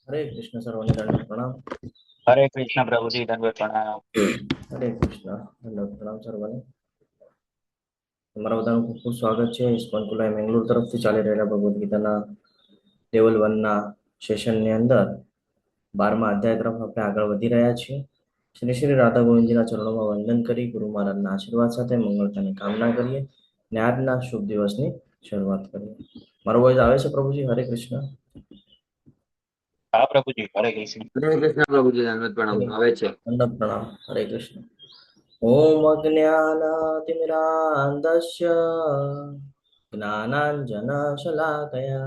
हरे कृष्ण सर्वांनी दंडवत प्रणाम. हरे कृष्ण प्रभुजी दंडवत प्रणाम. हरे कृष्ण दंडवत प्रणाम सर्वांनी. તમારા બધાનું ખૂબ ખૂબ સ્વાગત છે ઇસ્કોન કુલાઈ મેંગલુર તરફથી ચાલી રહેલા ભગવદ્ ગીતાના લેવલ 1 ના સેશનની અંદર 12મા અધ્યાય તરફ આપણે આગળ વધી રહ્યા છીએ. શ્રી શ્રી રાધા ગોવિંદજીના ચરણોમાં વંદન કરી ગુરુ મહારાજના આશીર્વાદ સાથે મંગળતાની કામના કરીએ ને આજના શુભ દિવસની શરૂઆત કરીએ. મારો વોઇસ આવે છે પ્રભુજી? હરે કૃષ્ણ. હા પ્રભુજી, હરે કૃષ્ણ. હરે કૃષ્ણ પ્રભુજી, દંડવત પ્રણામ. આવે છે. દંડવત પ્રણામ. હરે કૃષ્ણ. ઓમ અજ્ઞાનાતિમિરાન્ધસ્ય જ્ઞાનાંજનશલાકયા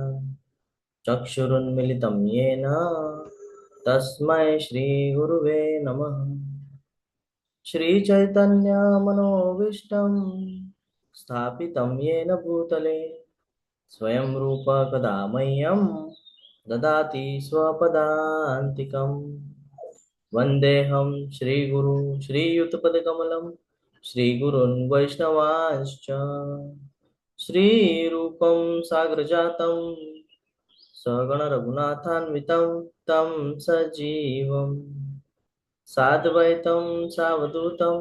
ચક્ષુરુન્મિલિतं येन तस्मै श्रीगुरुवे नमः. श्रीचैतन्यमनोभीष्टं स्थापितं येन भूतले स्वयं रूप कदा मह्यं ददाति स्वपदान्तिकम्. वन्देऽहं श्रीगुरु श्रीयुतपदकमलं श्रीगुरुन् वैष्णवांश्च श्रीरूपं साग्रजातं सगण रघुनाथान्वितं तं सजीवं साद्वैतं सावधूतं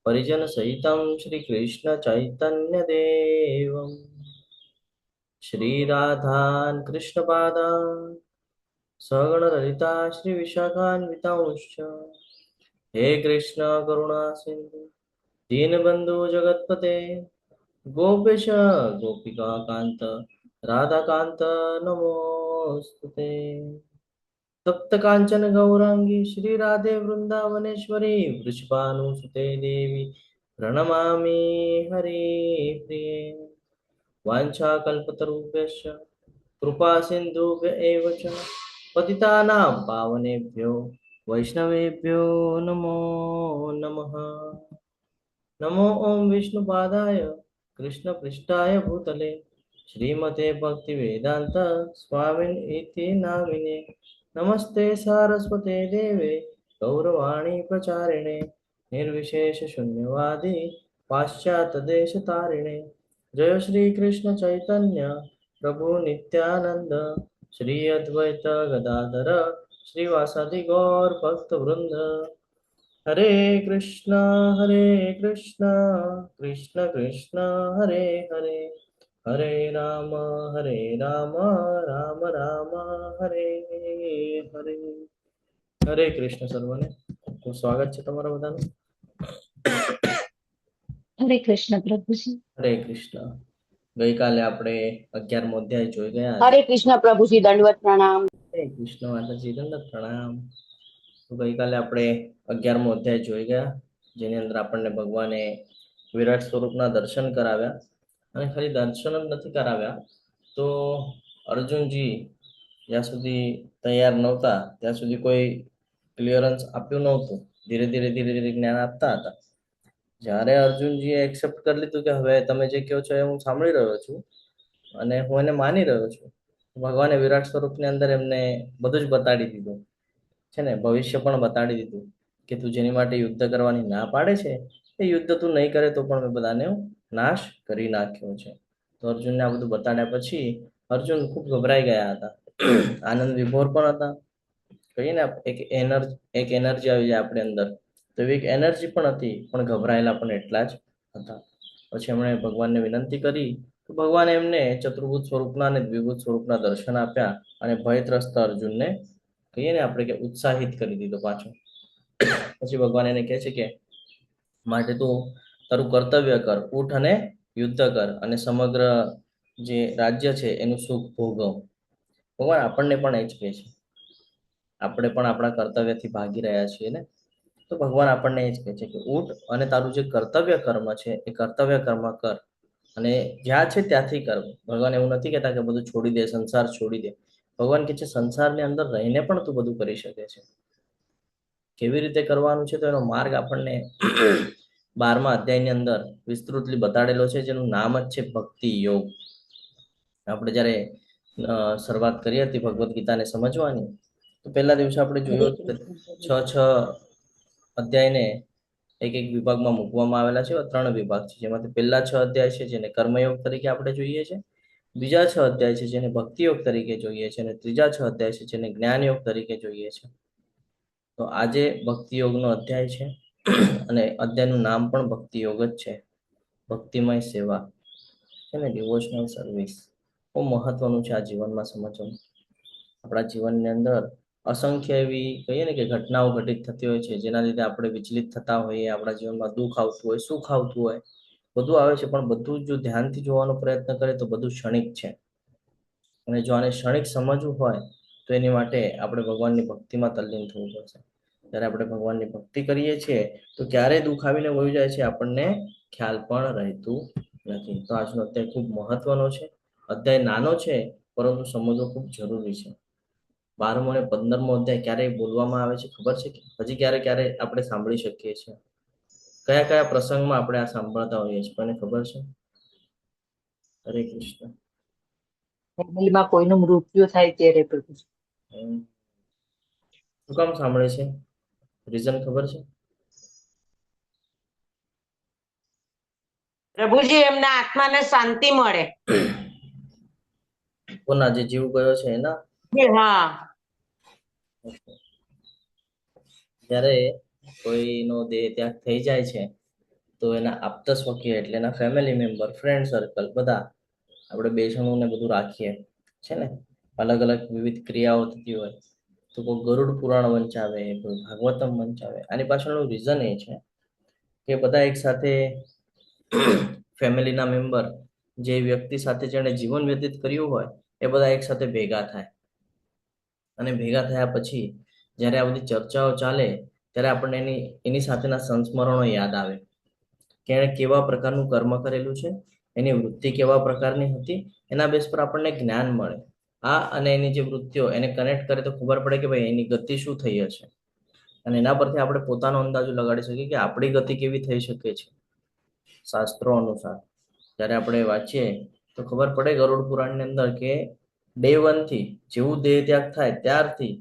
परिजनसहितं श्रीकृष्ण चैतन्यदेवं श्रीराधान् कृष्णपादान् सगण ललिता श्रीविशाखान्वितांश्च हे कृष्ण करुणा सिन्धु दीनबन्धु जगत्पते गोपेश गोपिका कांत राधाकांत नमोस्तुते. तप्त कांचन गौरांगी श्री राधे वृंदावनेश्वरी वृषभानुसुते देवी प्रणमामि हरिप्रिये. वाञ्छाकल्पतरुभ्यश्च कृपा सिन्धुभ्य एव च पतितानां पावनेभ्यो वैष्णवेभ्यो नमो नमः. नमो ओम विष्णुपादाय कृष्णपृष्ठाय भूतले श्रीमते भक्तिवेदांत स्वामिन् इति नामिने नमस्ते सारस्वते देवे गौरवाणी प्रचारिणे निर्विशेष शून्यवादी पाश्चात्य देश तारिणे. जय श्री कृष्ण चैतन्य प्रभु नित्यानंद श्री अद्वैत गदाधर श्रीवासादि गौर भक्त वृंद. हरे कृष्ण कृष्ण कृष्ण हरे हरे हरे राम राम राम हरे हरे. હરે કૃષ્ણ સર્વને ખૂબ સ્વાગત છે તમારા બધાનું. હરે કૃષ્ણ પ્રભુજી. હરે કૃષ્ણ. ગઈકાલે આપણે 11મો અધ્યાય જોઈ ગયા. હરે કૃષ્ણ પ્રભુજી, દંડવત પ્રણામ. હરે કૃષ્ણ માતાજી, દંડવત પ્રણામ. તો ગઈકાલે આપણે 11મો અધ્યાય જોઈ ગયા, જેની અંદર આપણને ભગવાને વિરાટ સ્વરૂપના દર્શન કરાવ્યા. અને ખાલી દર્શન જ નથી કરાવ્યા, તો અર્જુનજી જ્યાં સુધી તૈયાર નહોતા ત્યાં સુધી કોઈ ક્લિયરન્સ આપ્યું નહોતું. ધીરે ધીરે જ્ઞાન આપતા હતા. જ્યારે અર્જુનજીએ એક્સેપ્ટ કરી લીધું કે હવે તમે જે કહો છો એ હું સાંભળી રહ્યો છું અને હું એને માની રહ્યો છું, ભગવાને વિરાટ સ્વરૂપની અંદર એમને બધું જ બતાડી દીધું છે ને. ભવિષ્ય પણ બતાડી દીધું કે તું જેની માટે યુદ્ધ કરવાની ના પાડે છે એ યુદ્ધ તું નહીં કરે તો પણ મેં બધાને નાશ કરી નાખ્યો છે. તો અર્જુનને આ બધું બતાડ્યા પછી અર્જુન ખૂબ ગભરાઈ ગયા હતા, આનંદ વિભોર પણ હતા. કહીએ ને એક એનર્જી આવી જાય આપણી અંદર, તો એવી એક એનર્જી પણ હતી, પણ ગભરાયેલા પણ એટલા જ હતા. પછી એમણે ભગવાનને વિનંતી કરી તો ભગવાને એમને ચતુર્ભુજ સ્વરૂપના અને દ્વિભુજ સ્વરૂપના દર્શન આપ્યા અને ભયત્રસ્ત અર્જુનને કહીએ ને આપણે કે ઉત્સાહિત કરી દીધો પાછો. પછી ભગવાન એને કહે છે કે માટે તું તારું કર્તવ્ય કર, ઉઠ અને યુદ્ધ કર અને સમગ્ર જે રાજ્ય છે એનું સુખ ભોગવ. ભગવાન આપણને પણ એ જ કહે છે. આપણે પણ આપણા કર્તવ્યથી ભાગી રહ્યા છીએ ને, તો ભગવાન આપણને એ જ કહે છે કે ઉઠ અને તારું જે કર્તવ્ય કર્મ છે એ કર્તવ્ય કર્મ કર અને જ્યાં છે ત્યાંથી કર. ભગવાન એવું નથી કહેતા કે બધું છોડી દે, સંસાર છોડી દે. ભગવાન કહે છે સંસારની અંદર રહીને પણ તું બધું કરી શકે છે. કેવી રીતે કરવાનું છે તો એનો માર્ગ આપણને 12મા અધ્યાયની અંદર વિસ્તૃતલી બતાડેલો છે, જેનું નામ જ છે ભક્તિ યોગ. આપણે જ્યારે શરૂઆત કરી હતી ભગવદ્ ગીતાને સમજવાની, તો પહેલા દિવસે આપણે જોયું હતું કે 6 અધ્યાયને એક વિભાગમાં મૂકવામાં આવેલા છે. 3 વિભાગ છે, જેમાંથી પહેલા 6 અધ્યાય છે જેને કર્મયોગ તરીકે આપણે જોઈએ છે, બીજા 6 અધ્યાય છે જેને ભક્તિ યોગ તરીકે જોઈએ છે, અને ત્રીજા 6 અધ્યાય છે જેને જ્ઞાન યોગ તરીકે જોઈએ છે. તો આજે ભક્તિ યોગનો અધ્યાય છે અને અધ્યાયનું નામ પણ ભક્તિ યોગ જ છે. ભક્તિમય સેવા છે ને, ડિવોશનલ સર્વિસ બહુ મહત્વનું છે આ જીવનમાં સમજવું. આપણા જીવનની અંદર અસંખ્ય એવી કહીએ ને કે ઘટનાઓ ઘટિત થતી હોય છે જેના લીધે આપણે વિચલિત થતા હોઈએ, આપણા જીવનમાં દુઃખ આવતું હોય, સુખ આવતું હોય, બધું આવે છે. પણ બધું જો ધ્યાનથી જોવાનો પ્રયત્ન કરે તો બધું ક્ષણિક છે. અને જો આને ક્ષણિક સમજવું હોય તો એની માટે આપણે ભગવાનની ભક્તિમાં તલ્લીન થવું પડશે. જ્યારે આપણે ભગવાનની ભક્તિ કરીએ છીએ તો ક્યારે દુઃખ આવીને વહી જાય છે આપણને ખ્યાલ પણ રહેતું નથી. તો આજનો અધ્યાય ખૂબ મહત્વનો છે. અધ્યાય નાનો છે પરંતુ સમજવો ખૂબ જરૂરી છે. 12મો અને 15મો અધ્યાય ક્યારેય બોલવામાં આવે છે ખબર છે કે હજી ક્યારે ક્યારે આપણે સાંભળી શકીએ છીએ? કયા કયા પ્રસંગમાં આપણે આ સાંભળતા હોઈએ છીએ, કોને ખબર છે? હરે કૃષ્ણ. ફેમિલીમાં કોઈનું મૃત્યુ થાય ત્યારે પ્રભુજી. શું કામ સાંભળે છે? રીઝન ખબર છે? પ્રભુજી એમના આત્માને શાંતિ મળે. કોના જે જીવ ગયો છે એના? હા. જ્યારે કોઈનો દેહ ત્યાગ થઈ જાય છે તો એના આપ્ત સ્વકીય એટલે એના ફેમિલી મેમ્બર, ફ્રેન્ડ સર્કલ બધા આપણે બેસણું ને બધું રાખીએ છે ને, અલગ અલગ વિવિધ ક્રિયાઓ થતી હોય. તો કોઈ ગરુડ પુરાણ વંચાવે, કોઈ ભાગવતમ વંચાવે. આની પાછળનું રીઝન એ છે કે બધા એક સાથે ફેમિલીના મેમ્બર, જે વ્યક્તિ સાથે જેણે જીવન વ્યતીત કર્યું હોય એ બધા એક સાથે ભેગા થાય. અને ભેગા થયા પછી જ્યારે આ બધી ચર્ચાઓ ચાલે ત્યારે આપણને એની સાથેના સંસ્મરણો યાદ આવે કે એણે કેવા પ્રકારનું કર્મ કરેલું છે, એની વૃત્તિ કેવા પ્રકારની હતી, એના બેસ પર આપણને જ્ઞાન મળે. આ અને એની જે વૃત્તિઓ એને કનેક્ટ કરે તો ખબર પડે કે ભાઈ એની ગતિ શું થઈ હશે, અને એના પરથી આપણે પોતાનો અંદાજો લગાડી શકીએ કે આપણી ગતિ કેવી થઈ શકે છે શાસ્ત્રો અનુસાર. જ્યારે આપણે વાંચીએ તો ખબર પડે ગરુડ પુરાણની અંદર કે ડે 1 થી જેવું દેહ ત્યાગ થાય ત્યારથી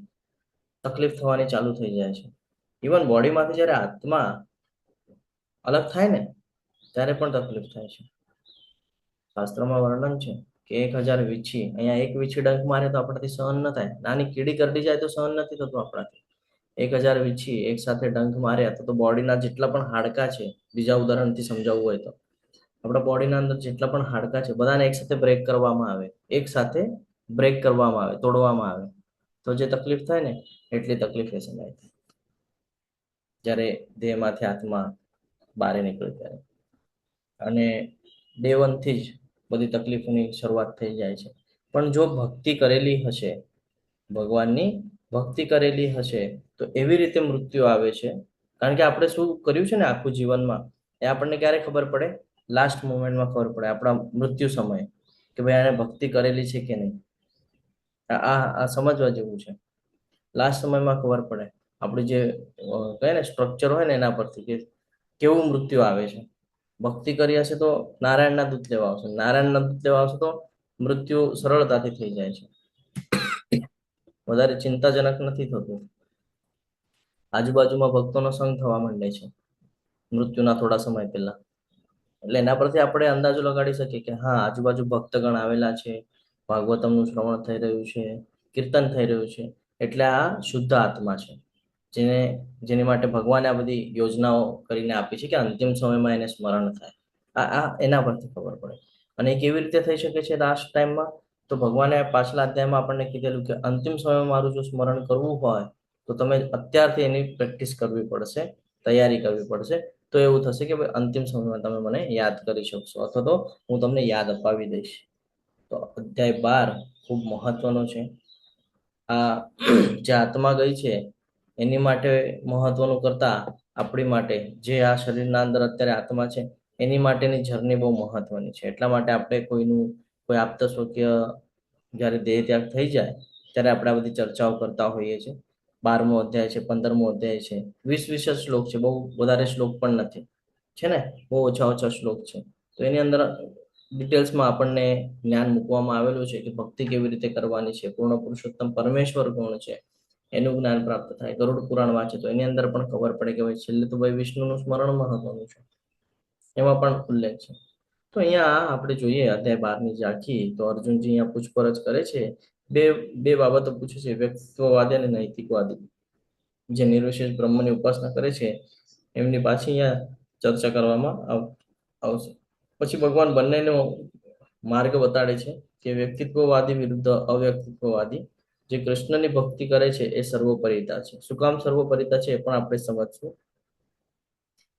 તકલીફ થવાની ચાલુ થઈ જાય છે. ઇવન બોડીમાંથી જ્યારે આત્મા અલગ થાય ને ત્યારે પણ તકલીફ થાય છે. શાસ્ત્રમાં વર્ણન છે કે 1000 વીછી, અહીંયા એક વીછી ડંખ મારે તો આપણાથી સહન ન થાય. નાની કીડી કરડી જાય તો સહન નથી થતું આપણાથી. 1000 વીછી એક સાથે ડંખ માર્યા તો બોડીના જેટલા પણ હાડકા છે, બીજા ઉદાહરણથી સમજાવવું હોય તો આપણા બોડીના અંદર જેટલા પણ હાડકા છે બધાને એક સાથે બ્રેક કરવામાં આવે, એક સાથે બ્રેક કરવામાં આવે, તોડવામાં આવે. તો જે તકલીફ થાય ને એટલી તકલીફ એ સમય થાય જ્યારે દેહમાંથી આત્મા બહાર નીકળે ત્યારે. અને ડે 1 થી જ બધી તકલીફોની શરૂઆત થઈ જાય છે. પણ જો ભક્તિ કરેલી હશે, ભગવાનની ભક્તિ કરેલી હશે તો એવી રીતે મૃત્યુ આવે છે. કારણ કે આપણે શું કર્યું છે ને આખું જીવનમાં એ આપણને ક્યારે ખબર પડે? લાસ્ટ મોમેન્ટમાં ખબર પડે, આપણા મૃત્યુ સમયે, કે ભાઈ આને ભક્તિ કરેલી છે કે નહીં. આ સમજવા જેવું છે. લાસ્ટ સમયમાં ખબર પડે આપણું જે કહે ને સ્ટ્રક્ચર હોય ને એના પરથી કે કેવું મૃત્યુ આવે છે. ભક્તિ કરી હશે તો નારાયણના દૂધ લેવા આવશે, નારાયણના દૂધ લેવા આવશે તો મૃત્યુ સરળતાથી થઈ જાય છે, વધારે ચિંતાજનક નથી થતું. આજુબાજુમાં ભક્તોનો સંગ થવા માંડે છે મૃત્યુના થોડા સમય પહેલા. એટલે એના પરથી આપણે અંદાજો લગાડી શકીએ કે હા આજુબાજુ ભક્તગણ આવેલા છે, ભાગવતમનું શ્રવણ થઈ રહ્યું છે, કીર્તન થઈ રહ્યું છે, એટલે આ શુદ્ધ આત્મા છે જેની માટે ભગવાને આ બધી યોજનાઓ કરીને આપી છે કે અંતિમ સમયમાં એને સ્મરણ થાય. આ એના પરથી ખબર પડે. અને એ કેવી રીતે થઈ શકે છે લાસ્ટ ટાઈમમાં? તો ભગવાને પાછલા અધ્યાયમાં આપણને કીધેલું કે અંતિમ સમયમાં મારું જો સ્મરણ કરવું હોય તો તમે અત્યારથી એની પ્રેક્ટિસ કરવી પડશે, તૈયારી કરવી પડશે. તો એવું થશે કે ભાઈ અંતિમ સમયમાં તમે મને યાદ કરી શકશો, અથવા તો હું તમને યાદ અપાવી દઈશ. તો અધ્યાય 12 ખૂબ મહત્વનો છે. આ જે આત્મા ગઈ છે એની માટે મહત્વનું કરતા આપણી માટે, જે આ શરીરના અંદર અત્યારે આત્મા છે એની માટેની જર્ની બહુ મહત્વની છે. એટલા માટે આપણે કોઈ આપ્ત સ્વકીય જ્યારે દેહ ત્યાગ થઈ જાય ત્યારે આપણે આ બધી ચર્ચાઓ કરતા હોઈએ છીએ. 12મો અધ્યાય છે, 15મો અધ્યાય છે, 20 શ્લોક છે, બહુ વધારે શ્લોક પણ નથી છે ને, બહુ ઓછા શ્લોક છે. તો એની અંદર ડિટેલ્સમાં આપણને જ્ઞાન મૂકવામાં આવેલું છે કે ભક્તિ કેવી રીતે કરવાની છે, પૂર્ણ પુરુષોત્તમ પરમેશ્વર કોણ છે એનું જ્ઞાન પ્રાપ્ત થાય. ગરુડ પુરાણ વાંચે તો એની અંદર પણ ખબર પડે કે ભાઈ છેલ્લે તો ભાઈ વિષ્ણુનું સ્મરણ મહત્વનું છે, એમાં પણ ઉલ્લેખ છે. તો તો અહીંયા આપણે જોઈએ અધ્યાય 12 ની જે આખી, તો અર્જુનજી અહીંયા પૂછપરછ કરે છે. બે બે બાબતો પૂછે છે, વ્યક્તિત્વવાદી અને નૈતિકવાદી. જે નિર્વિશેષ બ્રહ્મની ઉપાસના કરે છે એમની પાછી અહીંયા ચર્ચા કરવામાં આવશે. પછી ભગવાન બંનેનો માર્ગ બતાડે છે કે વ્યક્તિત્વવાદી વિરુદ્ધ અવ્યક્તિત્વવાદી. જે કૃષ્ણની ભક્તિ કરે છે એ સર્વોપરિતા છે. શું કામ સર્વોપરિતા છે એ પણ આપણે સમજશું.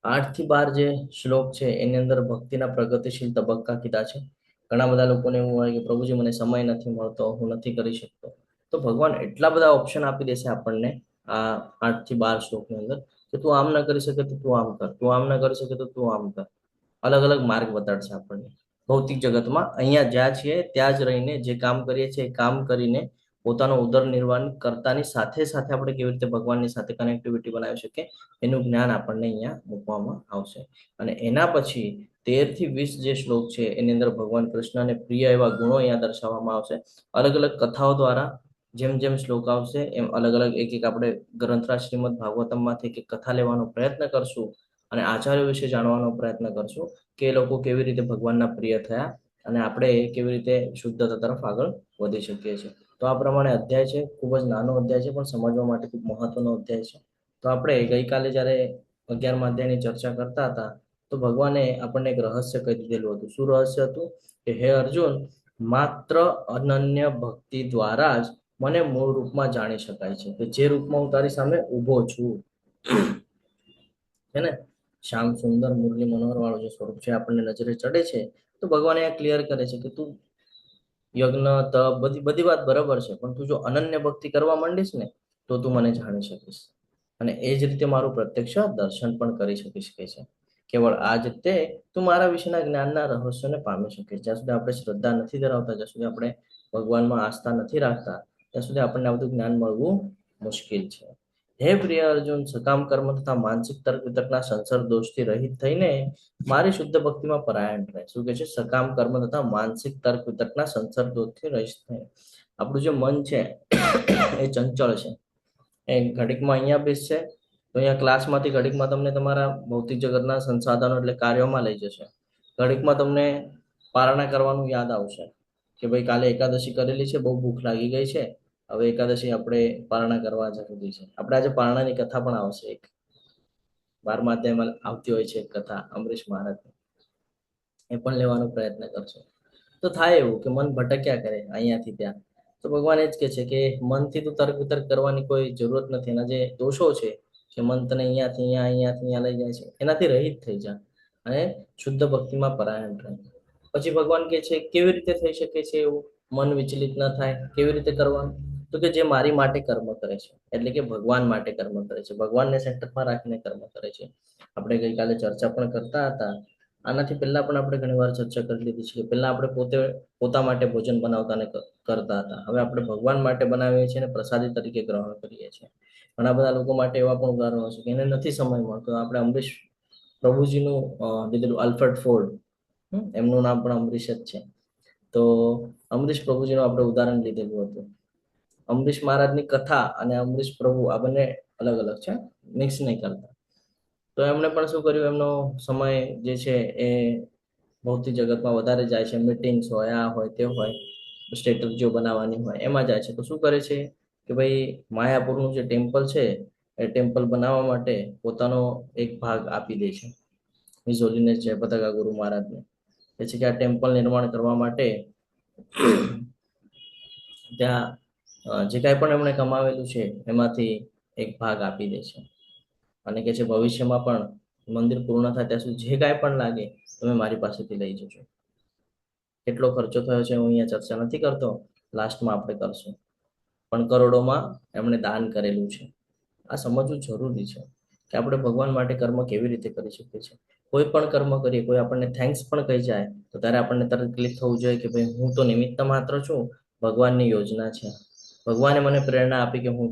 8 થી 12 જે શ્લોક છે એની અંદર ભક્તિના પ્રગતિશીલ તબક્કા કીધા છે. ઘણા બધા લોકોને એવું હોય કે પ્રભુજી મને સમય નથી મળતો, હું નથી કરી શકતો. તો ભગવાન એટલા બધા ઓપ્શન આપી દેશે આપણને આ 8 થી 12 શ્લોકની અંદર કે તું આમ ના કરી શકે તો તું આમ કર, તું આમ ના કરી શકે તો તું આમ કર. અલગ અલગ માર્ગ બતાડશે આપણને ભૌતિક જગતમાં. અહીંયા જ્યાં છીએ ત્યાં જ રહીને જે કામ કરીએ છીએ એ કામ કરીને પોતાનો ઉદર નિર્વાહ કરતાની સાથે સાથે આપણે કેવી રીતે ભગવાનની સાથે કનેક્ટિવિટી બનાવી શકીએ એનું જ્ઞાન આપણને અહીંયા મૂકવામાં આવશે. અને એના પછી 13 થી 20 જે શ્લોક છે એની અંદર ભગવાન કૃષ્ણને પ્રિય એવા ગુણો અહીંયા દર્શાવવામાં આવશે. અલગ અલગ કથાઓ દ્વારા જેમ જેમ શ્લોક આવશે એમ અલગ અલગ એક એક આપણે ગ્રંથરાજ શ્રીમદ ભાગવતમમાંથી એક એક કથા લેવાનો પ્રયત્ન કરશું અને આચાર્યો વિશે જાણવાનો પ્રયત્ન કરશું કે એ લોકો કેવી રીતે ભગવાનના પ્રિય થયા અને આપણે કેવી રીતે શુદ્ધતા તરફ આગળ વધી શકીએ છીએ. તો આ પ્રમાણે અધ્યાય છે, ખૂબ જ નાનો અધ્યાય છે પણ સમજવા માટે ખૂબ મહત્વનો અધ્યાય છે. તો આપણે ગઈકાલે જ્યારે 11મા અધ્યાયની ચર્ચા કરતા હતા તો ભગવાને આપણને એક રહસ્ય કહી દીધેલું હતું. શું રહસ્ય હતું? કે હે અર્જુન, માત્ર અનન્ય ભક્તિ દ્વારા જ મને મૂળ રૂપમાં જાણી શકાય છે, કે જે રૂપમાં હું તારી સામે ઊભો છું. છે ને, શ્યામ સુંદર મુરલી મનોહર વાળું જે સ્વરૂપ છે આપણને નજરે ચડે છે. તો ભગવાન અહીંયા ક્લિયર કરે છે કે તું યજ્ઞ તપ બધી વાત બરાબર છે પણ તું જો અનન્ય ભક્તિ કરવા માંડીશ ને તો તું મને જાણી શકીશ અને એ જ રીતે મારું પ્રત્યક્ષ દર્શન પણ કરી શકીશ. કે છે કેવળ આ જ રીતે તું મારા વિશેના જ્ઞાનના રહસ્યોને પામી શકીશ. જ્યાં સુધી આપણે શ્રદ્ધા નથી ધરાવતા, જ્યાં સુધી આપણે ભગવાનમાં આસ્થા નથી રાખતા ત્યાં સુધી આપણને આ બધું જ્ઞાન મળવું મુશ્કેલ છે. હે પ્રિય અર્જુન, સકામ કર્મ તથા માનસિક તર્ક વિતર્કના સંસાર દોષથી રહિત થઈને મારી શુદ્ધ ભક્તિમાં પરાયણ રહે. શું કે છે? સકામ કર્મ તથા માનસિક તર્ક વિતર્કના સંસાર દોષથી રહિત થઈને. આપણું જે મન છે એ ચંચળ છે. એ ઘડીકમાં અહીંયા બેસશે તો અહીંયા ક્લાસમાંથી ઘડીકમાં તમને તમારા ભૌતિક જગતના સંસાધનો એટલે કાર્યોમાં લઈ જશે. ઘડીકમાં તમને પારણા કરવાનું યાદ આવશે કે ભાઈ કાલે એકાદશી કરેલી છે, બહુ ભૂખ લાગી ગઈ છે, હવે એકાદશી આપણે પારણા કરવા જરૂરી છે. આપણે આજે પારણાની કથા પણ આવશે. એક 12મા અધ્યાયમાં આવતી હોય છે એક કથા અમરીશ મહારાજની, એ પણ લેવાનો પ્રયત્ન કરશો. તો થાય એવું કે મન ભટક્યા કરે અહીંયાથી ત્યાં. તો ભગવાન એ જ કહે છે કે મનથી તું તર્ક વિતર્ક કરવાની કોઈ જરૂરત નથી. એના જે દોષો છે કે મન તને અહીંયાથી અહીંયા લઈ જાય છે એનાથી રહિત થઈ જા અને શુદ્ધ ભક્તિમાં પરાયણ રહે. પછી ભગવાન કહે છે કેવી રીતે થઈ શકે છે એવું મન વિચલિત ન થાય? કેવી રીતે કરવાનું? તો કે જે મારી માટે કર્મ કરે છે, એટલે કે ભગવાન માટે કર્મ કરે છે, ભગવાનને સેન્ટરમાં રાખીને કર્મ કરે છે. આપણે ગઈકાલે ચર્ચા પણ કરતા હતા. આનાથી પહેલા પણ આપણે ઘણી વાર ચર્ચા કરી લીધી છે. પહેલા આપણે પોતા માટે ભોજન બનાવતા ને કરતા હતા. હવે આપણે ભગવાન માટે બનાવીએ છીએ અને પ્રસાદી તરીકે ગ્રહણ કરીએ છીએ. ઘણા બધા લોકો માટે એવા પણ ઉદાહરણો છે કે એને નથી સમય મળતો. આપણે અમરીશ પ્રભુજીનું લીધેલું આલ્ફ્રેડ ફોર્ડ, એમનું નામ પણ અમરીશ જ છે. તો અમરીશ પ્રભુજીનું આપણે ઉદાહરણ લીધેલું હતું. અમરીશ મહારાજની કથા અને અમરીશ પ્રભુ આ બંને અલગ અલગ છે, મિક્સ નહીં કરતા. તો એમણે પણ શું કર્યું, એમનો સમય જે છે એ ભૌતિક જગતમાં વધારે જાય છે. મીટિંગ્સ હોય, આ હોય તે હોય, સ્ટ્રેટર્જીઓ બનાવવાની હોય એમાં જાય છે. તો શું કરે છે કે ભાઈ માયાપુરનું જે ટેમ્પલ છે એ ટેમ્પલ બનાવવા માટે પોતાનો એક ભાગ આપી દે છે. મિઝોલીને છે પતાકા ગુરુ મહારાજને કહે છે કે આ ટેમ્પલ નિર્માણ કરવા માટે ત્યાં જે કાંઈ પણ એમણે કમાવેલું છે એમાંથી એક ભાગ આપી દે છે અને કે છે ભવિષ્યમાં પણ મંદિર પૂર્ણ થાય ત્યાં સુધી જે કાંઈ પણ લાગે તમે મારી પાસેથી લઈ જજો. કેટલો ખર્ચો થયો છે હું અહીંયા ચર્ચા નથી કરતો, લાસ્ટમાં આપણે કરશું. પણ કરોડોમાં એમણે દાન કરેલું છે. આ સમજવું જરૂરી છે કે આપણે ભગવાન માટે કર્મ કેવી રીતે કરી શકીએ છીએ. કોઈ પણ કર્મ કરીએ, કોઈ આપણને થેન્ક્સ પણ કહી જાય તો ત્યારે આપણને તરત ક્લિક થવું જોઈએ કે ભાઈ હું તો નિમિત્ત માત્ર છું, ભગવાનની યોજના છે. ભગવાને મને પ્રેરણા આપી કે હું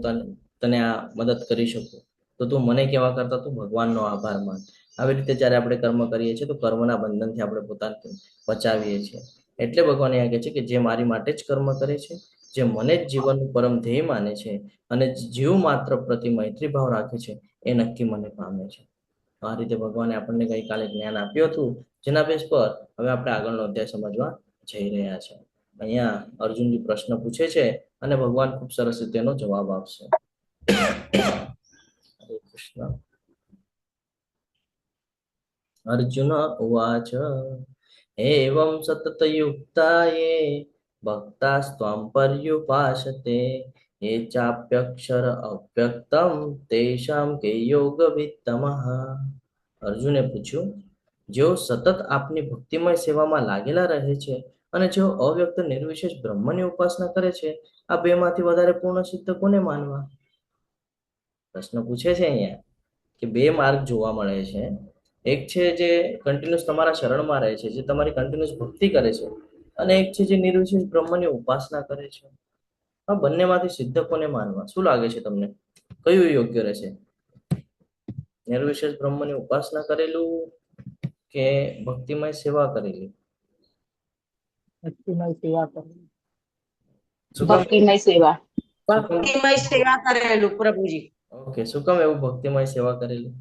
તને આ મદદ કરી શકું, તો તું મને કહેવા કરતા તું ભગવાનનો આભાર માન. આવી રીતે જ્યારે આપણે કર્મ કરીએ છીએ તો કર્મના બંધનથી આપણે પોતાને બચાવીએ છીએ. એટલે ભગવાન અહીંયા કહે છે કે જે મારી માટે જ કર્મ કરે છે, જે મને જ જીવનનું પરમ ધ્યેય માને છે અને જીવ માત્ર પ્રતિ મૈત્રી ભાવ રાખે છે એ નક્કી મને પામે છે. આ રીતે ભગવાને આપણને ગઈકાલે જ્ઞાન આપ્યું હતું જેના બેઝ પર હવે આપણે આગળનો અધ્યાય સમજવા જઈ રહ્યા છે. અહીંયા અર્જુનજી પ્રશ્ન પૂછે છે અને ભગવાન ખૂબ સરસ રીતે એનો જવાબ આપશે. હરે કૃષ્ણ. અર્જુન ઉવાચ એવં સતતયુક્તાયે ભક્તાસ્ત્વાં પર્યુપાસતે ये चाप्यक्षर अव्यक्तम तेषाम के योग वित्तमः. અર્જુને પૂછ્યું, જેઓ સતત આપની ભક્તિમય સેવામાં લાગેલા રહે છે અને જેઓ અવ્યક્ત નિર્વિશેષ બ્રહ્મની ઉપાસના કરે છે, આ બેમાંથી વધારે પૂર્ણ સિદ્ધ કોને માનવા? પ્રશ્ન પૂછે છે અહીંયા કે બે માર્ગ જોવા મળે છે. એક છે જે કન્ટિન્યુઅસ તમારા શરણમાં રહે છે, જે તમારી કન્ટિન્યુઅસ ભક્તિ કરે છે, અને એક છે જે નિર્વિશેષ બ્રહ્મની ઉપાસના કરે છે. આ બંનેમાંથી સિદ્ધ કોને માનવા? શું લાગે છે તમને, કયું યોગ્ય રહેશે? નિર્વિશેષ બ્રહ્મની ઉપાસના કરેલું કે ભક્તિમય સેવા કરેલી? ભક્તિમય સેવા કરવી. શું કામ? ભક્તિમય સેવા. ભક્તિમય સેવા કરેલું પ્રભુજી. ઓકે, શું કામ એવું ભક્તિમય સેવા કરેલી?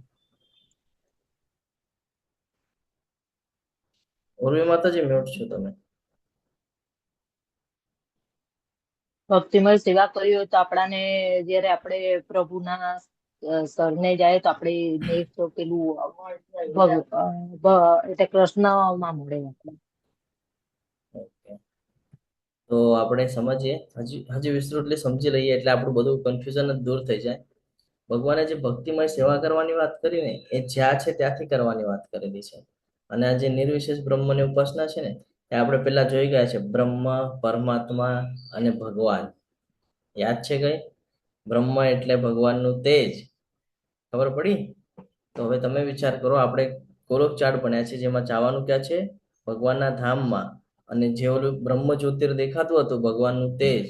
ઉર્વી માતાજી, મ્યુટ છો તમે. ભક્તિમય સેવા કરી હોય તો આપણાને જયારે આપણે પ્રભુના સરને જાય તો આપણે next પેલું એટલે કૃષ્ણમાં મળે આપણે. ઓકે, તો આપણે સમજીએ, હજી વિસ્તૃતલી સમજી લઈએ એટલે આપણું બધું કન્ફ્યુઝન જ દૂર થઈ જાય. ભગવાને જે ભક્તિમય સેવા કરવાની વાત કરી ને, એ જ્યાં છે ત્યાંથી કરવાની વાત કરેલી છે. અને આ જે નિર્વિશેષ બ્રહ્મની ઉપાસના છે ને, એ આપણે પેલા જોઈ ગયા છે. બ્રહ્મ, પરમાત્મા અને ભગવાન. યાદ છે કઈ? બ્રહ્મ એટલે ભગવાનનું તેજ. ખબર પડી? તો હવે તમે વિચાર કરો, આપણે ગોલોક ચાર્ટ ભણ્યા છે, જેમાં જવાનું ક્યાં છે? ભગવાનના ધામમાં. અને જે ઓલું બ્રહ્મ જ્યોતિર દેખાતું હતું, ભગવાનનું તેજ,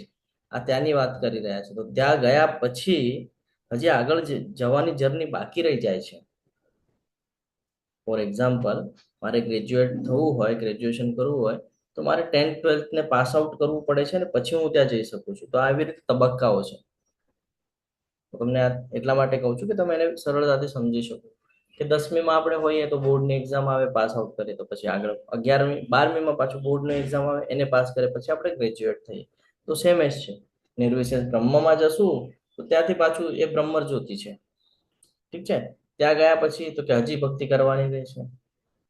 આ ત્યાંની વાત કરી રહ્યા છે. તો ત્યાં ગયા પછી હજી આગળ જવાની જર્ની બાકી રહી જાય છે. ફોર એક્ઝામ્પલ, મારે ગ્રેજ્યુએટ થવું હોય, ગ્રેજ્યુએશન કરવું હોય, તો મારે 10th 12th ને પાસ આઉટ કરવું પડે છે, અને પછી હું ત્યાં જઈ શકું છું. તો આવી રીતે તબક્કાઓ છે. તમને એટલા માટે કહું છું કે તમે એને સરળતાથી સમજી શકો. કે 10મીમાં આપણે હોઈએ તો બોર્ડની એક્ઝામ આવે, પાસ આઉટ કરીએ તો પછી આગળ 11મી 12મીમાં પાછું બોર્ડની એક્ઝામ આવે, એને પાસ કરે પછી આપણે ગ્રેજ્યુએટ થઈએ. તો સેમ જ છે. નિર્વિશેષ બ્રહ્મમાં જશું તો ત્યાંથી પાછું એ બ્રહ્મ જ્યોતિ છે. ઠીક છે? ત્યાં ગયા પછી તો કે હજી ભક્તિ કરવાની રહેશે.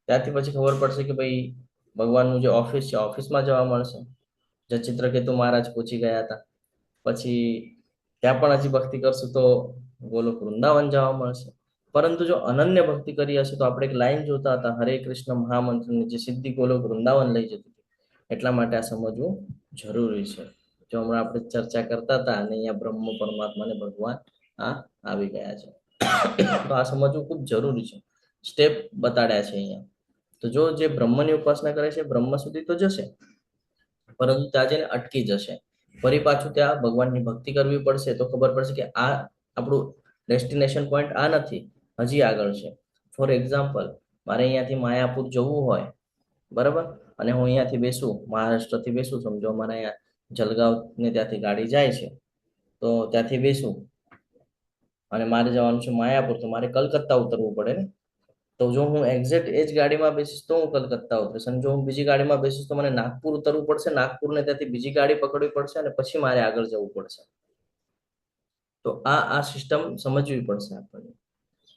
ત્યાંથી પછી ખબર પડશે કે ભાઈ ભગવાનનું જે ઓફિસ છે, ઓફિસમાં જવા મળશે. જે ચિત્રકેતુ મહારાજ પહોંચી ગયા હતા. પછી ત્યાં પણ હજી ભક્તિ કરશું તો ગોલોક વૃંદાવન જવા મળશે. પરંતુ જો અનન્ય ભક્તિ કરી હશે તો આપણે એક લાઈન જોતા હતા, હરે કૃષ્ણ મહામંત્રની, જે સિદ્ધિ ગોલોક વૃંદાવન લઈ જતી હતી. એટલા માટે આ સમજવું જરૂરી છે. જો હમણાં આપણે ચર્ચા કરતા હતા અને અહીંયા બ્રહ્મ, પરમાત્મા અને ભગવાન આ આવી ગયા છે. તો આ સમજવું ખૂબ જરૂરી છે. સ્ટેપ બતાડ્યા છે અહીંયા. તો જો જે બ્રહ્મની ઉપાસના કરે છે, બ્રહ્મ સુધી તો જશે, પરંતુ ત્યાં જઈને અટકી જશે. ફરી પાછું ત્યાં ભગવાનની ભક્તિ કરવી પડશે તો ખબર પડશે કે આ આપણું ડેસ્ટિનેશન પોઈન્ટ આ નથી, હજી આગળ છે. ફોર એક્ઝામ્પલ, મારે અહીંયાથી માયાપુર જવું હોય, બરાબર, અને હું અહીંયાથી બેસું, મહારાષ્ટ્રથી બેસું, સમજો મારે અહીંયા જલગાંવ ને ત્યાંથી ગાડી જાય છે, તો ત્યાંથી બેસું અને મારે જવાનું છે માયાપુર, તો મારે કલકત્તા ઉતરવું પડે ને. તો જો હું એક્ઝેક્ટ એ જ ગાડીમાં બેસીશ તો હું કલકત્તા ઉતરીશ, અને જો હું બીજી ગાડીમાં બેસીશ તો મને નાગપુર ઉતરવું પડશે, નાગપુરને ત્યાંથી બીજી ગાડી પકડવી પડશે, અને પછી મારે આગળ જવું પડશે. તો આ સિસ્ટમ સમજવી પડશે આપણને.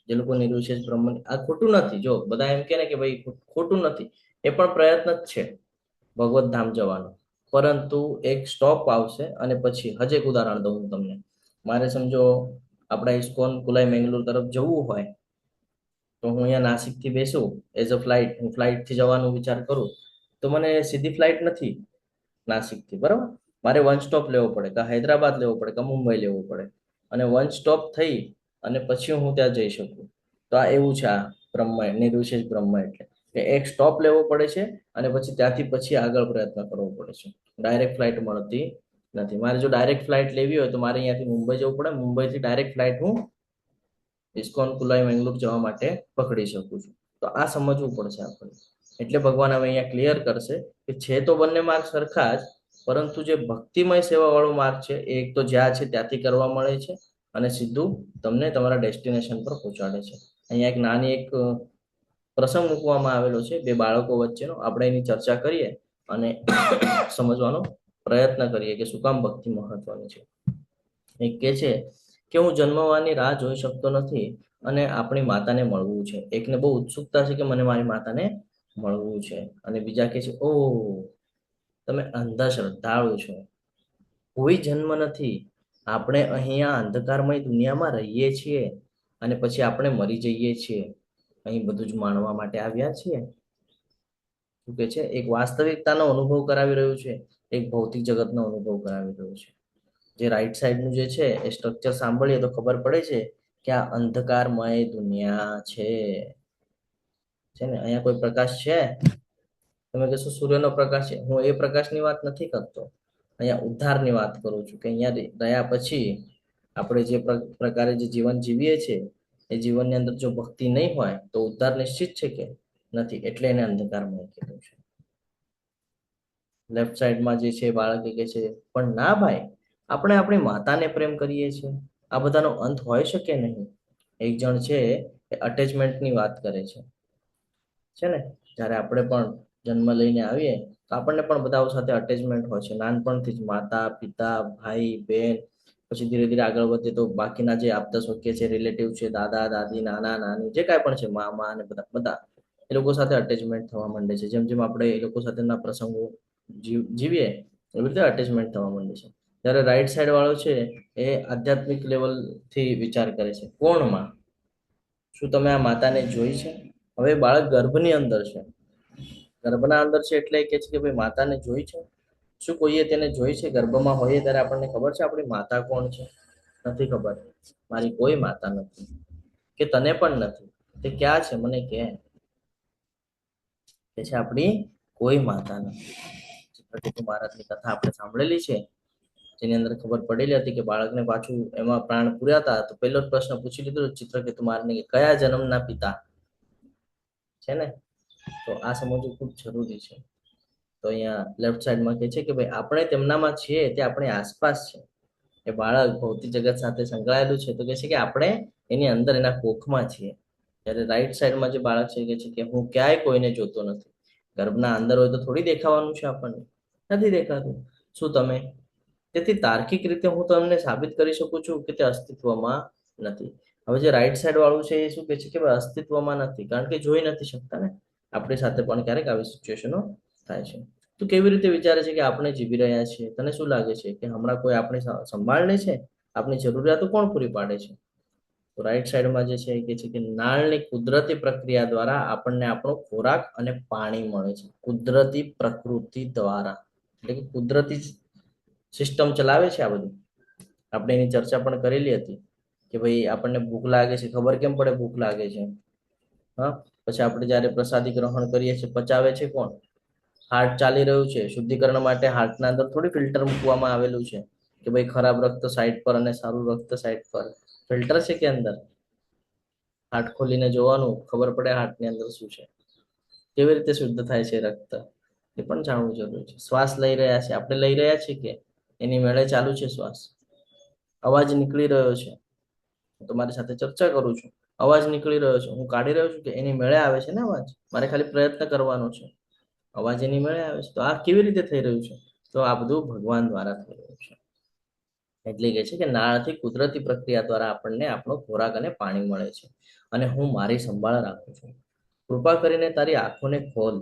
જે લોકો નિર્વિશેષ બ્રહ્મ, આ ખોટું નથી. જો બધા એમ કે ને કે ભાઈ ખોટું નથી, એ પણ પ્રયત્ન જ છે ભગવત ધામ જવાનો. પરંતુ એક સ્ટોપ આવશે અને પછી હજે એક ઉદાહરણ દઉં હું તમને. મારે સમજો આપણા ઇસ્કોન કુલાઈ મેંગલુર તરફ જવું હોય, તો હું અહીંયા નાસિકથી બેસું એઝ અ ફ્લાઇટ, હું ફ્લાઇટથી જવાનું વિચાર કરું, તો મને સીધી ફ્લાઇટ નથી નાસિકથી, બરાબર. મારે વન સ્ટોપ લેવો પડે, કાં હૈદરાબાદ લેવો પડે, કાં મુંબઈ લેવું પડે, અને વન સ્ટોપ થઈ અને પછી હું ત્યાં જઈ શકું. તો આ એવું છે આ બ્રહ્મ, નિર્વિશેષ બ્રહ્મ એટલે કે એક સ્ટોપ લેવો પડે છે અને પછી ત્યાંથી પછી આગળ પ્રયત્ન કરવો પડે છે. ડાયરેક્ટ ફ્લાઇટ મળતી નથી. મારે જો ડાયરેક્ટ ફ્લાઇટ લેવી હોય તો મારે અહીંયાથી મુંબઈ જવું પડે, મુંબઈથી ડાયરેક્ટ ફ્લાઇટ હું ઇસ્કોન કુલાઈ મેંગલુર જવા માટે પકડી શકું છું. તો આ સમજવું પડશે આપણને. એટલે ભગવાન હવે અહીંયા ક્લિયર કરશે કે છે તો બંને માર્ગ સરખા જ, પરંતુ જે ભક્તિમય સેવા વાળો માર્ગ છે એ એક તો જ્યાં છે ત્યાંથી કરવા મળે છે અને સીધું તમને તમારા ડેસ્ટિનેશન પર પહોંચાડે છે. અહીંયા એક નાની એક પ્રસંગ મૂકવામાં આવેલો છે બે બાળકો વચ્ચેનો. આપણે એની ચર્ચા કરીએ અને સમજવાનો પ્રયત્ન કરીએ કે શું કામ ભક્તિ મહત્વની છે. એક કે છે કે હું જન્મવાની રાહ જોઈ શકતો નથી અને આપણી માતાને મળવું છે. એકને બહુ ઉત્સુકતા છે કે મને મારી માતાને મળવું છે, અને બીજા કે છે ઓહ તમે અંધા શ્રદ્ધાળુ છો, કોઈ જન્મ નથી, આપણે અહીંયા અંધકારમય દુનિયામાં રહીએ છીએ અને પછી આપણે મરી જઈએ છીએ, અહીં બધું જ માણવા માટે આવ્યા છીએ. શું કે છે, એક વાસ્તવિકતાનો અનુભવ કરાવી રહ્યું છે, એક ભૌતિક જગતનો અનુભવ કરાવી રહ્યું છે. જે રાઈટ સાઈડનું જે છે એ સ્ટ્રક્ચર સાંભળીએ તો ખબર પડે છે કે આ અંધકારમય દુનિયા છે ને અહીંયા કોઈ પ્રકાશ છે? તમે કહેશો સૂર્યનો પ્રકાશ છે. હું એ પ્રકાશની વાત નથી કરતો, અહીંયા ઉદ્ધારની વાત કરું છું કે અહીંયા રહ્યા પછી આપણે જે પ્રકારે જે જીવન જીવીએ છીએ એ જીવનની અંદર જો ભક્તિ નહીં હોય તો ઉદ્ધાર નિશ્ચિત છે કે નથી, એટલે એને અંધકારમય કીધું છે. લેફ્ટ સાઈડમાં જે છે બાળકે કે છે પણ ના ભાઈ, આપણે આપણી માતાને પ્રેમ કરીએ છીએ, આ બધાનો અંત હોય શકે નહીં. એક જણ છે એ અટેચમેન્ટની વાત કરે છે ને, જ્યારે આપણે પણ જન્મ લઈને આવીએ તો આપણને પણ બધા સાથે અટેચમેન્ટ હોય છે, નાનપણથી જ માતા પિતા ભાઈ બહેન, પછી ધીરે ધીરે આગળ વધે તો બાકીના જે આપતા સૌખ્ય છે, રિલેટિવ છે, દાદા દાદી નાના નાની જે કાંઈ પણ છે, મામા અને બધા એ લોકો સાથે અટેચમેન્ટ થવા માંડે છે. જેમ જેમ આપણે એ લોકો સાથેના પ્રસંગો જીવીએ એવી રીતે અટેચમેન્ટ થવા માંડે છે. જ્યારે રાઈટ સાઈડ વાળો છે એ આધ્યાત્મિક લેવલથી વિચાર કરે છે, કોણમાં? શું તમે આ માતાને જોઈ છે? હવે બાળક ગર્ભની અંદર છે, ગર્ભના અંદર છે એટલે કે છે કે ભાઈ માતાને જોઈ છે? શું કોઈએ તેને જોઈ છે? ગર્ભમાં હોઈએ ત્યારે આપણને ખબર છે આપણી માતા કોણ છે? નથી ખબર. મારી કોઈ માતા નથી, કે તને પણ નથી. તે ક્યાં છે મને કે છે આપણી કોઈ માતા નથી. મહારાજની કથા આપણે સાંભળેલી છે, જેની અંદર ખબર પડેલી હતી કે બાળકને પાછું એમાં પ્રાણ પૂર્યા હતા તો પહેલો જ પ્રશ્ન પૂછી લીધો ચિત્રકેતુમારને કે કયા જન્મના પિતા છે ને. તો આ સમજવું ખૂબ જરૂરી છે. તો અહીંયા લેફ્ટ સાઈડમાં કે છે કે ભાઈ આપણે તેમનામાં છીએ, તે આપણી આસપાસ છે. એ બાળક ભૌતિક જગત સાથે સંકળાયેલું છે તો કે છે કે આપણે એની અંદર એના કોખમાં છીએ. જ્યારે રાઈટ સાઈડમાં જે બાળક છે કે છે કે હું ક્યાંય કોઈને જોતો નથી. ગર્ભના અંદર હોય તો થોડી દેખાવાનું છે આપણને, નથી દેખાતું. શું તમે? તેથી તાર્કિક રીતે હું તમને સાબિત કરી શકું છું કે તે અસ્તિત્વમાં નથી. હવે જે રાઈટ સાઈડ વાળું છે એ શું કે છે કે ભાઈ અસ્તિત્વમાં નથી, કારણ કે જોઈ નથી શકતા ને. આપણી સાથે પણ ક્યારેક આવી સિચ્યુએશનો થાય છે. તો કેવી રીતે વિચારે છે કે આપણે જીવી રહ્યા છીએ? તને શું લાગે છે કે હમણાં કોઈ આપણી સંભાળ લે છે? આપણી જરૂરિયાતો કોણ પૂરી પાડે છે? તો રાઈટ સાઈડમાં જે છે એ કે છે કે નાળની કુદરતી પ્રક્રિયા દ્વારા આપણને આપણો ખોરાક અને પાણી મળે છે. કુદરતી પ્રકૃતિ દ્વારા, એટલે કે કુદરતી સિસ્ટમ ચલાવે છે આ બધું. આપણે એની ચર્ચા પણ કરેલી હતી કે ભાઈ આપણને ભૂખ લાગે છે, ખબર કેમ પડે ભૂખ લાગે છે? હા, પછી આપણે જ્યારે પ્રસાદી ગ્રહણ કરીએ છીએ પચાવે છે કોણ? હાર્ટ ચાલી રહ્યું છે. શુદ્ધિકરણ માટે હાર્ટના અંદર થોડી ફિલ્ટર મૂકવામાં આવેલું છે કે ભાઈ ખરાબ રક્ત સાઈડ પર અને સારું રક્ત સાઈડ પર. ફિલ્ટર છે કે અંદર? હાર્ટ ખોલીને જોવાનું, ખબર પડે હાર્ટની અંદર શું છે. કેવી રીતે શુદ્ધ થાય છે રક્ત એ પણ જાણવું જરૂરી છે. શ્વાસ લઈ રહ્યા છે આપણે, લઈ રહ્યા છીએ કે એની મેળે ચાલુ છે શ્વાસ? અવાજ નીકળી રહ્યો છે, તમારી સાથે ચર્ચા કરું છું, અવાજ નીકળી રહ્યો છે, હું કાઢી રહ્યો છું કે એની મેળે આવે છે ને અવાજ? મારે ખાલી પ્રયત્ન કરવાનો છે, અવાજ એની મેળે આવે છે. તો આ કેવી રીતે થઈ રહ્યું છે? તો આ બધું ભગવાન દ્વારા થઈ રહ્યું છે. એટલે કે છે કે નાળથી કુદરતી પ્રક્રિયા દ્વારા આપણને આપણો ખોરાક અને પાણી મળે છે, અને હું મારી સંભાળ રાખું છું. કૃપા કરીને તારી આંખોને ખોલ.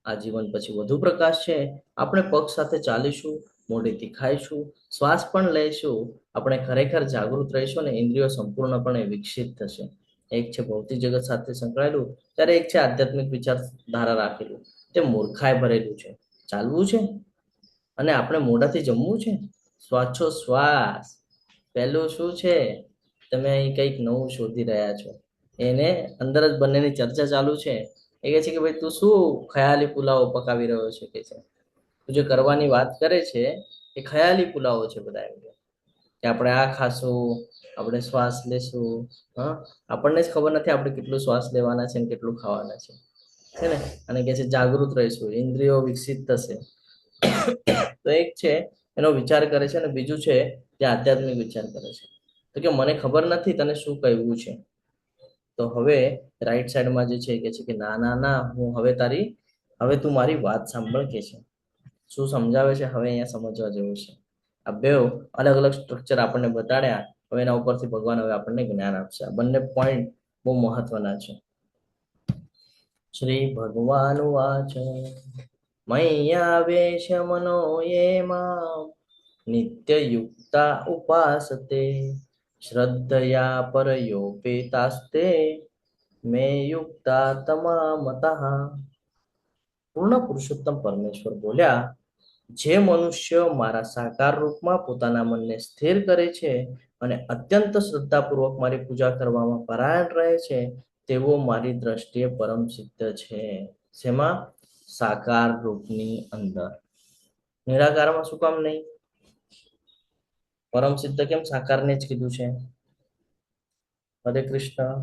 આ જીવન પછી વધુ પ્રકાશ છે. આપણે પગ સાથે ચાલીશું, મોઢેથી ખાઈશું, શ્વાસ પણ લઈશું. આપણે ખરેખર જાગૃત રહીશું અને ઇન્દ્રિયો સંપૂર્ણપણે વિકસિત થશે. એક છે ભૌતિક જગત સાથે સંકળાયેલું, ત્યારે એક છે આધ્યાત્મિક વિચારધારા રાખેલું. તે મૂર્ખાઈ ભરેલું છે. ચાલવું છે અને આપણે મોઢાથી જમવું છે. શ્વાસ. પહેલું શું છે? તમે અહીં કંઈક નવું શોધી રહ્યા છો. એને અંદર જ બંનેની ચર્ચા ચાલુ છે. એ કહે છે કે ભાઈ તું શું ખયાલી પુલાવો પકાવી રહ્યો છે કે છે, તું જે કરવાની વાત કરે છે એ ખયાલી પુલાવો છે બધા. એમ કે આપણે આ ખાશું, આપણે શ્વાસ લેશું. હા, આપણને જ ખબર નથી આપણે કેટલું શ્વાસ લેવાના છે ને કેટલું ખાવાના છે ને. અને કે છે જાગૃત રહીશું, ઇન્દ્રિયો વિકસિત થશે. તો એક છે એનો વિચાર કરે છે અને બીજું છે જે આધ્યાત્મિક વિચાર કરે છે. તો કે મને ખબર નથી તને શું કહેવું છે. તો હવે રાઈટ સાઈડમાં જે છે એ કહે છે કે ના ના ના, હું હવે તું મારી વાત સાંભળ કે છે. શું સમજાવે છે હવે અહીંયા સમજવા જેવું છે. આ બે અલગ અલગ સ્ટ્રક્ચર આપણને બતાડ્યા. હવે એના ઉપરથી ભગવાન હવે આપણને જ્ઞાન આપશે. આ બંને પોઈન્ટ બહુ મહત્વના છે. શ્રી ભગવાન વાચ મય્યાવેશ મનો યે મામ નિત્યયુક્તા ઉપાસતે શ્રદ્ધયા પરયોપેતાસ્તે મે યુક્તા તમામતઃ. પૂર્ણ પુરુષોત્તમ પરમેશ્વર બોલ્યા, જે મનુષ્ય મારા સાકાર રૂપમાં પોતાના મનને સ્થિર કરે છે અને અત્યંત શ્રદ્ધાપૂર્વક મારી પૂજા કરવામાં પરાયણ રહે છે, તેવો મારી દ્રષ્ટિએ પરમ સિદ્ધ છે. શેમાં? સાકાર રૂપની અંદર. નિરાકારમાં શું કામ નહીં? પરમ સિદ્ધ કેમ સાકારને જ કીધું છે? હરે કૃષ્ણ.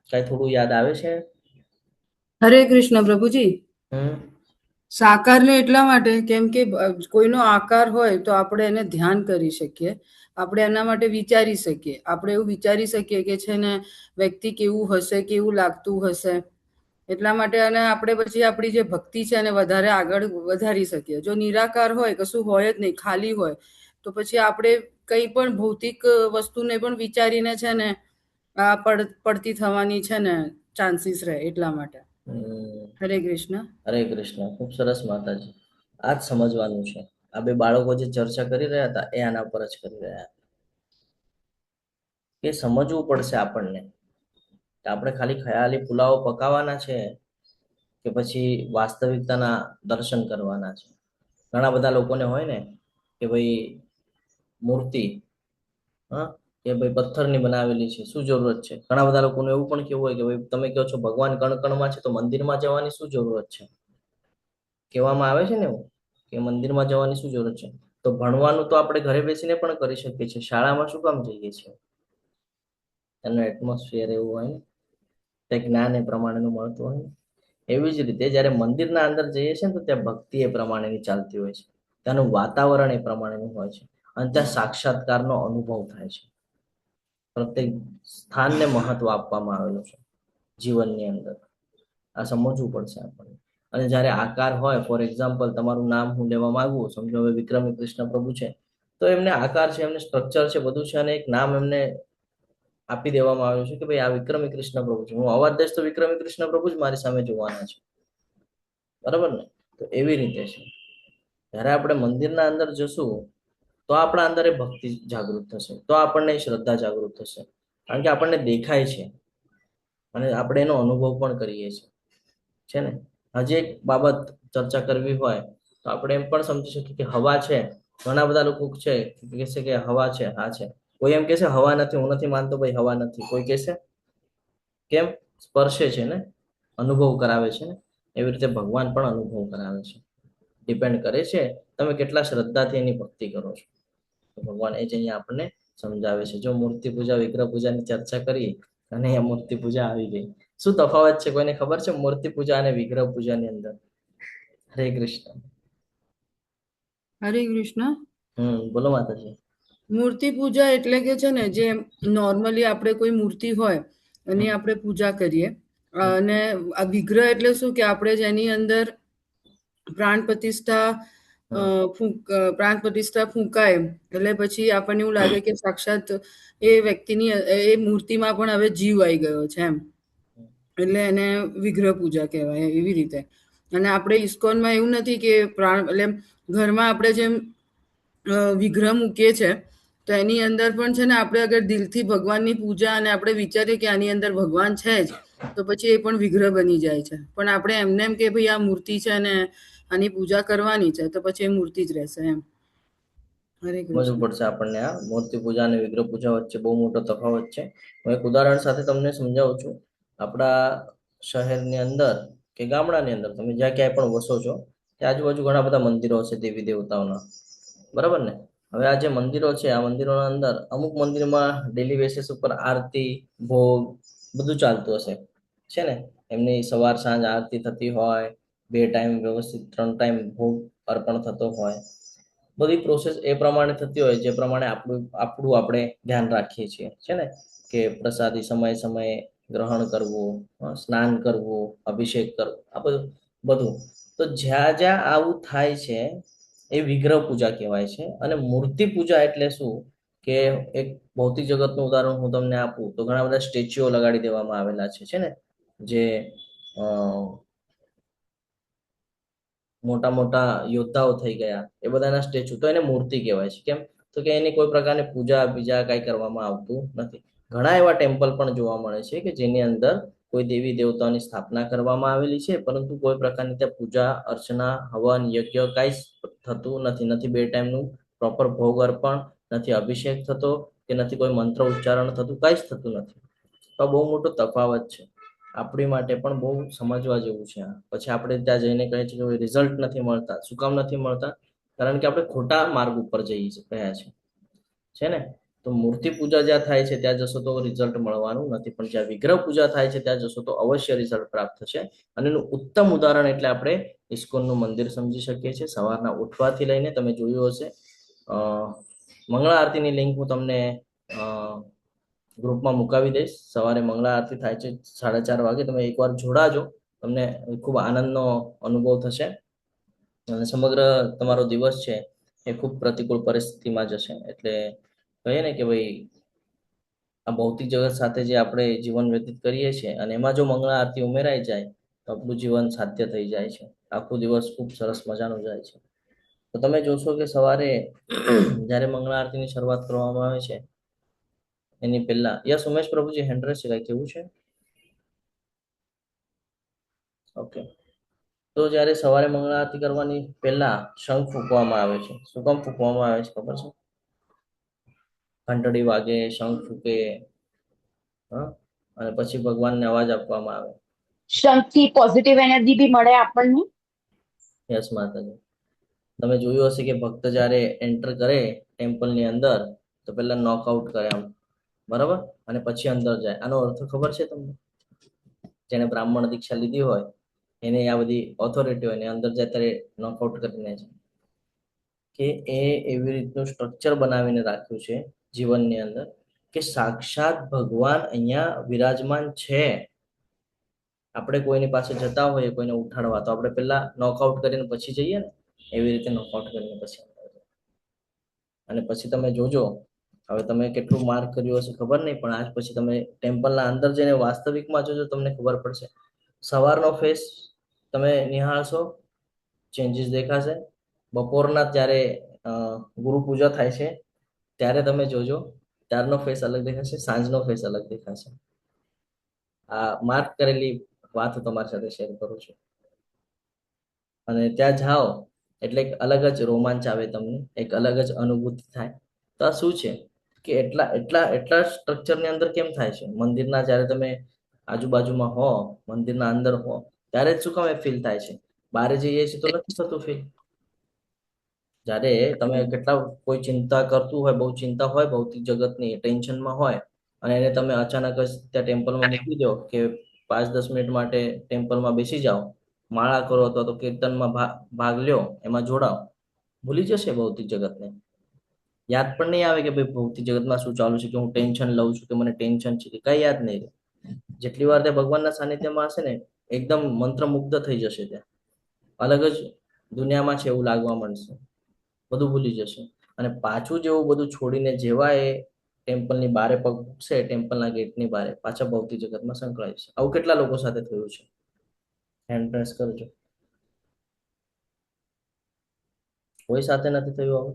કઈ થોડું યાદ આવે છે? હરે કૃષ્ણ પ્રભુજી. હમ સાકારને એટલા માટે કેમ કે કોઈનો આકાર હોય તો આપણે એને ધ્યાન કરી શકીએ, આપણે એના માટે વિચારી શકીએ, આપણે એવું વિચારી શકીએ કે છે ને વ્યક્તિ કેવું હશે, કેવું લાગતું હશે, એટલા માટે અને આપણે પછી આપણી જે ભક્તિ છે એને વધારે આગળ વધારી શકીએ. જો નિરાકાર હોય, કશું હોય જ નહીં, ખાલી હોય, તો પછી આપણે કંઈ પણ ભૌતિક વસ્તુને પણ વિચારીને છે ને આ પડતી થવાની છે ને ચાન્સીસ રહે, એટલા માટે. હરે કૃષ્ણ. હરે કૃષ્ણ. ખૂબ સરસ માતાજી. આ જ સમજવાનું છે. આ બે બાળકો જે ચર્ચા કરી રહ્યા હતા એ આના પર જ કરી રહ્યા હતા કે સમજવું પડશે આપણને કે આપણે ખાલી ખયાલી પુલાવો પકાવવાના છે કે પછી વાસ્તવિકતાના દર્શન કરવાના છે. ઘણા બધા લોકોને હોય ને કે ભાઈ મૂર્તિ, હા, કે ભાઈ પથ્થરની બનાવેલી છે, શું જરૂરત છે? ઘણા બધા લોકોને એવું પણ કેવું હોય કે ભાઈ તમે કહો છો ભગવાન કણ કણમાં છે તો મંદિરમાં જવાની શું જરૂરત છે? કહેવામાં આવે છે ને એવું કે મંદિરમાં જવાની શું જરૂરત છે? તો ભણવાનું તો આપણે ઘરે બેસીને પણ કરી શકીએ છીએ. શાળામાં શું કામ જઈએ છીએ? એનું એટમોસ્ફિયર એવું હોય ને, તે જ્ઞાન એ પ્રમાણેનું મળતું હોય ને. એવી જ રીતે જ્યારે મંદિરના અંદર જઈએ છીએ ને તો ત્યાં ભક્તિ એ પ્રમાણેની ચાલતી હોય છે, ત્યાંનું વાતાવરણ એ પ્રમાણેનું હોય છે અને ત્યાં સાક્ષાત્કારનો અનુભવ થાય છે. પ્રત્યેક સ્થાનને મહત્વ આપવામાં આવેલું છે જીવનની અંદર. આ સમજવું પડશે આપણને. અને જ્યારે આકાર હોય, ફોર એક્ઝામ્પલ તમારું નામ હું લેવા માંગુ, સમજો હવે વિક્રમી કૃષ્ણ પ્રભુ છે, તો એમને આકાર છે, એમને સ્ટ્રક્ચર છે, બધું છે, અને એક નામ એમને આપી દેવામાં આવ્યું છે કે ભાઈ આ વિક્રમી કૃષ્ણ પ્રભુ છે. હું અવાજ દઈશ તો વિક્રમી કૃષ્ણ પ્રભુ જ મારી સામે જોવાના છે, બરાબર ને? તો એવી રીતે છે. જ્યારે આપણે મંદિરના અંદર જશું તો આપણા અંદર એ ભક્તિ જાગૃત થશે, તો આપણને શ્રદ્ધા જાગૃત થશે, કારણ કે આપણને દેખાય છે અને આપણે એનો અનુભવ પણ કરીએ છીએ, છે ને? હજી એક બાબત ચર્ચા કરવી હોય તો આપણે એમ પણ સમજી શકીએ કે હવા છે. ઘણા બધા લોકો છે કે છે કે હવા છે, હા છે. કોઈ એમ કે છે હવા નથી, હું નથી માનતો ભાઈ હવા નથી. કોઈ કહેશે કેમ? સ્પર્શે છે ને, અનુભવ કરાવે છે ને. એવી રીતે ભગવાન પણ અનુભવ કરાવે છે. ડિપેન્ડ કરે છે તમે કેટલા શ્રદ્ધાથી એની ભક્તિ કરો છો. તો ભગવાન એ જ અહીંયા આપણને સમજાવે છે. જો મૂર્તિ પૂજા, વિગ્રહ પૂજાની ચર્ચા કરી અને અહીંયા મૂર્તિ પૂજા આવી ગઈ. શું તફાવત છે કોઈને ખબર છે મૂર્તિ પૂજા અને વિગ્રહ પૂજાની અંદર? હરે કૃષ્ણ. હરે કૃષ્ણ. બોલો માતાજી. મૂર્તિ પૂજા એટલે કે છે ને જે નોર્મલી આપણે કોઈ મૂર્તિ હોય એની આપણે પૂજા કરીએ, અને આ વિગ્રહ એટલે શું કે આપણે જેની અંદર પ્રાણ પ્રતિષ્ઠા ફૂંકાય એટલે પછી આપણને એવું લાગે કે સાક્ષાત એ વ્યક્તિની એ મૂર્તિમાં પણ હવે જીવ આવી ગયો છે એમ, એટલે એને વિગ્રહ પૂજા કહેવાય. એવી રીતે. અને આપણે ઇસ્કોનમાં એવું નથી કે એટલે ઘરમાં આપણે જેમ વિગ્રહ મૂકીએ છે તો એની અંદર પણ છે ને આપણે અગર દિલથી ભગવાનની પૂજા અને આપણે વિચારીએ કે આની અંદર ભગવાન છે જ, તો પછી એ પણ વિગ્રહ બની જાય છે. પણ આપણે એમને એમ કે ભાઈ આ મૂર્તિ છે ને આની પૂજા કરવાની છે તો પછી એ મૂર્તિ જ રહેશે એમ. હરે સમજવું કૃષ્ણ. પડશે આપણને. આ મૂર્તિ પૂજા અને વિગ્રહ પૂજા વચ્ચે બહુ મોટો તફાવત છે. હું એક ઉદાહરણ સાથે તમને સમજાવું છું. આપણા શહેરની અંદર કે ગામડાની અંદર તમે જ્યાં ક્યાંય પણ વસો છો ત્યાં આજુબાજુ ઘણા બધા મંદિરો છે દેવી દેવતાઓના, બરાબર ને? હવે આ જે મંદિરો છે આ મંદિરોના અંદર અમુક મંદિરમાં ડેલી બેસિસ ઉપર આરતી, ભોગ બધું ચાલતું હશે, છે ને? એમની સવાર સાંજ આરતી થતી હોય, 2 ટાઈમ વ્યવસ્થિત, 3 ટાઈમ ભોગ અર્પણ થતો હોય. બધી પ્રોસેસ એ પ્રમાણે થતી હોય જે પ્રમાણે આપણું આપણે ધ્યાન રાખીએ છીએ છે ને, કે પ્રસાદી સમયે સમયે ગ્રહણ કરવું, સ્નાન કરવું, અભિષેક કરવો, આ બધું. તો જ્યાં જ્યાં આવું થાય છે એ વિગ્રહ પૂજા કહેવાય છે. અને મૂર્તિ પૂજા એટલે શું, કે એક ભૌતિક જગતનું ઉદાહરણ હું તમને આપું તો ઘણા બધા સ્ટેચ્યુઓ લગાડી દેવામાં આવેલા છે ને, જે મોટા મોટા યોદ્ધાઓ થઈ ગયા એ બધાના સ્ટેચ્યુ, તો એને મૂર્તિ કહેવાય છે. કેમ? તો કે એની કોઈ પ્રકારની પૂજા બીજા કઈ કરવામાં આવતું નથી. ઘણા એવા ટેમ્પલ પણ જોવા મળે છે કે જેની અંદર કોઈ દેવી દેવતાઓની સ્થાપના કરવામાં આવેલી છે, પરંતુ કોઈ પ્રકારની ત્યાં પૂજા અર્ચના હવન યજ્ઞ કાંઈ થતું નથી. બે ટાઈમનું પ્રોપર ભોગ અર્પણ, નથી અભિષેક થતો, કે નથી કોઈ મંત્ર ઉચ્ચારણ થતું, કાંઈ જ થતું નથી. તો બહુ મોટો તફાવત છે. આપણી માટે પણ બહુ સમજવા જેવું છે. પછી આપણે ત્યાં જઈને કહે છે કે રિઝલ્ટ નથી મળતા. શું કામ નથી મળતા? કારણ કે આપણે ખોટા માર્ગ ઉપર જઈ રહ્યા છે ને. તો મૂર્તિ પૂજા જ્યાં થાય છે ત્યાં જશો તો રિઝલ્ટ મળવાનું નથી, પણ જ્યાં વિગ્રહ પૂજા થાય છે ત્યાં જશો તો અવશ્ય રિઝલ્ટ પ્રાપ્ત થશે. અને એનું ઉત્તમ ઉદાહરણ એટલે આપણે ઇસ્કોનનું મંદિર સમજી શકીએ છીએ. સવારના ઉઠવાથી લઈને તમે જોયું હશે, મંગળા આરતીની લિંક હું તમને ગ્રુપમાં મુકાવી દઈશ. સવારે મંગળા આરતી થાય છે 4:30 વાગે. તમે એકવાર જોડાજો, તમને ખૂબ આનંદનો અનુભવ થશે અને સમગ્ર તમારો દિવસ છે એ ખૂબ પ્રતિકૂળ પરિસ્થિતિમાં જશે. એટલે કહીએ ને કે ભાઈ આ ભૌતિક જગત સાથે જે આપણે જીવન વ્યતીત કરીએ છીએ અને એમાં જો મંગળા આરતી ઉમેરાઈ જાય તો આપણું જીવન સાધ્ય થઈ જાય છે. આખો દિવસ ખૂબ સરસ મજાનો જાય છે. તો તમે જોશો કે સવારે જ્યારે મંગળા આરતીની શરૂઆત કરવામાં આવે છે એની પહેલા, યસ ઉમેશ પ્રભુજી હેન્ડ રેઝ છે, કઈ કેવું છે? ઓકે. તો જ્યારે સવારે મંગળા આરતી કરવાની પહેલા શંખ ફૂંકવામાં આવે છે. શું કામ ફૂંકવામાં આવે છે ખબર છે? ઘંટડી વાગે, શંખ ફૂંકે, અને પછી ભગવાનને અવાજ આપવામાં આવે. શંખથી પોઝિટિવ એનર્જી બી મળે આપણને. યસ માતાજી. તમે જોયું હશે કે ભક્ત જ્યારે એન્ટર કરે ટેમ્પલની અંદર તો પહેલા નોકઆઉટ કરે આમ, બરાબર, અને પછી અંદર જાય. આનો અર્થ ખબર છે તમને? જેને બ્રાહ્મણ દીક્ષા લીધી હોય એને આ બધી ઓથોરિટી હોય ને અંદર જાય ત્યારે નોકઆઉટ કરીને છે. કે એ એવી રીતનું સ્ટ્રક્ચર બનાવીને રાખ્યું છે જીવનની અંદર કે સાક્ષાત ભગવાન અહીંયા વિરાજમાન છે. આપણે કોઈની પાસે જતા હોઈએ કોઈને ઉઠાડવા તો આપણે પહેલા નોકઆઉટ કરીને પછી જઈએ ને, એવી રીતે નોકઆઉટ કરીને પછી અને પછી તમે જોજો, હવે તમે કેટલું માર્ક કર્યું હશે ખબર નહીં, પણ આજ પછી તમે ટેમ્પલના અંદર જઈને વાસ્તવિકમાં જોજો તમને ખબર પડશે. સવારનો ફેસ તમે નિહાળશો, ચેન્જીસ દેખાશે. બપોરના જ્યારે ગુરુ પૂજા થાય છે ત્યારે તમે જોજો, ત્યારનો ફેસ અલગ દેખાશે, સાંજનો ફેસ અલગ દેખાશે. આ માર્ક કરેલી વાત હું તમારી સાથે શેર કરું છું. અને ત્યાં જાઓ એટલે એક અલગ જ રોમાંચ આવે તમને, એક અલગ જ અનુભૂતિ થાય. તો આ શું છે કે એટલા સ્ટ્રક્ચરની અંદર કેમ થાય છે? મંદિરના જ્યારે તમે આજુબાજુમાં હો, મંદિરના અંદર હો, ત્યારે જ શું કામ એ ફીલ થાય છે? બહાર જઈએ છીએ તો નથી થતું ફીલ. જ્યારે તમે કેટલા કોઈ ચિંતા કરતું હોય, બહુ ચિંતા હોય ભૌતિક જગતની, ટેન્શનમાં હોય, અને એને તમે અચાનક જ ત્યાં ટેમ્પલમાં મૂકી દો કે 5-10 મિનિટ માટે ટેમ્પલમાં બેસી જાઓ, માળા કરો અથવા તો કીર્તનમાં ભાગ લ્યો, એમાં જોડાઓ, ભૂલી જશે ભૌતિક જગતને. યાદ પણ નહીં આવે કે ભાઈ ભૌતિક જગતમાં શું ચાલુ છે, કે હું ટેન્શન લઉં છું, કે મને ટેન્શન છે, કે કઈ યાદ નહીં રહે. જેટલી વાર તે ભગવાનના સાનિધ્યમાં હશે ને એકદમ મંત્રમુગ્ધ થઈ જશે. ત્યાં અલગ જ દુનિયામાં છે એવું લાગવા માંડશે, બધું ભૂલી જશે. અને પાછું જેવું બધું છોડીને જેવા એ ટેમ્પલની બારે પગ મૂકશે, ટેમ્પલના ગેટની બારે, પાછા ભૌતિક જગતમાં સંકળાય છે. આવું કેટલા લોકો સાથે થયું છે? હેન્ડ પ્રેસ કરજો. કોઈ સાથે નથી થયું? હવે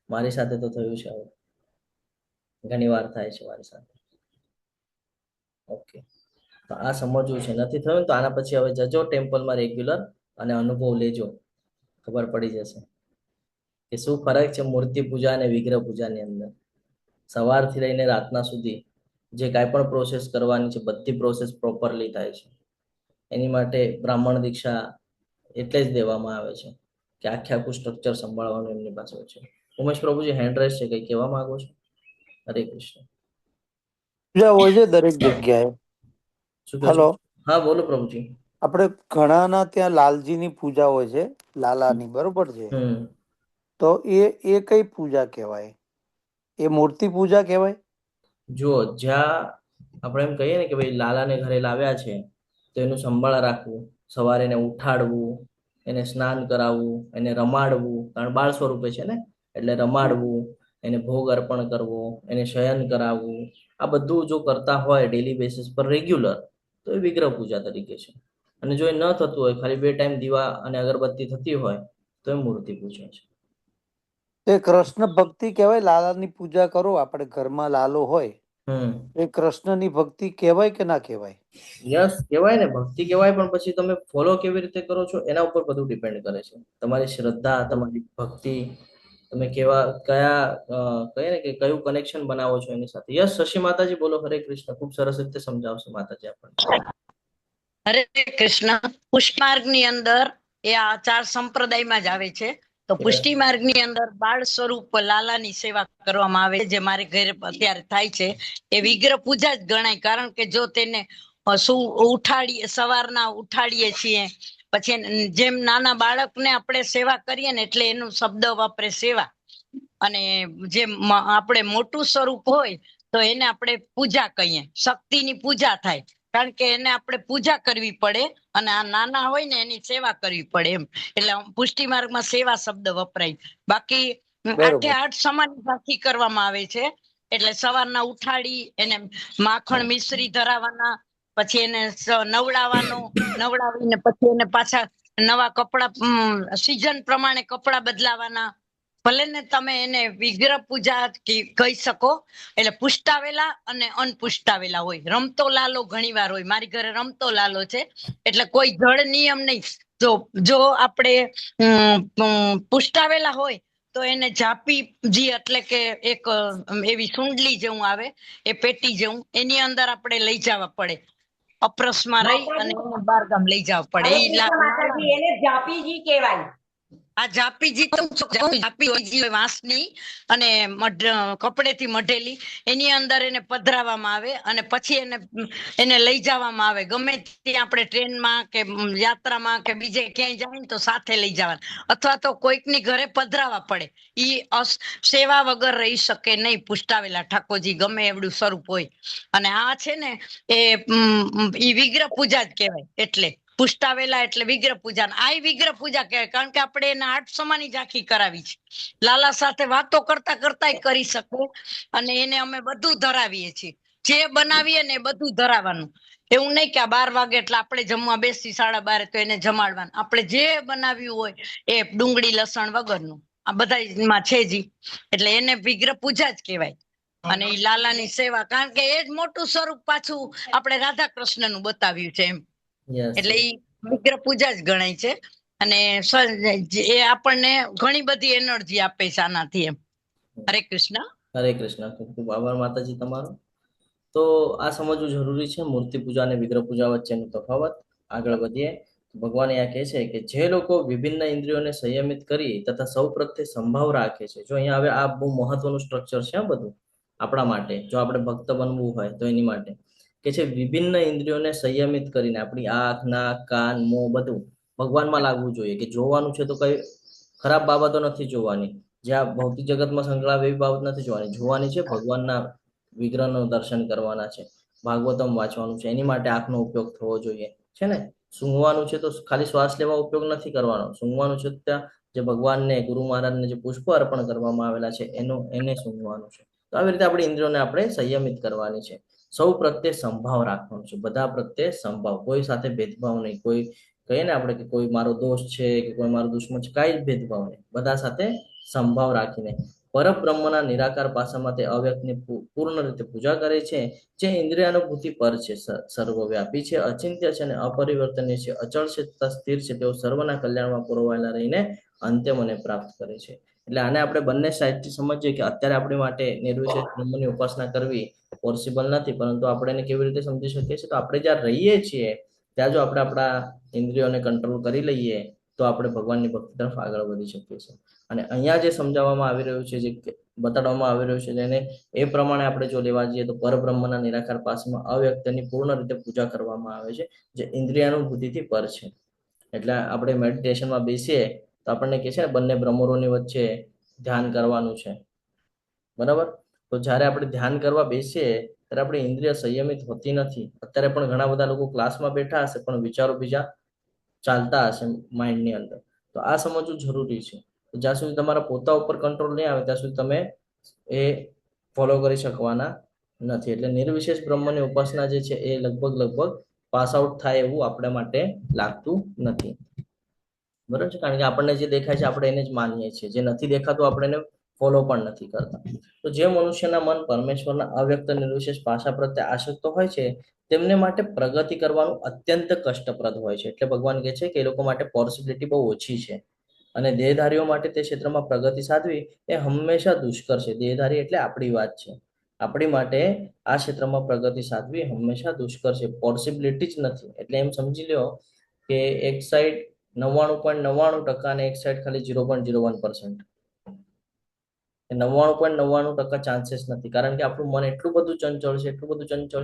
મારી સાથે તો થયું છે. હવે ઘણી વાર થાય છે મારી સાથે. ઓકે, તો આ સમજવું છે. નથી થયું તો આના પછી હવે જજો ટેમ્પલમાં રેગ્યુલર અને અનુભવ લેજો, ખબર પડી જશે કે શું ફરક છે મૂર્તિ પૂજા અને વિગ્રહ પૂજાની અંદર. સવારથી લઈને રાતના સુધી જે કાંઈ પણ પ્રોસેસ કરવાની છે બધી પ્રોસેસ પ્રોપરલી થાય છે. એની માટે બ્રાહ્મણ દીક્ષા એટલે જ દેવામાં આવે છે કે આખું સ્ટ્રક્ચર સંભાળવાનું એમની પાસે છે. ઉમેશ પ્રભુજી હેન્ડ રેસ છે, કઈ કહેવા માંગો છો? હરે કૃષ્ણ. પૂજા હોય છે દરેક જગ્યાએ. શું કહો છો? હલો, હા બોલો પ્રભુજી. આપણે ઘણાના ત્યાં લાલજીની પૂજા હોય છે, લાલાની, બરોબર છે. તો એ કઈ પૂજા કહેવાય? એ મૂર્તિ પૂજા કહેવાય? જો જ્યાં આપણે એમ કહીએ ને કે ભાઈ લાલાને ઘરે લાવ્યા છે તો એનું સંભાળ રાખવું, સવારે એને ઉઠાડવું, એને સ્નાન કરાવવું, એને રમાડવું, કારણ બાળ સ્વરૂપે છે ને, એટલે રમાડવું, એને ભોગ અર્પણ કરવો, એને શયન કરાવવું, આ બધું જો કરતા હોય ડેલી બેસિસ પર રેગ્યુલર, તો એ વિગ્રહ પૂજા તરીકે છે. અને જો એ ન થતું હોય, ખાલી 2 ટાઈમ દીવા અને અગરબત્તી થતી હોય, તો એ મૂર્તિ પૂજા છે. તો એ કૃષ્ણ ભક્તિ કહેવાય? લાલાની પૂજા કરો, આપણે ઘરમાં લાલો હોય, એ કૃષ્ણની ભક્તિ કહેવાય કે ના કહેવાય? યસ, કહેવાય ને, ભક્તિ કહેવાય, પણ પછી તમે ફોલો કેવી રીતે કરો છો એના ઉપર બધું ડિપેન્ડ કરે છે. તમારી શ્રદ્ધા, તમારી ભક્તિ, તમે કયા કહીએ ને કે કયું કનેક્શન બનાવો છો એની સાથે. યસ, શશી માતાજી બોલો. હરે કૃષ્ણ. ખૂબ સરસ રીતે સમજાવશે માતાજી આપણને. હરે કૃષ્ણ. પુષ્ટિ માર્ગની અંદર એ આ 4 સંપ્રદાયમાં જ આવે છે. તો પુષ્ટિ માર્ગની અંદર બાળ સ્વરૂપ લાલાની સેવા કરવામાં આવે છે, જે મારે ઘરે અત્યારે થાય છે. એ વિગ્રહ પૂજા જ ગણાય, કારણ કે જો તેને સવારના ઉઠાડીએ છીએ, પછી જેમ નાના બાળકને આપણે સેવા કરીએ ને, એટલે એનું શબ્દ વાપરે સેવા. અને જેમ આપણે મોટું સ્વરૂપ હોય તો એને આપણે પૂજા કહીએ, શક્તિની પૂજા થાય, કારણ કે એને આપણે પૂજા કરવી પડે, અને આ નાના હોય ને એની સેવા કરવી પડે એમ. એટલે પુષ્ટિ માર્ગમાં સેવા શબ્દ વપરાય. બાકી 8 સમાન સાથી કરવામાં આવે છે. એટલે સવારના ઉઠાડી એને માખણ મિશ્રી ધરાવવાના, પછી એને નવડાવીને પછી એને પાછા નવા કપડા, સીઝન પ્રમાણે કપડા બદલાવાના. ભલે ને તમે એને વિગ્રહ પૂજા કહી શકો. એટલે પુષ્ટાવેલા અને અનપુષ્ટાવેલા હોય. રમતો લાલો ઘણી વાર હોય. મારી ઘરે રમતો લાલો છે, એટલે કોઈ જડ નિયમ નહીં. જો આપણે પુષ્ટાવેલા હોય તો એને જાપીજી, એટલે કે એક એવી સુંડલી જેવું આવે, એ પેટી જેવું, એની અંદર આપણે લઈ જવા પડે. અપરસમાં રહી અને એને બહારગામ લઈ જવા પડે. એને જાપીજી કહેવાય. આ જાપીજી તો વાંસની અને કપડેથી મઢેલી, એની અંદર એને પધરાવવામાં આવે, અને પછી એને લઈ જવામાં આવે. ગમે ત્યાં આપણે ટ્રેનમાં કે યાત્રામાં કે બીજે ક્યાંય જાય ને તો સાથે લઈ જવાના, અથવા તો કોઈકની ઘરે પધરાવા પડે. ઈ સેવા વગર રહી શકે નહીં, પુષ્ટાવેલા ઠાકોરજી ગમે એવડું સ્વરૂપ હોય. અને આ છે ને એ વિગ્રહ પૂજા જ કહેવાય. એટલે પુષ્ટાવેલા એટલે વિગ્રહ પૂજા. આ વિગ્રહ પૂજા કહેવાય, કારણ કે આપણે એને 8 સમાની ઝાંખી કરાવી છે. લાલા સાથે વાતો કરતા કરતા કરી શકે, અને એને અમે બધું ધરાવીએ છીએ. જે બનાવીએ ને એ બધું ધરાવવાનું. એવું નહીં કે આ 12 વાગે એટલે આપણે જમવા બેસી 12:30 તો એને જમાડવાનું. આપણે જે બનાવ્યું હોય એ ડુંગળી લસણ વગરનું, આ બધામાં છે જી. એટલે એને વિગ્રહ પૂજા જ કહેવાય. અને એ લાલાની સેવા, કારણ કે એ જ મોટું સ્વરૂપ પાછું આપણે રાધા કૃષ્ણ નું બતાવ્યું છે એમ. એટલે એ વિગ્રહ પૂજા જ ગણાય છે. અને એ આપણને ઘણી બધી એનર્જી આપે છે આનાથી એમ. હરે કૃષ્ણ. હરે કૃષ્ણ. ખૂબ ખૂબ આભાર માતાજી તમારો. તો આ સમજવું જરૂરી છે, મૂર્તિ પૂજા અને વિગ્રહ પૂજા વચ્ચેનો તફાવત. આગળ વધીએ. ભગવાન અહીંયા કહે છે કે જે લોકો વિભિન્ન ઇન્દ્રિયોને સંયમિત કરી તથા સૌ પ્રત્યે સંભાવ રાખે છે. જો અહીંયા હવે આ બહુ મહત્વનું સ્ટ્રક્ચર છે બધું આપણા માટે, જો આપણે ભક્ત બનવું હોય તો એની માટે કે છે વિભિન્ન ઇન્દ્રિયોને સંયમિત કરીને આપણી આંખ, નાક, કાન, મોં બધું ભગવાનમાં લાગવું જોઈએ. કે જોવાનું છે તો કઈ ખરાબ બાબતો નથી જોવાની, જે આ ભૌતિક જગતમાં સંકળાવે એવી બાબત નથી જોવાની. જોવાની છે ભગવાનના વિગ્રહનું દર્શન કરવાના છે, ભાગવતમ વાંચવાનું છે, એની માટે આંખનો ઉપયોગ થવો જોઈએ, છે ને. સૂંઘવાનું છે તો ખાલી શ્વાસ લેવા ઉપયોગ નથી કરવાનો. સૂંઘવાનું છે ત્યાં જે ભગવાનને, ગુરુ મહારાજને જે પુષ્પ અર્પણ કરવામાં આવેલા છે એને સૂંઘવાનું છે. તો આવી રીતે આપણી ઇન્દ્રિયોને આપણે સંયમિત કરવાની છે. સૌ પ્રત્યે સંભાવ રાખવાનો છે, બધા પ્રત્યે સંભાવ, કોઈ સાથે ભેદભાવ નહીં. કોઈ કહીએ ને આપણે કે કોઈ મારો દોસ્ત છે કે કોઈ મારો દુશ્મન છે, કાંઈ જ ભેદભાવ નહીં. બધા સાથે સંભાવ રાખીને પરબ્રહ્મના નિરાકાર પાસામાં તે અવ્યક્તની પૂર્ણ રીતે પૂજા કરે છે, જે ઇન્દ્રિયાનુભૂતિ પર છે, સર્વવ્યાપી છે, અચિંત્ય છે અને અપરિવર્તનીય છે, અચળ છે તથા સ્થિર છે. તેઓ સર્વના કલ્યાણમાં પુરવાયેલા રહીને અંતે મને પ્રાપ્ત કરે છે. એટલે આને આપણે બંને સાઈડથી સમજીએ કે અત્યારે આપણી માટે નિર્વિશેષ બ્રહ્મની ઉપાસના કરવી પોસિબલ નથી, પરંતુ આપણે એને કેવી રીતે સમજી શકીએ છીએ? તો આપણે જ્યાં રહીએ છીએ ત્યાં જો આપણે આપણા ઇન્દ્રિયોને કંટ્રોલ કરી લઈએ તો આપણે ભગવાનની ભક્તિ તરફ આગળ વધી શકીએ છીએ. અને અહીંયા જે સમજાવવામાં આવી રહ્યું છે, જે બતાડવામાં આવી રહ્યું છે, એને એ પ્રમાણે આપણે જો લેવા જઈએ તો પરબ્રહ્મના નિરાકાર પાસમાં અવ્યક્તની પૂર્ણ રીતે પૂજા કરવામાં આવે છે, જે ઇન્દ્રિયાનુભૂતિથી પર છે. એટલે આપણે મેડિટેશનમાં બેસીએ તો આપણને કહે છે ને બંને ભ્રમરોની વચ્ચે ધ્યાન કરવાનું છે, બરાબર. તો જ્યારે આપણે ધ્યાન કરવા બેસીએ ત્યારે આપણી ઇન્દ્રિય સંયમિત હોતી નથી. અત્યારે પણ ઘણા બધા લોકો ક્લાસમાં બેઠા હશે પણ વિચારો બીજા ચાલતા હશે માઇન્ડની અંદર. તો આ સમજવું જરૂરી છે. જ્યાં સુધી તમારા પોતા ઉપર કંટ્રોલ નહીં આવે ત્યાં સુધી તમે એ ફોલો કરી શકવાના નથી. એટલે નિર્વિશેષ બ્રહ્મની ઉપાસના જે છે એ લગભગ પાસ આઉટ થાય એવું આપણા માટે લાગતું નથી, બરાબર છે. કારણ કે આપણને જે દેખાય છે આપણે એને જ માનીએ છીએ, જે નથી દેખાતું આપણે એને ફોલો પણ નથી કરતા. તો જે મનુષ્યના મન પરમેશ્વરના અવ્યક્ત નિર્વિશેષ પાસા પ્રત્યે આસક્ત હોય છે તેમને માટે પ્રગતિ કરવાનું અત્યંત કષ્ટપ્રદ હોય છે. એટલે ભગવાન કહે છે કે એ લોકો માટે પોસિબિલિટી બહુ ઓછી છે, અને દેહધારીઓ માટે તે ક્ષેત્રમાં પ્રગતિ સાધવી એ હંમેશા દુષ્કર છે. દેહધારી એટલે આપણી વાત છે. આપણી માટે આ ક્ષેત્રમાં પ્રગતિ સાધવી હંમેશા દુષ્કર છે, પોસિબિલિટી જ નથી. એટલે એમ સમજી લો કે એક સાઈડ 99.99% અને એક સાઈડ ખાલી 0.01%. 99.99% ચાન્સીસ નથી, કારણ કે આપણું મન એટલું બધું ચંચળ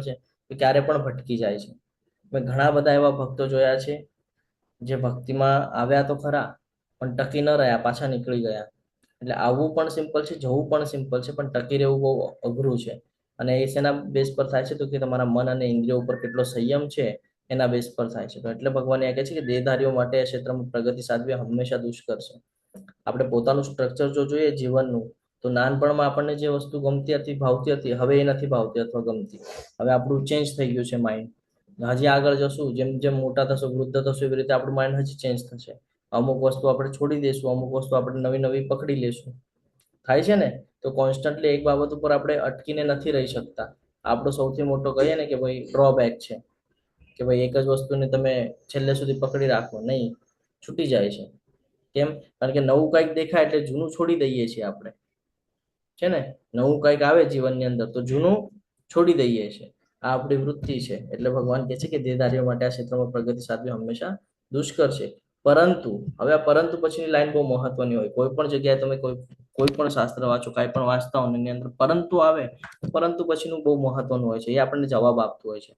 છે કે ક્યારે પણ ભટકી જાય છે. મેં ઘણા બધા એવા ભક્તો જોયા છે જે ભક્તિમાં આવ્યા તો ખરા પણ ટકી ન રહ્યા, પાછા નીકળી ગયા. એટલે આવવું પણ સિમ્પલ છે, જવું પણ સિમ્પલ છે, પણ ટકી રહેવું બહુ અઘરું છે. અને એ શેના બેઝ પર થાય છે? તો કે તમારા મન અને ઇન્દ્રિયો ઉપર કેટલો સંયમ છે એના બેઝ પર થાય છે. તો એટલે ભગવાન એ કહે છે કે દેહધારીઓ માટે આ ક્ષેત્રમાં પ્રગતિ સાધવી હંમેશા દુષ્કર છે. આપણે પોતાનું સ્ટ્રક્ચર જો જોઈએ જીવનનું, તો નાનપણમાં આપણને જે વસ્તુ ગમતી હતી, ભાવતી હતી, હવે એ નથી ભાવતી અથવા ગમતી. હવે આપણું ચેન્જ થઈ ગયું છે માઇન્ડ. હજી આગળ જશું, જેમ જેમ મોટા થશો, વૃદ્ધ થશો, એવી રીતે આપણું માઇન્ડ હજી ચેન્જ થશે. અમુક વસ્તુ આપણે છોડી દઈશું, અમુક વસ્તુ આપણે નવી નવી પકડી લેશું. થાય છે ને? તો કોન્સ્ટન્ટલી એક બાબત ઉપર આપણે અટકીને નથી રહી શકતા. આપણો સૌથી મોટો કહીએ ને કે ભાઈ ડ્રોબેક છે કે ભાઈ એક જ વસ્તુને તમે છેલ્લે સુધી પકડી રાખો નહીં, છૂટી જાય છે. કેમ? કારણ કે નવું કંઈક દેખાય એટલે જૂનું છોડી દઈએ છીએ આપણે, છે ને? નવું કંઈક આવે જીવનની અંદર તો જૂનું છોડી દઈએ છીએ. આ આપણી વૃત્તિ છે. એટલે ભગવાન કહે છે કે દેહધારીઓ માટે આ ક્ષેત્રમાં પ્રગતિ સાધવી હંમેશા દુષ્કર છે. પરંતુ હવે આ પરંતુ પછીની લાઈન બહુ મહત્વની હોય. કોઈ પણ જગ્યાએ તમે કોઈ પણ શાસ્ત્ર વાંચો, કાંઈ પણ વાંચતા હો એની અંદર પરંતુ આવે, પરંતુ પછીનું બહુ મહત્વનું હોય છે. એ આપણને જવાબ આપતું હોય છે.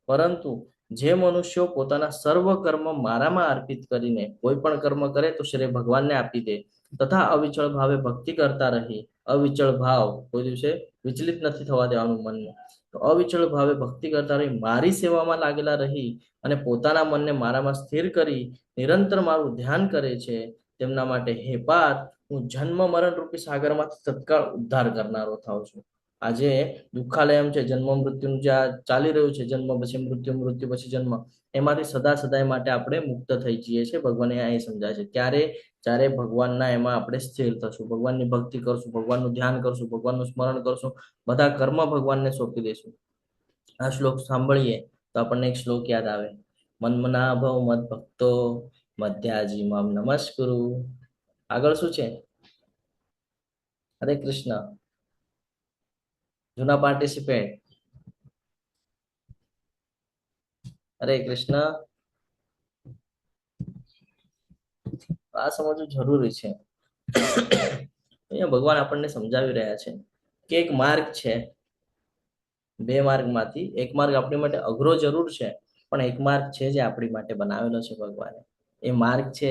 પરંતુ જે મનુષ્યો પોતાના સર્વ કર્મ મારામાં અર્પિત કરીને કોઈ પણ કર્મ કરે તો શ્રેય ભગવાનને આપી દે તથા અવિચળ ભાવે ભક્તિ કરતા રહી, અવિચળ ભાવ કોઈ દિવસે વિચલિત નથી થવા દેવાનું મનને. તો અવિચળ ભાવે ભક્તિ કરતા રહી, મારી સેવામાં લાગેલા રહી અને પોતાના મનને મારામાં સ્થિર કરી નિરંતર મારું ધ્યાન કરે છે, તેમના માટે હે પાર્થ, હું જન્મ મરણ રૂપી સાગરમાંથી તત્કાળ ઉદ્ધાર કરનારો થાઉં છું. આજે દુઃખાલયમ છે, જન્મ મૃત્યુનું જે ચાલી રહ્યું છે, જન્મ પછી મૃત્યુ, મૃત્યુ પછી જન્મ, એમાંથી સદાય માટે આપણે મુક્ત થઈ જઈએ છીએ. ભગવાને અહીં સમજાય છે ક્યારે? જ્યારે ભગવાનના એમાં આપણે સ્થિર થશું, ભગવાનની ભક્તિ કરશું, ભગવાનનું ધ્યાન કરશું, ભગવાનનું સ્મરણ કરશું, બધા કર્મ ભગવાનને સોંપી દઈશું. આ શ્લોક સાંભળીએ તો આપણને એક શ્લોક યાદ આવે, મન્મના ભવ મદ ભક્તો મધ્યાજી મામ નમસ્કુરુ. આગળ શું છે? હરે કૃષ્ણ. જૂના પાર્ટિસિપેટ, હરે કૃષ્ણ. આ સમજવું જરૂરી છે. અહીંયા ભગવાન આપણને સમજાવી રહ્યા છે કે એક માર્ગ છે, બે માર્ગમાંથી એક માર્ગ આપણી માટે અઘરો જરૂર છે, પણ એક માર્ગ છે જે આપણી માટે બનાવેલો છે ભગવાને. એ માર્ગ છે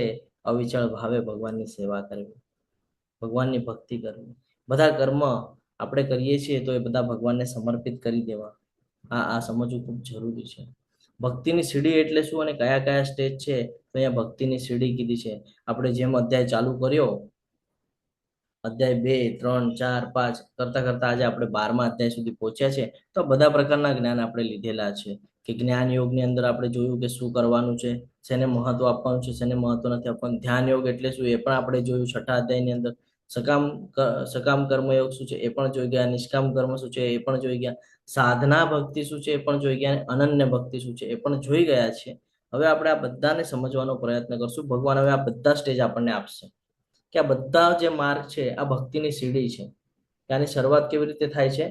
અવિચળ ભાવે ભગવાનની સેવા કરવી, ભગવાનની ભક્તિ કરવી. બધા કર્મ આપણે કરીએ છીએ તો એ બધા ભગવાનને સમર્પિત કરી દેવા. આ સમજવું ખૂબ જરૂરી છે. ભક્તિની સીડી એટલે શું અને કયા કયા સ્ટેજ છે? તો અહીંયા ભક્તિની સીડી કીધી છે. આપણે જેમ અધ્યાય ચાલુ કર્યો, અધ્યાય 2, 3, 4, 5 કરતા કરતા આજે આપણે 12મા અધ્યાય સુધી પહોંચ્યા છે. તો બધા પ્રકારના જ્ઞાન આપણે લીધેલા છે કે જ્ઞાન યોગની અંદર આપણે જોયું કે શું કરવાનું છે, શેને મહત્વ આપવાનું છે, શેને મહત્વ નથી આપવાનું. ધ્યાન યોગ એટલે શું એ પણ આપણે જોયું 6થા અધ્યાયની અંદર. સકામ કર્મયોગ શું છે એ પણ જોઈ ગયા, નિષ્કામ કર્મ શું છે એ પણ જોઈ ગયા, સાધના ભક્તિ શું છે એ પણ જોઈ ગયા, અને અનન્ય ભક્તિ શું છે એ પણ જોઈ ગયા છે. હવે આપણે આ બધાને સમજવાનો પ્રયત્ન કરશું. ભગવાન હવે આ બધા સ્ટેજ આપણને આપશે કે આ બધા જે માર્ગ છે આ ભક્તિની સીડી છે. આની શરૂઆત કેવી રીતે થાય છે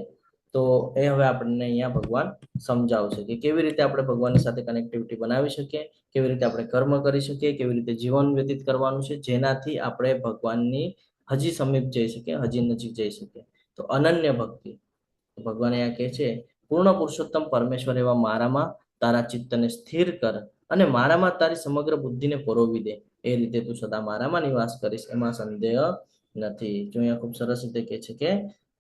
તો એ હવે આપણને અહીંયા ભગવાન સમજાવશે કે કેવી રીતે આપણે ભગવાનની સાથે કનેક્ટિવિટી બનાવી શકીએ, કેવી રીતે આપણે કર્મ કરી શકીએ, કેવી રીતે જીવન વ્યતીત કરવાનું છે જેનાથી આપણે ભગવાનની હજી સમીપ જઈ શકીએ, હજી નજીક જઈ શકીએ. તો અનન્ય ભક્તિ, ભગવાન અહીંયા કહે છે પૂર્ણ પુરુષોત્તમ પરમેશ્વર એવા મારામાં તારા ચિત્તને સ્થિર કર અને મારામાં તારી સમગ્ર બુદ્ધિને પરોવી દે, એ રીતે તું સદા મારામાં નિવાસ કરીશ, એમાં સંદેહ નથી. જો અહીંયા ખૂબ સરસ રીતે કહે છે કે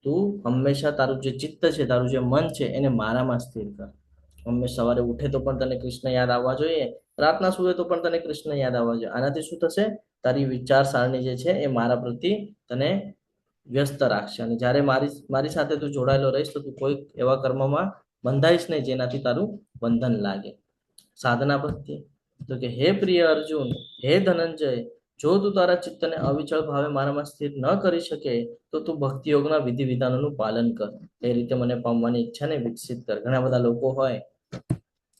તું હંમેશા તારું જે ચિત્ત છે, તારું જે મન છે, એને મારામાં સ્થિર કર. હંમેશા સવારે ઉઠે તો પણ તને કૃષ્ણ યાદ આવવા જોઈએ, રાતના સુવે તો પણ તને કૃષ્ણ યાદ આવવા જોઈએ. આનાથી શું થશે? તારી વિચાર સારણી જે છે એ મારા પ્રતિ તને વ્યસ્ત રાખશે, અને જ્યારે મારી સાથે તું જોડાયેલો રહીશ તો તું કોઈ એવા કર્મમાં બંધાઈશ નહીં જેનાથી તારું બંધન લાગે. સાધના ભક્તિ તો કે હે પ્રિય અર્જુન, હે ધનંજય, જો તું તારા ચિત્તને અવિચળ ભાવે મારામાં સ્થિર ન કરી શકે તો તું ભક્તિ યોગના વિધિ વિધાનોનું પાલન કર. એ રીતે મને પામવાની ઈચ્છાને વિકસિત કર. ઘણા બધા લોકો હોય,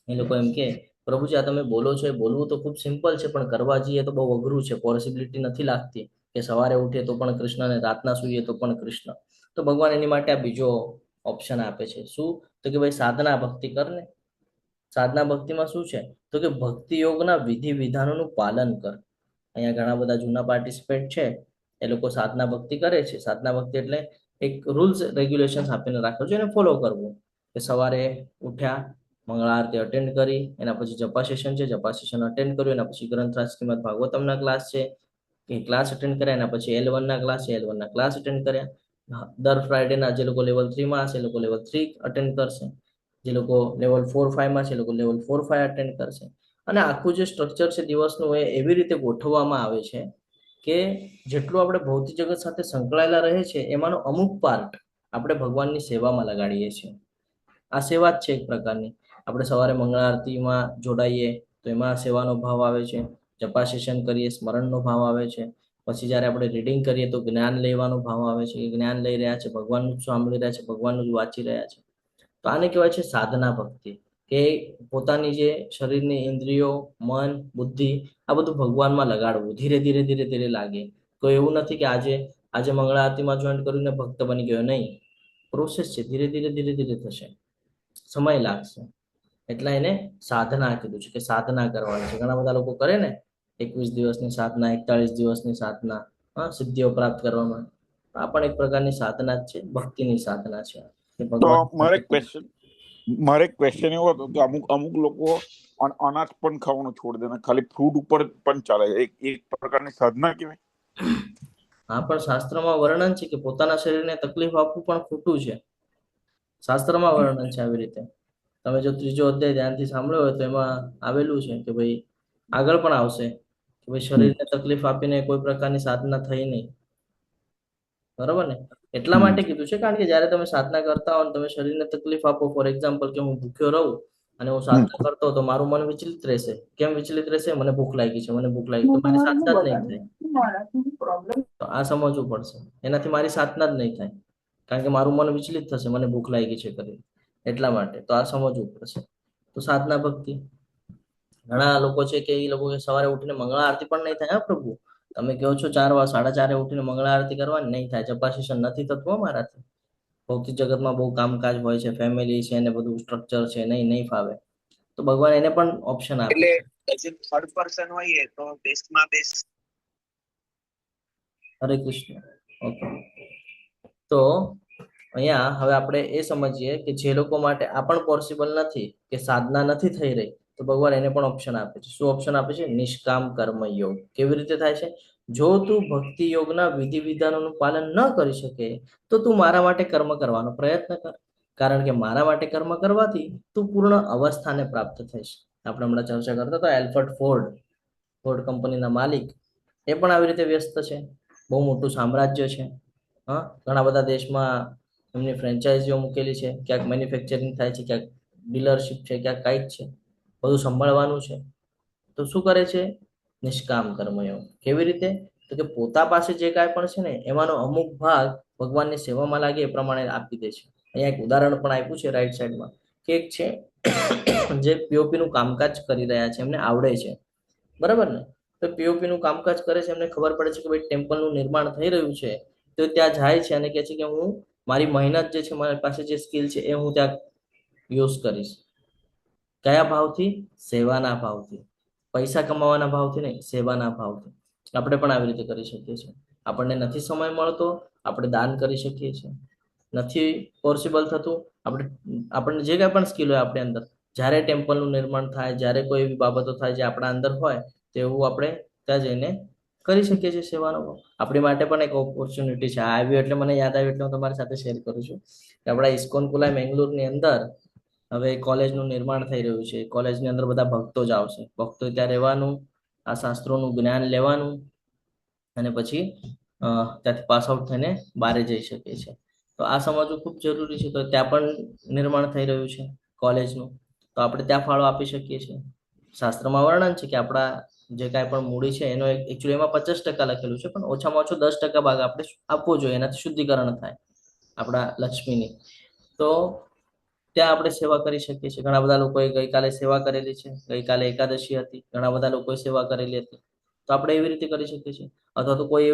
એ લોકો એમ કે પ્રભુજી આ તમે બોલો છો એ બોલવું તો ખૂબ સિમ્પલ છે, પણ કરવા જઈએ તો બહુ અઘરું છે, પોસિબિલિટી નથી લાગતી કે સવારે ઉઠીએ તો પણ કૃષ્ણ અને રાતના સૂઈએ તો પણ કૃષ્ણ. તો ભગવાન એની માટે આ બીજો ઓપ્શન આપે છે. શું? તો કે ભાઈ સાધના ભક્તિ કર ને. સાધના ભક્તિમાં શું છે? તો કે ભક્તિ યોગના વિધિ વિધાનોનું પાલન કર. અહીંયા ઘણા બધા જૂના પાર્ટિસિપેટ છે, એ લોકો સાધના ભક્તિ કરે છે. સાધના ભક્તિ એટલે એક રૂલ્સ રેગ્યુલેશન્સ આપીને રાખ્યો છે, એને ફોલો કરવું. કે સવારે ઉઠ્યા, મંગળા આરતી અટેન્ડ કરી, એના પછી જપા સેશન છે, જપા સેશન અટેન્ડ કર્યું, એના પછી ગ્રંથરાજ શ્રીમદ ભાગવતમના ક્લાસ છે એ ક્લાસ અટેન્ડ કર્યા, એના પછી L1 ના ક્લાસ છે, L1 ના ક્લાસ અટેન્ડ કર્યા. દર ફ્રાઈડેના જે લોકો લેવલ 3 માં હશે એ લોકો લેવલ 3 અટેન્ડ કરશે, જે લોકો લેવલ 4-5 માં છે એ લોકો લેવલ 4-5 અટેન્ડ કરશે. અને આખું જે સ્ટ્રક્ચર છે દિવસનું એ એવી રીતે ગોઠવવામાં આવે છે કે જેટલું આપણે ભૌતિક જગત સાથે સંકળાયેલા રહે છે એમાંનો અમુક પાર્ટ આપણે ભગવાનની સેવામાં લગાડીએ છીએ. આ સેવા જ છે એક પ્રકારની. આપણે સવારે મંગળા આરતીમાં જોડાઈએ તો એમાં સેવાનો ભાવ આવે છે, જપા સેશન કરીએ સ્મરણનો ભાવ આવે છે, પછી જ્યારે આપણે રીડિંગ કરીએ તો જ્ઞાન લેવાનો ભાવ આવે છે, કે જ્ઞાન લઈ રહ્યા છે, ભગવાનનું જ સાંભળી રહ્યા છે, ભગવાનનું જ વાંચી રહ્યા છે. તો આને કહેવાય છે સાધના ભક્તિ, કે પોતાની જે શરીરની ઇન્દ્રિયો, મન, બુદ્ધિ આ બધું ભગવાનમાં લગાડવું, ધીરે ધીરે ધીરે ધીરે લાગે. તો એવું નથી કે આજે મંગળા આરતીમાં જોઈન કરીને ભક્ત બની ગયો, નહીં. પ્રોસેસ છે, ધીરે ધીરે ધીરે ધીરે થશે, સમય લાગશે. એટલે એને સાધના કીધું છે, કે સાધના કરવાની છે. ઘણા બધા લોકો કરે ને 21 દિવસની સાધના, 41 દિવસની સાધના, સિદ્ધિઓ પ્રાપ્ત કરવામાં. આ પણ એક પ્રકારની સાધના જ છે, ભક્તિની સાધના છે. તો મારે ક્વેશ્ચન એવો હતો કે અમુક લોકો અનાજ પણ ખાવાનું છોડી દે, ખાલી ફ્રૂટ ઉપર પણ ચાલે, એક પ્રકારની સાધના કહેવાય. હા, પણ શાસ્ત્રમાં વર્ણન છે કે પોતાના શરીરને તકલીફ આપવું પણ ખોટું છે. શાસ્ત્રમાં વર્ણન છે આવી રીતે. તમે જો 3જો અધ્યાય ધ્યાનથી સાંભળ્યો હોય તો એમાં આવેલું છે કે ભાઈ આગળ પણ આવશે કે ભાઈ શરીરને તકલીફ આપીને કોઈ પ્રકારની સાધના થઈ નહીં. બરાબર ને? એટલા માટે કીધું છે કારણ કે જયારે તમે સાધના કરતા હો, તમે શરીરને તકલીફ આપો, ફોર એક્ઝામ્પલ કે હું ભૂખ્યો રહું અને હું સાધના કરતો તો મારું મન વિચલિત રહેશે. કેમ વિચલિત રહેશે? મને ભૂખ લાગી છે, મને ભૂખ લાગી, તો મારી સાધના જ નહીં થાય. તો આ સમજવું પડશે. એનાથી મારી સાધના જ નહીં થાય, કારણ કે મારું મન વિચલિત થશે, મને ભૂખ લાગી છે કરી. એટલા માટે તો આ સમજવું પડશે. તો સાધના ભક્તિ, ઘણા લોકો છે કે એ લોકો સવારે ઉઠીને મંગળા આરતી પણ નહીં થાય. હા પ્રભુ, તમે કહો છો 4-4:30 ઉઠીને મંગળા આરતી કરવાની, નહીં થાય. જપા સેશન નથી થતું અમારાથી. ભૌતિક જગતમાં બહુ કામકાજ હોય છે, ફેમિલી છે ને બધું સ્ટ્રક્ચર છે, નહીં ફાવે. તો ભગવાન એને પણ ઓપ્શન આપે. એટલે થર્ડ પર્સન હોઈએ તો બેસ્ટમાં બેસ્ટ. હરે કૃષ્ણ. ઓકે, તો અહીંયા હવે આપણે એ સમજીએ કે જે લોકો માટે આ પણ પોસિબલ નથી, કે સાધના નથી થઈ રહી, તો ભગવાન એને પણ ઓપ્શન આપે છે. શું ઓપ્શન આપે છે? નિષ્કામ કર્મ યોગ. કેવી રીતે થાય છે? જો તું ભક્તિ યોગના વિધિ વિધાનોનું પાલન ન કરી શકે તો તું મારા માટે કર્મ કરવાનો પ્રયત્ન કર, કારણ કે મારા માટે કર્મ કરવાથી તું પૂર્ણ અવસ્થાને પ્રાપ્ત થઈશ. આપણે હમણાં ચર્ચા કરતા હતા એલ્ફર્ડ ફોર્ડ કંપનીના માલિક, એ પણ આવી રીતે વ્યસ્ત છે. બહુ મોટું સામ્રાજ્ય છે. હા, ઘણા બધા દેશમાં એમની ફ્રેન્ચાઇઝીઓ મૂકેલી છે. ક્યાંક મેન્યુફેક્ચરિંગ થાય છે, ક્યાંક ડીલરશીપ છે, ક્યાંક કાંઈક છે, બધું સંભાળવાનું છે. તો શું કરે છે? નિષ્કામ કર્મયોગ. કેવી રીતે? તો કે પોતા પાસે જે કાંઈ પણ છે ને એમાંનો અમુક ભાગ ભગવાનની સેવામાં લાગે એ પ્રમાણે આપી દે છે. અહીંયા એક ઉદાહરણ પણ આપ્યું છે રાઈટ સાઈડમાં, કે એક છે જે પીઓપી નું કામકાજ કરી રહ્યા છે, એમને આવડે છે, બરાબર ને? તો પીઓપી નું કામકાજ કરે છે, એમને ખબર પડે છે કે ભાઈ ટેમ્પલનું નિર્માણ થઈ રહ્યું છે, તો ત્યાં જાય છે અને કહે છે કે હું મારી મહેનત જે છે, મારી પાસે જે સ્કિલ છે એ હું ત્યાં યુઝ કરીશ. કયા ભાવથી? સેવાના ભાવથી. પૈસા કમાવાના ભાવથી નહીં, સેવાના ભાવથી. આપણે પણ આવી રીતે કરી શકીએ છીએ. આપણને નથી સમય મળતો, આપણે દાન કરી શકીએ છીએ. નથી પોસિબલ થતું, આપણને જે કાંઈ પણ સ્કિલ હોય આપણી અંદર જ્યારે ટેમ્પલનું નિર્માણ થાય, જ્યારે કોઈ એવી બાબતો થાય જે આપણા અંદર હોય, તેવું આપણે ત્યાં જઈને કરી શકીએ છીએ સેવાનો. આપણી માટે પણ એક ઓપોર્ચ્યુનિટી છે. આ આવ્યું એટલે મને યાદ આવ્યું એટલે હું તમારી સાથે શેર કરું છું કે આપણા ઇસ્કોન કુલા મેંગલુરની અંદર હવે કોલેજનું નિર્માણ થઈ રહ્યું છે. કોલેજની અંદર બધા ભક્તો જ આવશે. ભક્તો ત્યાં રહેવાનું, આ શાસ્ત્રોનું જ્ઞાન લેવાનું અને પછી ત્યાંથી પાસ આઉટ થઈને બહાર જઈ શકે છે. તો આ સમજવું ખૂબ જરૂરી છે. તો ત્યાં પણ નિર્માણ થઈ રહ્યું છે કોલેજનું, તો આપણે ત્યાં ફાળો આપી શકીએ છીએ. શાસ્ત્રમાં વર્ણન છે કે આપણા જે કાંઈ પણ મૂડી છે એનો એકચ્યુઅલી એમાં 50% લખેલું છે, પણ ઓછામાં ઓછો 10% ભાગ આપણે આપવો જોઈએ, એનાથી શુદ્ધિકરણ થાય આપણા લક્ષ્મીની. તો ત્યાં આપણે સેવા કરી શકીએ છીએ. ઘણા બધા લોકોએ ગઈકાલે સેવા કરેલી છે, ગઈકાલે એકાદશી હતી, ઘણા બધા લોકોએ સેવા કરેલી હતી. તો આપણે એવી રીતે કરી શકીએ છીએ. અથવા તો કોઈ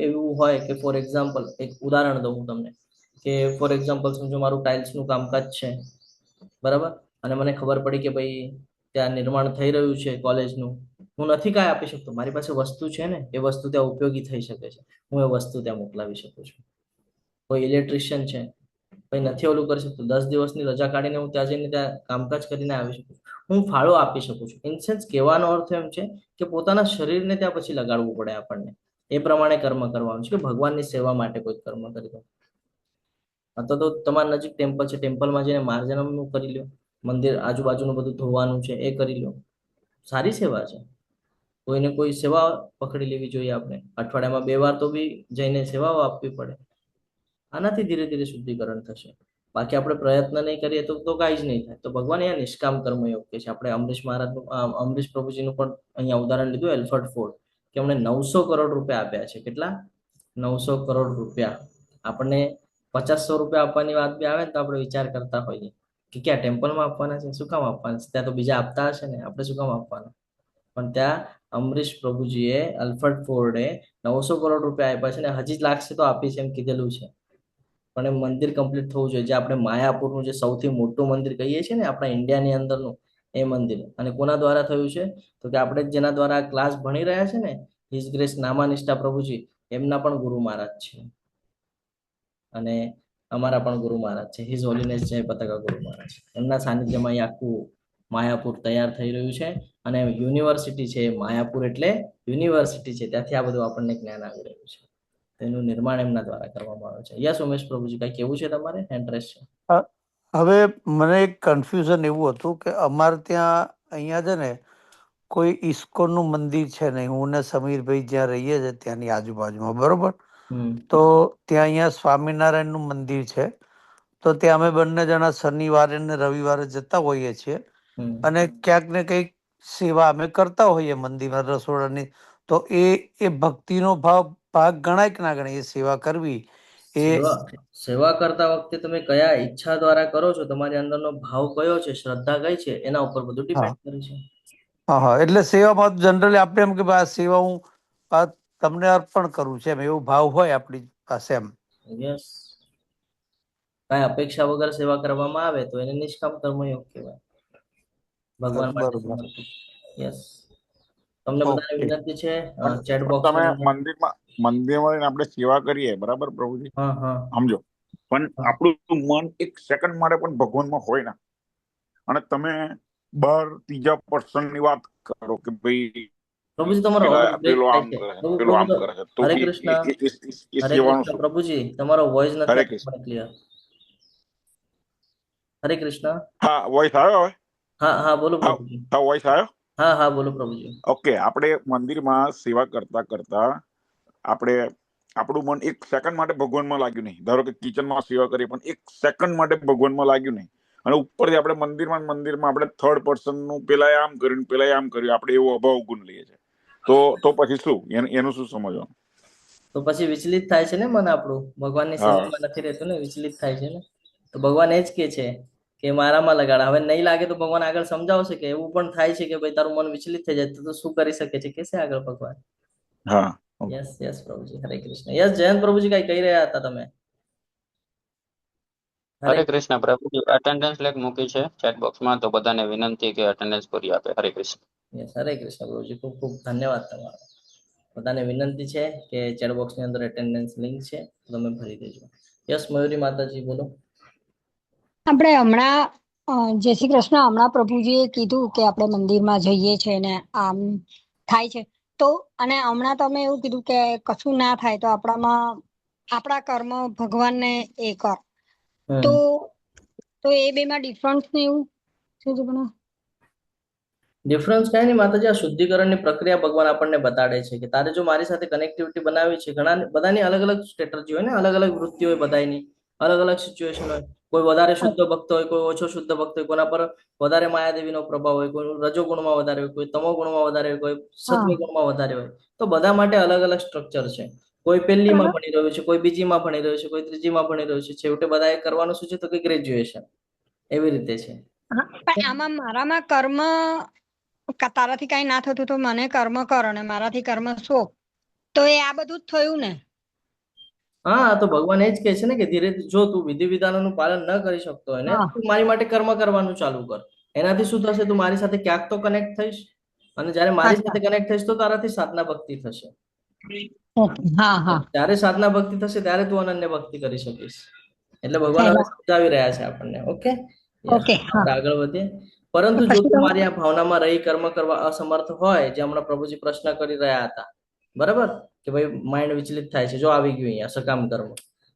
એવું હોય કે ફોર એક્ઝામ્પલ, એક ઉદાહરણ દઉં હું તમને કે ફોર એક્ઝામ્પલ સમજો મારું ટાઇલ્સનું કામકાજ છે, બરાબર, અને મને ખબર પડી કે ભાઈ ત્યાં નિર્માણ થઈ રહ્યું છે કોલેજનું, હું નથી કાંઈ આપી શકતો, મારી પાસે વસ્તુ છે ને, એ વસ્તુ ત્યાં ઉપયોગી થઈ શકે છે, હું એ વસ્તુ ત્યાં મોકલાવી શકું છું. કોઈ ઇલેક્ટ્રિશિયન છે, ભાઈ નથી ઓલું કરી શકતું, 10 દિવસની રજા કાઢીને હું ત્યાં જઈને ત્યાં કામકાજ કરીને આવી શકું, હું ફાળો આપી શકું છું. ઇન સેન્સ કહેવાનો અર્થ એમ છે કે પોતાના શરીરને ત્યાં પછી લગાડવું પડે આપણને, એ પ્રમાણે કર્મ કરવાનું છે કે ભગવાનની સેવા માટે કોઈ કર્મ કરી દો. અથવા તો તમારા નજીક ટેમ્પલ છે, ટેમ્પલમાં જઈને માર્જનમનું કરી લો, મંદિર આજુબાજુનું બધું ધોવાનું છે એ કરી લો, સારી સેવા છે. કોઈને કોઈ સેવા પકડી લેવી જોઈએ આપણે. અઠવાડિયામાં 2 વાર તો બી જઈને સેવાઓ આપવી પડે. આનાથી ધીરે ધીરે શુદ્ધિકરણ થશે. બાકી આપણે પ્રયત્ન નહીં કરીએ તો કાંઈ જ નહીં થાય. તો ભગવાન અહીંયા નિષ્કામ કર્મયોગ કે છે. આપણે અમરીશ મહારાજનું, અમરીશ પ્રભુજીનું પણ અહીંયા ઉદાહરણ લીધું, એલ્ફર્ડ ફોર્ડ, કે એમણે 900 કરોડ રૂપિયા આપ્યા છે. કેટલા? 900 કરોડ રૂપિયા. આપણને 50-100 રૂપિયા આપવાની વાત બી આવે ને તો આપણે વિચાર કરતા હોઈએ કે ક્યાં ટેમ્પલમાં આપવાના છે, શું કામ આપવાના છે, ત્યાં તો બીજા આપતા હશે ને, આપણે શું કામ આપવાના. પણ ત્યાં અમરીશ પ્રભુજીએ, અલ્ફર્ડ ફોર્ડે 900 કરોડ રૂપિયા આપ્યા છે ને હજી જ લાગશે તો આપી છે એમ કીધેલું છે. પણ એ મંદિર કમ્પ્લીટ થવું જોઈએ. જે આપણે માયાપુરનું જે સૌથી મોટું મંદિર કહીએ છીએ ને આપણા ઇન્ડિયાની અંદરનું, એ મંદિર. અને કોના દ્વારા થયું છે? તો કે આપણે જેના દ્વારા ક્લાસ ભણી રહ્યા છે ને, હિઝ ગ્રેસ નામાનિષ્ઠા પ્રભુજી, એમના પણ ગુરુ મહારાજ છે અને અમારા પણ ગુરુ મહારાજ છે, હિઝ હોલીનેસ જય પતાકા ગુરુ મહારાજ. એમના સાનિધ્યમાં અહીં આખું માયાપુર તૈયાર થઈ રહ્યું છે અને યુનિવર્સિટી છે. માયાપુર એટલે યુનિવર્સિટી છે, ત્યાંથી આ બધું આપણને જ્ઞાન આવી રહ્યું છે. તેનું નિર્માણ એમના દ્વારા કરવામાં આવે છે. યસ ઉમેશ પ્રભુજી, કઈ કેવું છે તમારે? ઇન્ટરેસ્ટ છે? હવે મને એક કન્ફ્યુઝન એવું હતું કે અમારે ત્યાં અહીંયા છે ને કોઈ ઇસ્કોનનું મંદિર છે નહીં. હું ને સમીરભાઈ જ્યાં રહીએ છીએ ત્યાંની આજુબાજુમાં, બરોબર. તો ત્યાં અહીંયા સ્વામિનારાયણનું મંદિર છે. તો ત્યાં અમે બંને જણા શનિવારે ને રવિવારે જતા હોઈએ છીએ અને ક્યાંક ને કંઈક સેવા અમે કરતા હોઈએ મંદિરમાં, રસોડાની. તો એ ભક્તિનો ભાગ ગણાય કે ના ગણાય? એ સેવા કરવી એ સેવા કરતા વખતે તમે કયા ઈચ્છા દ્વારા કરો છો, તમારી અંદરનો ભાવ કયો છે, શ્રદ્ધા કઈ છે, એના ઉપર બધું ડિપેન્ડ કરે છે. હા, એટલે સેવામાં જનરલી આપણે એમ કે આ સેવા હું તમને અર્પણ કરું છે, એમ એવો ભાવ હોય આપણી પાસે એમ. યસ, કઈ અપેક્ષા વગર સેવા કરવામાં આવે તો એને નિષ્કામ કર્મયોગ કહેવાય, ભગવાન માટે સમર્પિત. યસ. તમને બધાને વિનંતી છે ચેટ બોક્સ તમે મંદિરમાં આપણે સેવા કરીએ, બરાબર પ્રભુજી, સમજો, પણ આપણું મન એક સેકન્ડ માટે પણ ભગવાનમાં હોય ને, અને તમે બહાર ત્રીજા પર્સન ની વાત કરો કે ભાઈ પ્રભુજી તમારો પેલો આમ કરે છે, પેલો આમ કરે છે, તો હરે કૃષ્ણ પ્રભુજી, તમારો વોઇસ નથી ક્લિયર. હરે કૃષ્ણ. હા, વોઇસ આવ્યો હવે? હા બોલો પ્રભુજી. હા, વોઇસ આવ્યો? હા બોલો પ્રભુજી. ઓકે, આપણે મંદિરમાં સેવા કરતા કરતા આપણે આપણું મન એક સેકન્ડ માટે ભગવાનમાં લાગ્યું નહીં. ધારો કે કિચનમાં સેવા કરીએ પણ એક સેકન્ડ માટે ભગવાનમાં લાગ્યું નહીં, અને ઉપરથી આપણે મંદિરમાં આપણે થર્ડ પર્સન નું પેલા આમ કર્યું પેલા આમ કર્યું, આપણે એવો અભાવ ગુણ લઈએ છીએ. તો પછી શું એનું શું સમજવાનું? તો પછી વિચલિત થાય છે ને મન આપણું, ભગવાનની સેવામાં નથી રહેતું ને, વિચલિત થાય છે ને. તો ભગવાન એ જ કે છે કે મારામાં લગાડ. હવે નહીં લાગે તો ભગવાન આગળ સમજાવશે કે એવું પણ થાય છે કે ભાઈ તારું મન વિચલિત થઈ જાય તો શું કરી શકે છે, કેસે આગળ ભગવાન. હા, યસ પ્રભુજી. હરે કૃષ્ણ. યસ જયંત પ્રભુજી, કઈ કહી રહ્યા હતા તમે? હરે કૃષ્ણ પ્રભુજી, અટેન્ડન્સ લેખ મૂકી છે ચેટ બોક્સમાં, તો બધાને વિનંતી કે અટેન્ડન્સ પૂરી આપે. હરે કૃષ્ણ. યસ, હરે કૃષ્ણ પ્રભુજી, ખૂબ ખૂબ ધન્યવાદ તમારો. બધાને વિનંતી છે કે ચેટ બોક્સની અંદર અટેન્ડન્સ લિંક છે, તમે ભરી દેજો. યસ મયુરી માતાજી, બોલો. આપણે હમણાં જય શ્રી કૃષ્ણ. હમણાં પ્રભુજીએ કીધું કે આપણે મંદિરમાં જઈએ છીએ ને આમ થાય છે તો, અને હમણાં તમે એવું કીધું કે કશું ના થાય તો આપણા કર્મ ભગવાનને એ કર, તો તો એ બેમાં ડિફરન્સ ને એવું શું છે બના? ડિફરન્સ કઈ નહીં માતાજી, આ શુદ્ધિકરણની પ્રક્રિયા ભગવાન આપણને બતાડે છે કે તારે જો મારી સાથે કનેક્ટિવિટી બનાવી છે. ઘણા બધાની અલગ અલગ સ્ટ્રેટજી હોય ને, અલગ અલગ વૃત્તિ હોય, બધાની અલગ અલગ સિચ્યુએશન હોય. કોઈ વધારે શુદ્ધ ભક્ત હોય, કોઈ ઓછો શુદ્ધ ભક્ત હોય, કોના પર વધારે માયાદેવીનો પ્રભાવ હોય, કોઈ રજોગુણમાં વધારે હોય, કોઈ તમો ગુણમાં વધારે હોય, કોઈ સત્વ ગુણમાં વધારે હોય. તો બધા માટે અલગ અલગ સ્ટ્રક્ચર છે. કોઈ પહેલીમાં ભણી રહ્યું છે, કોઈ બીજીમાં ભણી રહ્યું છે, કોઈ ત્રીજીમાં ભણી રહ્યું છે. છેવટે બધાએ કરવાનું શું છે તો કે ગ્રેજ્યુએશન. એવી રીતે છે. પણ આમાં મારામાં કર્મ તારાથી કઈ ના થતું તો મને કર્મ કરો ને મારાથી કર્મ શો, તો એ આ બધું જ થયું ને? હા, તો ભગવાન એ જ કહે છે ને કે ધીરે જો તું વિધિ વિધાનોનું પાલન ન કરી શકતો હોય ને, તું મારી માટે કર્મ કરવાનું ચાલુ કર. એનાથી શું થશે? તું મારી સાથે ક્યાંક તો કનેક્ટ થઈશ, અને જ્યારે મારી સાથે કનેક્ટ થઈશ તો તારાથી સાધના ભક્તિ થશે. ત્યારે સાધના ભક્તિ થશે ત્યારે તું અનન્ય ભક્તિ કરી શકીશ. એટલે ભગવાન હવે સમજાવી રહ્યા છે આપણને. ઓકે, આગળ વધીએ. પરંતુ જો તું મારી આ ભાવનામાં રહી કર્મ કરવા અસમર્થ હોય, જે હમણાં પ્રભુજી પ્રશ્ન કરી રહ્યા હતા, બરાબર, કે ભાઈ માઇન્ડ વિચલિત થાય છે, જો આવી ગયું અહીંયા સકામ કર્મ,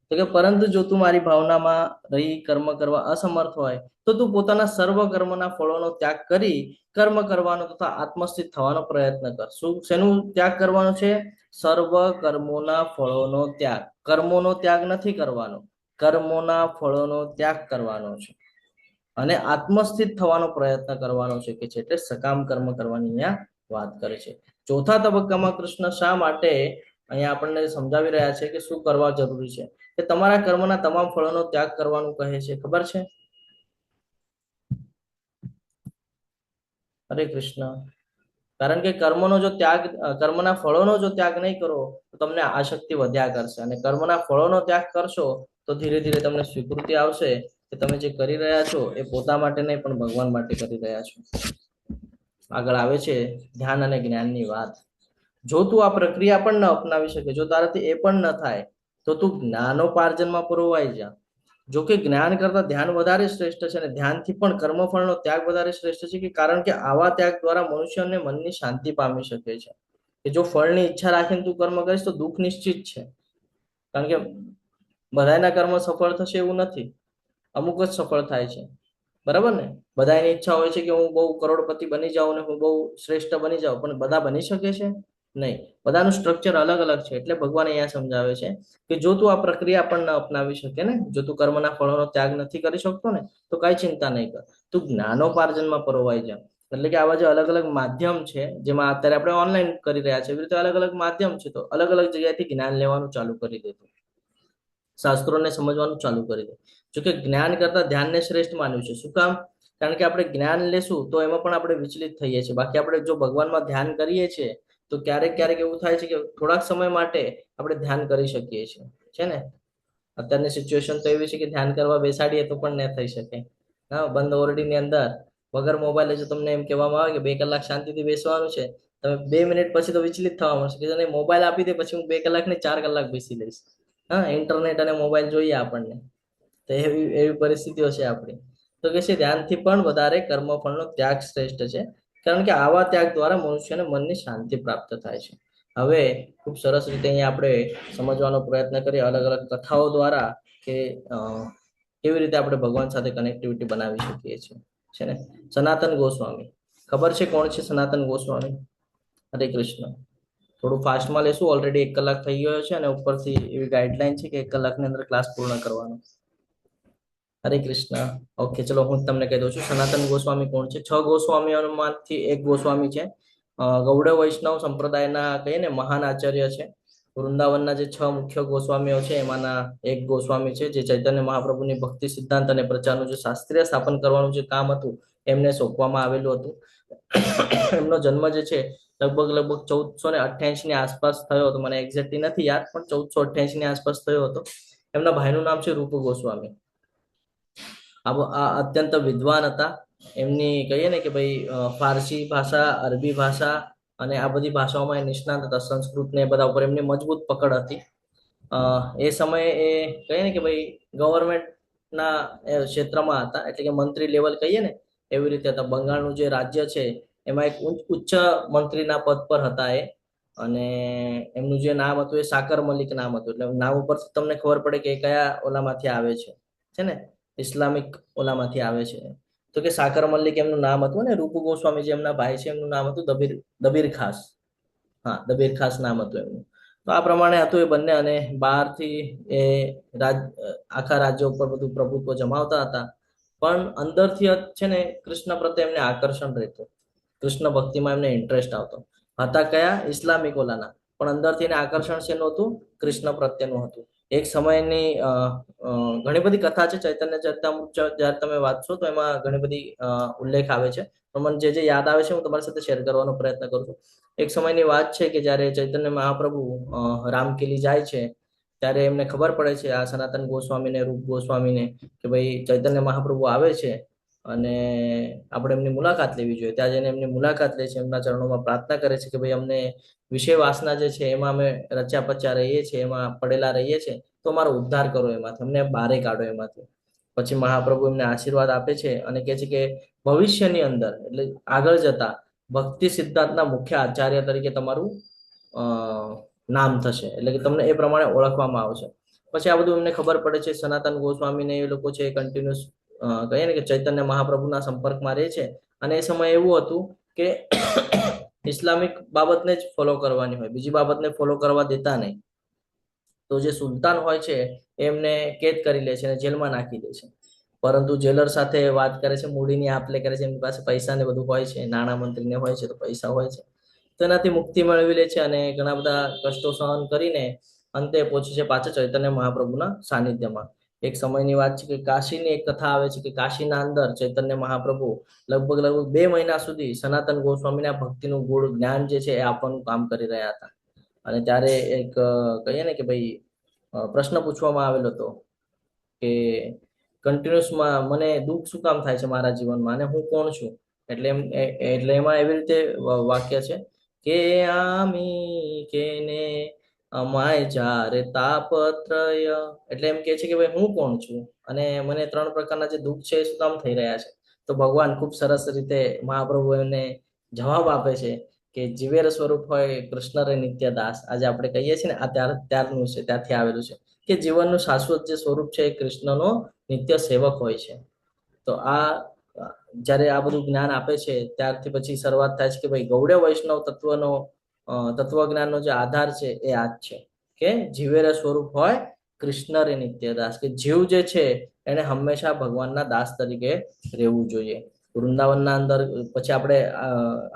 તો કે પરંતુ જો તું મારી ભાવનામાં રહી કર્મ કરવા અસમર્થ હોય તો તું પોતાના સર્વ કર્મના ફળોનો ત્યાગ કરી કર્મ કરવાનો તથા આત્મસ્થિત થવાનો પ્રયત્ન કર. શું શેનું ત્યાગ કરવાનો છે? સર્વ કર્મોના ફળોનો ત્યાગ. કર્મોનો ત્યાગ નથી કરવાનો, કર્મોના ફળોનો ત્યાગ કરવાનો છે અને આત્મસ્થિત થવાનો પ્રયત્ન કરવાનો છે કે છે. એટલે સકામ કર્મ કરવાની અહીંયા વાત કરે છે. ચોથા તબક્કામાં કૃષ્ણ શા માટે અહીંયા આપણને સમજાવી રહ્યા છે કે શું કરવા જરૂરી છે, કે તમારા કર્મના તમામ ફળોનો ત્યાગ કરવાનું કહે છે. ખબર છે? હરે કૃષ્ણ. કારણ કે કર્મનો જો ત્યાગ, કર્મના ફળોનો જો ત્યાગ નહીં કરો તો તમને આસક્તિ વધ્યા કરશે, અને કર્મના ફળોનો ત્યાગ કરશો તો ધીરે ધીરે તમને સ્વીકૃતિ આવશે કે તમે જે કરી રહ્યા છો એ પોતા માટે નહીં પણ ભગવાન માટે કરી રહ્યા છો. આગળ આવે છે ધ્યાન અને જ્ઞાનની વાત. જો તું આ પ્રક્રિયા પણ ન અપનાવી શકે, જો તારાથી એ પણ ન થાય તો તું જ્ઞાનોપાર્જનમાં પુરવાઈ જા. જો કે જ્ઞાન કરતા ધ્યાન વધારે શ્રેષ્ઠ છે, અને ધ્યાનથી પણ કર્મફળનો ત્યાગ વધારે શ્રેષ્ઠ છે, કે કારણ કે આવા ત્યાગ દ્વારા મનુષ્યને મનની શાંતિ પામી શકે છે. કે જો ફળની ઈચ્છા રાખીને તું કર્મ કરીશ તો દુઃખ નિશ્ચિત છે. કારણ કે બધાના કર્મ સફળ થશે એવું નથી, અમુક જ સફળ થાય છે, બરાબર ને? બધાની ઈચ્છા હોય છે કે હું બહુ કરોડપતિ બની જાઉં ને હું બહુ શ્રેષ્ઠ બની જાઉં, પણ બધા બની શકે છે નહીં. બધાનું સ્ટ્રક્ચર અલગ અલગ છે. એટલે ભગવાન અહીંયા સમજાવે છે કે જો તું આ પ્રક્રિયા પણ ન અપનાવી શકે ને, જો તું કર્મના ફળોનો ત્યાગ નથી કરી શકતો ને, તો કઈ ચિંતા નહીં કર, તું જ્ઞાનોપાર્જનમાં પરોવાઈ જા. એટલે કે આવા જે અલગ અલગ માધ્યમ છે, જેમાં અત્યારે આપણે ઓનલાઈન કરી રહ્યા છે, એવી રીતે અલગ અલગ માધ્યમ છે, તો અલગ અલગ જગ્યાએથી જ્ઞાન લેવાનું ચાલુ કરી દે, શાસ્ત્રોને સમજવાનું ચાલુ કરી દે. જોકે જ્ઞાન કરતા ધ્યાનને શ્રેષ્ઠ માન્યું છે. શું કામ? કારણ કે આપણે જ્ઞાન લેશું તો એમાં પણ આપણે વિચલિત થઈએ છીએ. બાકી આપણે જો ભગવાનમાં ધ્યાન કરીએ છીએ તો ક્યારેક ક્યારેક એવું થાય છે કે થોડાક સમય માટે આપણે ધ્યાન કરી શકીએ છીએ, છે ને? અત્યારની સિચ્યુએશન તો એવી છે કે ધ્યાન કરવા બેસાડીએ તો પણ ન થઈ શકે. હા, બંધ ઓરડીની અંદર વગર મોબાઈલે જો તમને એમ કહેવામાં આવે કે 2 કલાક શાંતિથી બેસવાનું છે, તમે 2 મિનિટ પછી તો વિચલિત થવા મળશે કે તને મોબાઈલ આપી દે પછી હું 2 કલાક ને 4 કલાક બેસી લઈશ. હા, ઇન્ટરનેટ અને મોબાઈલ જોઈએ આપણને, તો એવી પરિસ્થિતિઓ છે આપણી. તો કે છે ધ્યાનથી પણ વધારે કર્મફળનો ત્યાગ શ્રેષ્ઠ છે, કારણ કે આવા ત્યાગ દ્વારા મનુષ્યને મનની શાંતિ પ્રાપ્ત થાય છે. હવે ખૂબ સરસ રીતે અહીંયા આપણે સમજવાનો પ્રયત્ન કરીએ અલગ અલગ કથાઓ દ્વારા કે કેવી રીતે આપણે ભગવાન સાથે કનેક્ટિવિટી બનાવી શકીએ છીએ, છે ને? સનાતન ગોસ્વામી, ખબર છે કોણ છે સનાતન ગોસ્વામી? હરે કૃષ્ણ. થોડું ફાસ્ટમાં લેશું, ઓલરેડી 1 કલાક થઈ ગયો છે, અને ઉપરથી એવી ગાઈડલાઈન છે કે 1 કલાકની અંદર ક્લાસ પૂર્ણ કરવાનો. હરે કૃષ્ણ. ઓકે, ચલો હું તમને કહી દઉં છું સનાતન ગોસ્વામી કોણ છે. 6 ગોસ્વામીઓમાંથી એક ગોસ્વામી છે. ગૌડ વૈષ્ણવ સંપ્રદાયના કહીએ ને મહાન આચાર્ય છે. વૃંદાવનના જે 6 મુખ્ય ગોસ્વામીઓ છે એમાંના એક ગોસ્વામી છે, જે ચૈતન્ય મહાપ્રભુની ભક્તિ સિદ્ધાંત અને પ્રચારનું જે શાસ્ત્રીય સ્થાપન કરવાનું જે કામ હતું એમને સોંપવામાં આવેલું હતું. એમનો જન્મ જે છે લગભગ 1488 ની આસપાસ થયો હતો. મને એક્ઝેક્ટલી નથી યાદ, પણ 1488 ની આસપાસ થયો હતો. એમના ભાઈનું નામ છે રૂપ ગોસ્વામી. આ અત્યંત વિદ્વાન હતા. એમની કહીએ ને કે ભાઈ ફારસી ભાષા, અરબી ભાષા અને આ બધી ભાષાઓમાં એ નિષ્ણાત હતા. સંસ્કૃત ને બધા ઉપર એમની મજબૂત પકડ હતી. એ સમયે એ કહીએ ને કે ભાઈ ગવર્મેન્ટ ના ક્ષેત્રમાં હતા, એટલે કે મંત્રી લેવલ કહીએ ને એવી રીતે હતા. બંગાળનું જે રાજ્ય છે એમાં એક ઉચ્ચ મંત્રીના પદ પર હતા એ, અને એમનું જે નામ હતું એ સાકર મલિક નામ હતું. એટલે નામ ઉપરથી તમને ખબર પડે કે એ કયા ઓલામાંથી આવે છે ને, ઇસ્લામિક ઓલામાંથી આવે છે. તો કે સાકર મલિક એમનું નામ હતું, ને રૂપુ ગોસ્વામી જે એમના ભાઈ છે એમનું નામ હતું દબીર ખાસ. હા, દબીર ખાસ નામ હતું એમનું. તો આ પ્રમાણે હતું એ બંને, અને બહારથી એ આખા રાજ્ય ઉપર બધું પ્રભુત્વ જમાવતા હતા. પણ અંદરથી છે ને કૃષ્ણ પ્રત્યે એમને આકર્ષણ રહેતું, કૃષ્ણ ભક્તિમાં એમને ઇન્ટરેસ્ટ આવતો. હતા કયા? ઇસ્લામિક ઓલાના, પણ અંદરથી એને આકર્ષણ શેનું હતું? કૃષ્ણ પ્રત્યેનું હતું. એક સમયની ઘણી બધી કથા છે ચૈતન્ય ચરિતામૃત, જયારે તમે વાંચશો તો એમાં ઘણી બધી ઉલ્લેખ આવે છે. પણ મને જે યાદ આવે છે હું તમારી સાથે શેર કરવાનો પ્રયત્ન કરું છું. એક સમયની વાત છે કે જયારે ચૈતન્ય મહાપ્રભુ રામકીલી જાય છે, ત્યારે એમને ખબર પડે છે આ સનાતન ગોસ્વામીને, રૂપ ગોસ્વામીને, કે ભાઈ ચૈતન્ય મહાપ્રભુ આવે છે અને આપણે એમની મુલાકાત લેવી જોઈએ. ત્યાં જઈને એમની મુલાકાત લે છે, એમના ચરણોમાં પ્રાર્થના કરે છે કે ભાઈ અમને વિષય વાસના જે છે એમાં અમે રચ્યા પચ્યા રહીએ છીએ, એમાં પડેલા રહીએ છીએ, તો અમારો ઉદ્ધાર કરો એમાંથી, અમને બહાર કાઢો એમાંથી. પછી મહાપ્રભુ એમને આશીર્વાદ આપે છે અને કહે છે કે ભવિષ્યની અંદર, એટલે આગળ જતા ભક્તિ સિદ્ધાંતના મુખ્ય આચાર્ય તરીકે તમારું નામ થશે, એટલે કે તમને એ પ્રમાણે ઓળખવામાં આવશે. પછી આ બધું એમને ખબર પડે છે. સનાતન ગોસ્વામીને એ લોકો છે કન્ટિન્યુઅસ કહીએ ને કે ચૈતન્ય મહાપ્રભુના સંપર્કમાં રહે છે. અને એ સમય એવું હતું કે ઇસ્લામિક બાબતને જ ફોલો કરવાની હોય, બીજી બાબતને ફોલો કરવા દેતા નહીં. તો જે સુલતાન હોય છે એમને કેદ કરી લે છે અને જેલમાં નાખી દે છે. પરંતુ જેલર સાથે વાત કરે છે, મૂડીની આપ લે કરે છે, એમની પાસે પૈસા ને બધું હોય છે, નાણાં મંત્રીને હોય છે તો પૈસા હોય છે, તો એનાથી મુક્તિ મેળવી લે છે. અને ઘણા બધા કષ્ટો સહન કરીને અંતે પહોંચે છે પાછા ચૈતન્ય મહાપ્રભુના સાનિધ્યમાં. એક સમયની વાત છે કે કાશીની એક કથા આવે છે કે કાશીના અંદર ચૈતન્ય મહાપ્રભુ લગભગ 2 મહિના સુધી સનાતન ગોસ્વામીના ભક્તિનું ગુણ જ્ઞાન જે છે એ આપવાનું કામ કરી રહ્યા હતા. અને ત્યારે એક કહીએ ને કે ભાઈ પ્રશ્ન પૂછવામાં આવેલો હતો કે કન્ટિન્યુઅસમાં મને દુઃખ શું કામ થાય છે મારા જીવનમાં, અને હું કોણ છું? એટલે એમાં એવી રીતે વાક્ય છે કે આમી કેને અમાય જારે તાપત્રય, એટલે એમ કે છે કે ભાઈ હું કોણ છું અને મને 3 પ્રકારના જે દુઃખ છે એ શું કામ થઈ રહ્યા છે. તો ભગવાન ખૂબ સરસ રીતે મહાપ્રભુ એને જવાબ આપે છે કે જીવેર સ્વરૂપ હોય કૃષ્ણ રે નિત્ય દાસ. આજે આપણે કહીએ છીએ ને આ ત્યારનું છે, ત્યાંથી આવેલું છે કે જીવનનું શાશ્વત જે સ્વરૂપ છે એ કૃષ્ણનો નિત્ય સેવક હોય છે. તો આ જ્યારે આ બધું જ્ઞાન આપે છે ત્યારથી પછી શરૂઆત થાય છે કે ભાઈ ગૌડ્ય વૈષ્ણવ તત્વજ્ઞાનનો જે આધાર છે એ આ જ છે કે જીવેર સ્વરૂપ હોય કૃષ્ણ રે નિત્ય દાસ, કે જીવ જે છે એને હંમેશા ભગવાનના દાસ તરીકે રહેવું જોઈએ. વૃંદાવનના અંદર પછી આપણે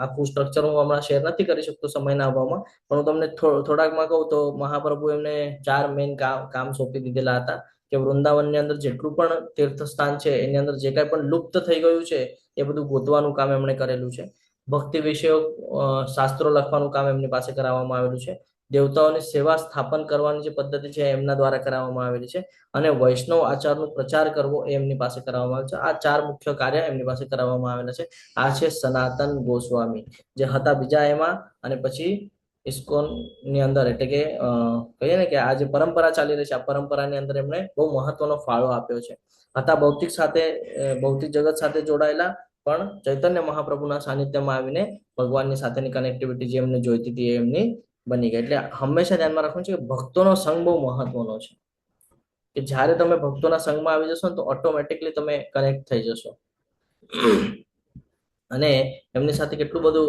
આખું સ્ટ્રક્ચર હું હમણાં શેર નથી કરી શકતો સમયના અભાવમાં, પણ હું તમને થોડાકમાં કહું તો મહાપ્રભુ એમને 4 મેઇન કામ સોંપી દીધેલા હતા કે વૃંદાવનની અંદર જેટલું પણ તીર્થસ્થાન છે એની અંદર જે કાંઈ પણ લુપ્ત થઈ ગયું છે એ બધું ગોતવાનું કામ એમણે કરેલું છે. ભક્તિ વિષયો શાસ્ત્રો લખવાનું કામ એમની પાસે કરાવવામાં આવેલું છે. દેવતાઓની સેવા સ્થાપન કરવાની જે પદ્ધતિ છે એમના દ્વારા કરાવવામાં આવેલી છે. અને વૈષ્ણવ આચારનો પ્રચાર કરવો એ એમની પાસે કરાવવામાં આવે છે. આ 4 મુખ્ય કાર્ય એમની પાસે કરાવવામાં આવેલા છે. આ છે સનાતન ગોસ્વામી જે હતા બીજા એમાં, અને પછી ઇસ્કોન ની અંદર, એટલે કે કહીએ ને કે આ જે પરંપરા ચાલી રહી છે આ પરંપરાની અંદર એમણે બહુ મહત્વનો ફાળો આપ્યો છે. હતા ભૌતિક જગત સાથે જોડાયેલા, પણ ચૈતન્ય મહાપ્રભુના સાનિધ્યમાં આવીને ભગવાનની સાથેની કનેક્ટિવિટી જે એમને જોઈતી હતી એ એમની બની ગઈ. એટલે હંમેશા ધ્યાનમાં રાખવાનું છે કે ભક્તોનો સંગ બહુ મહત્વનો છે, કે જ્યારે તમે ભક્તોના સંગમાં આવી જશો ને તો ઓટોમેટિકલી તમે કનેક્ટ થઈ જશો. અને એમની સાથે કેટલું બધું